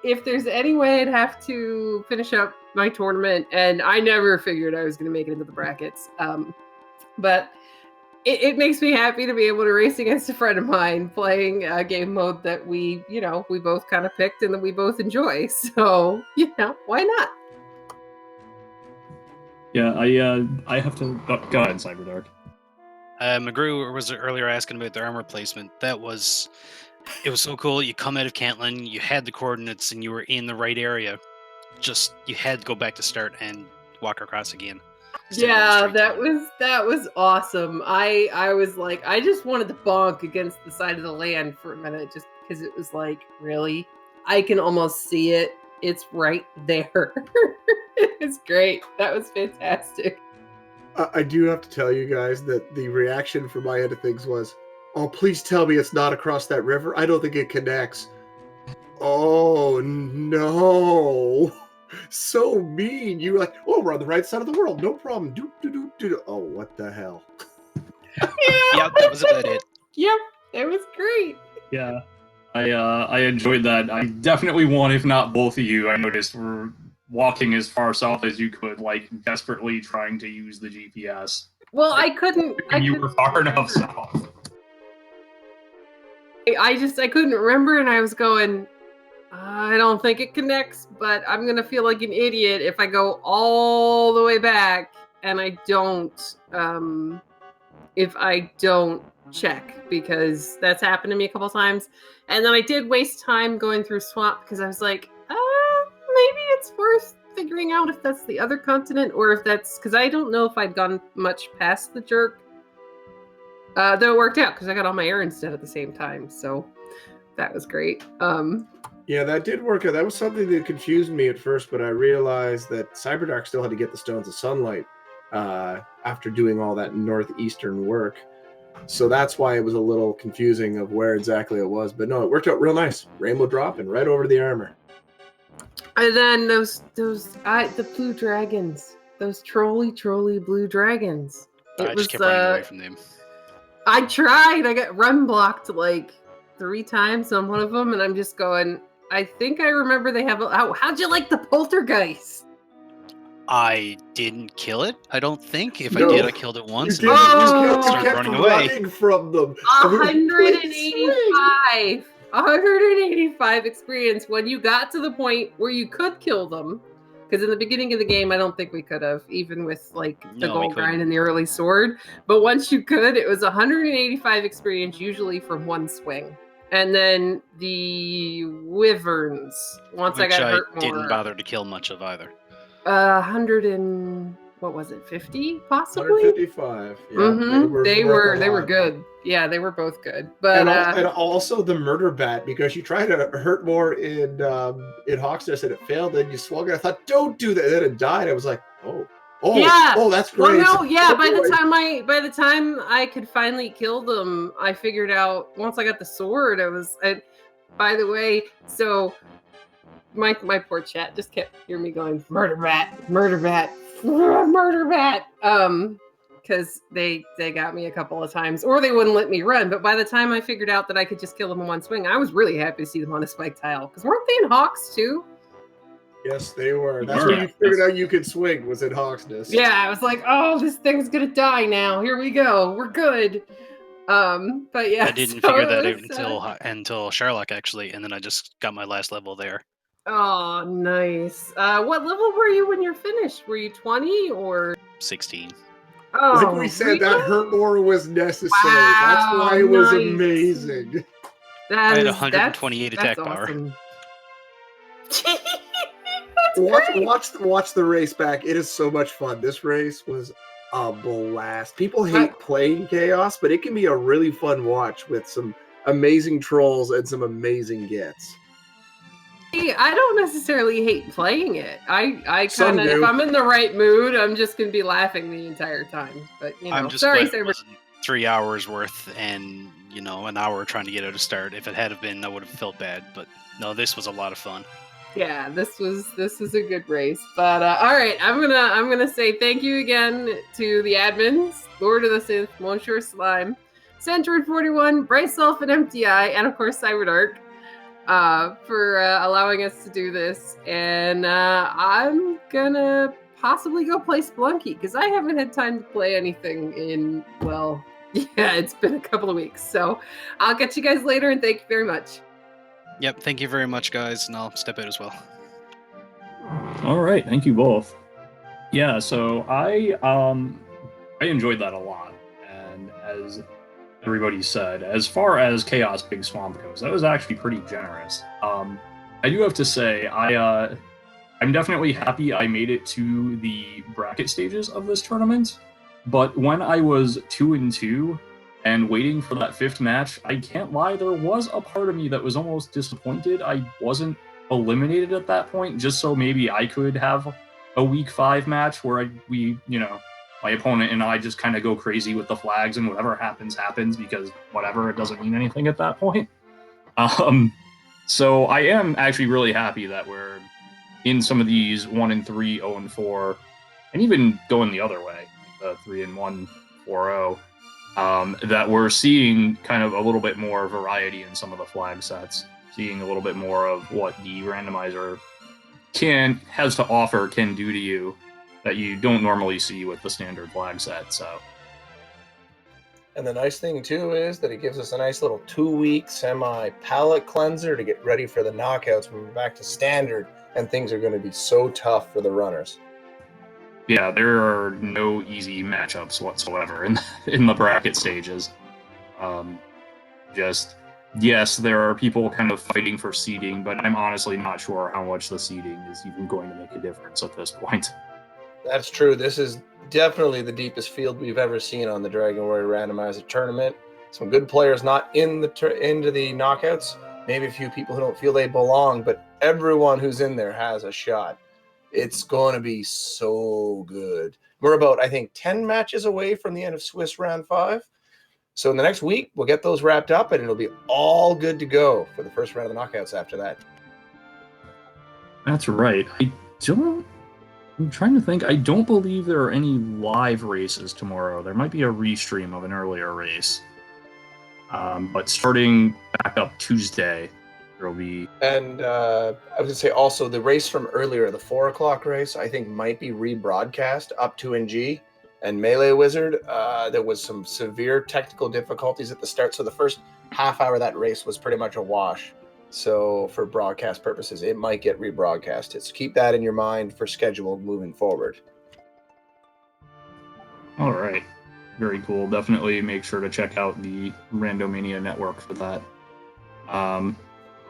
[SPEAKER 3] if there's any way I'd have to finish up my tournament, and I never figured I was going to make it into the brackets. But it makes me happy to be able to race against a friend of mine playing a game mode that we both kind of picked and that we both enjoy. So, why not?
[SPEAKER 2] Yeah, I have to go ahead, Cyberdark.
[SPEAKER 4] McGrew was earlier asking about the armor placement. It was so cool. You come out of Cantlin, you had the coordinates, and you were in the right area. Just you had to go back to start and walk across again.
[SPEAKER 3] Yeah, that was awesome. I was like, I just wanted to bonk against the side of the land for a minute, just because it was like, really, I can almost see it. It's right there. It's great. That was fantastic.
[SPEAKER 1] I do have to tell you guys that the reaction from my end of things was, oh, please tell me it's not across that river. I don't think it connects. Oh, no. So mean. You were like, oh, we're on the right side of the world. No problem. Do. Oh, what the hell?
[SPEAKER 4] Yeah, that was about it.
[SPEAKER 3] Yep, it was great.
[SPEAKER 2] Yeah, I enjoyed that. I definitely one, if not both of you, I noticed were walking as far south as you could, like desperately trying to use the GPS.
[SPEAKER 3] Well, I couldn't.
[SPEAKER 2] You were far enough south.
[SPEAKER 3] I couldn't remember, and I was going, I don't think it connects, but I'm gonna feel like an idiot if I go all the way back and I don't if I don't check, because that's happened to me a couple times. And then I did waste time going through swamp because I was like, maybe it's worth figuring out if that's the other continent or if that's, because I don't know if I'd gone much past the jerk. Though it worked out because I got all my errands done at the same time, so that was great.
[SPEAKER 1] Yeah, that did work out. That was something that confused me at first, but I realized that Cyberdark still had to get the Stones of Sunlight after doing all that northeastern work. So that's why it was a little confusing of where exactly it was. But no, it worked out real nice. Rainbow drop and right over the armor.
[SPEAKER 3] And then the blue dragons, those trolly blue dragons.
[SPEAKER 4] I just kept running away from them.
[SPEAKER 3] I tried. I got run blocked like 3 times on one of them, and I'm just going, I think I remember they have how'd you like the poltergeist?
[SPEAKER 4] I didn't kill it, I don't think. If
[SPEAKER 1] No,
[SPEAKER 4] I did, I killed it once.
[SPEAKER 1] You
[SPEAKER 4] Started
[SPEAKER 1] kept
[SPEAKER 4] running away.
[SPEAKER 1] from them.
[SPEAKER 3] 185. 185 experience when you got to the point where you could kill them. Because in the beginning of the game, I don't think we could have, even with like the gold grind and the early sword. But once you could, it was 185 experience, usually from one swing. And then the wyverns, once I got hurt more.
[SPEAKER 4] Didn't bother to kill much of either.
[SPEAKER 3] 100 and what was it, 50 possibly?
[SPEAKER 1] 155. Yeah,
[SPEAKER 3] mm-hmm. They were good. Yeah, they were both good. But
[SPEAKER 1] and also the murder bat, because you tried to hurt more in Hawksnest and it failed, and you swung it. I thought, don't do that. And then it died. I was like, that's great.
[SPEAKER 3] Well, no, yeah. By the time I could finally kill them, I figured out once I got the sword. By the way, so my poor chat just kept hearing me going, murder bat, murder bat, murder bat. because they got me a couple of times, or they wouldn't let me run. But by the time I figured out that I could just kill them in one swing, I was really happy to see them on a spike tile. Because weren't they in Hawks too?
[SPEAKER 1] Yes, they were. That's
[SPEAKER 2] were.
[SPEAKER 1] where you figured out you could swing, was in Hawk's Nest.
[SPEAKER 3] Yeah, I was like, oh, this thing's gonna die now. Here we go. We're good. But yeah,
[SPEAKER 4] I didn't
[SPEAKER 3] so
[SPEAKER 4] figure that
[SPEAKER 3] it
[SPEAKER 4] out
[SPEAKER 3] was,
[SPEAKER 4] until Sherlock actually, and then I just got my last level there.
[SPEAKER 3] oh, nice. What level were you when you're finished? Were you 20 or
[SPEAKER 4] 16.
[SPEAKER 3] oh,
[SPEAKER 1] Like we said, that
[SPEAKER 3] really?
[SPEAKER 1] hurt more was necessary. That's
[SPEAKER 3] Wow,
[SPEAKER 1] why it was
[SPEAKER 3] nice.
[SPEAKER 1] amazing.
[SPEAKER 4] I had 128 attack power.
[SPEAKER 3] Awesome.
[SPEAKER 1] Watch the race back. It is so much fun. This race was a blast. People hate playing Chaos, but it can be a really fun watch with some amazing trolls and some amazing gets.
[SPEAKER 3] See, I don't necessarily hate playing it. I
[SPEAKER 1] Some
[SPEAKER 3] kind of, if
[SPEAKER 1] do.
[SPEAKER 3] I'm in the right mood, I'm just gonna be laughing the entire time. But you know,
[SPEAKER 4] I'm just
[SPEAKER 3] sorry,
[SPEAKER 4] glad it
[SPEAKER 3] Cyber.
[SPEAKER 4] wasn't 3 hours worth and an hour trying to get out of start. If it had have been, I would have felt bad. But no, this was a lot of fun.
[SPEAKER 3] Yeah, this was a good race. But all right, I'm gonna say thank you again to the admins, Lord of the Sith, Monsieur Slime, Centroid 41, brisulph and Emptyeye, and of course Cyberdark, for allowing us to do this. And I'm gonna possibly go play Splunky because I haven't had time to play anything in, well, yeah, it's been a couple of weeks. So I'll catch you guys later, and thank you very much.
[SPEAKER 4] Yep, thank you very much, guys, and I'll step out as well.
[SPEAKER 2] All right, thank you both. Yeah, so I enjoyed that a lot, and as everybody said, as far as Chaos Big Swamp goes, that was actually pretty generous. I do have to say, I'm definitely happy I made it to the bracket stages of this tournament, but when I was 2-2 and waiting for that fifth match, I can't lie, there was a part of me that was almost disappointed I wasn't eliminated at that point, just so maybe I could have a week 5 match where my opponent and I just kind of go crazy with the flags and whatever happens, because whatever, it doesn't mean anything at that point. So I am actually really happy that we're in some of these 1-3, 0-4, and even going the other way, 3-1, 4-0. That we're seeing kind of a little bit more variety in some of the flag sets, seeing a little bit more of what the randomizer has to offer, can do to you, that you don't normally see with the standard flag set. So,
[SPEAKER 1] and the nice thing too is that it gives us a nice little 2-week semi-palette cleanser to get ready for the knockouts when we're back to standard, and things are going to be so tough for the runners.
[SPEAKER 2] Yeah, there are no easy matchups whatsoever in the bracket stages. Yes, there are people kind of fighting for seeding, but I'm honestly not sure how much the seeding is even going to make a difference at this point.
[SPEAKER 1] That's true. This is definitely the deepest field we've ever seen on the Dragon Warrior Randomizer tournament. Some good players not into the knockouts. Maybe a few people who don't feel they belong, but everyone who's in there has a shot. It's going to be so good. We're about, I think, 10 matches away from the end of Swiss Round 5. So in the next week, we'll get those wrapped up, and it'll be all good to go for the first round of the knockouts after that.
[SPEAKER 2] That's right. I'm trying to think. I don't believe there are any live races tomorrow. There might be a restream of an earlier race. But starting back up Tuesday, there'll be...
[SPEAKER 1] And I was going to say also the race from earlier, the 4 o'clock race, I think might be rebroadcast up to NG. And Melee Wizard, there was some severe technical difficulties at the start. So the first half hour of that race was pretty much a wash. So for broadcast purposes, it might get rebroadcasted. So keep that in your mind for schedule moving forward.
[SPEAKER 2] All right. Very cool. Definitely make sure to check out the Randomania network for that.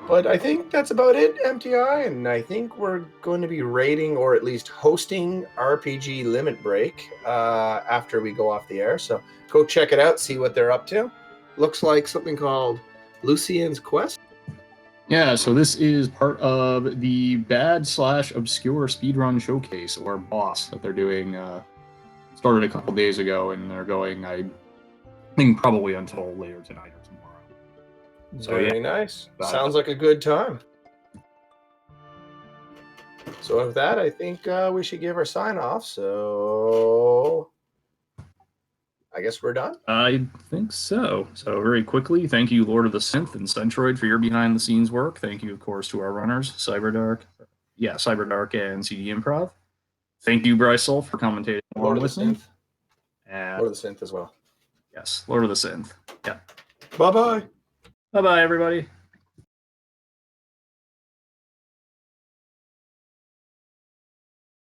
[SPEAKER 1] But I think that's about it, Emptyeye, and I think we're going to be rating or at least hosting RPG Limit Break after we go off the air. So go check it out, see what they're up to. Looks like something called Lucien's Quest.
[SPEAKER 2] Yeah, so this is part of the bad/obscure speedrun showcase, or boss, that they're doing. Started a couple days ago, and they're going, I think, probably until later tonight or tomorrow. So,
[SPEAKER 1] Very nice. Sounds like a good time. So with that, I think we should give our sign off. So I guess we're done.
[SPEAKER 2] I think so. So very quickly, thank you, Lord of the Synth and Centroid, for your behind-the-scenes work. Thank you, of course, to our runners, Cyberdark and cdinprov. Thank you, brisulph, for commentating
[SPEAKER 1] Lord
[SPEAKER 2] along
[SPEAKER 1] of
[SPEAKER 2] with
[SPEAKER 1] the
[SPEAKER 2] me.
[SPEAKER 1] Synth.
[SPEAKER 2] And
[SPEAKER 1] Lord of the Synth as well.
[SPEAKER 2] yes, Lord of the Synth. Yeah.
[SPEAKER 1] Bye-bye.
[SPEAKER 2] Bye-bye, everybody.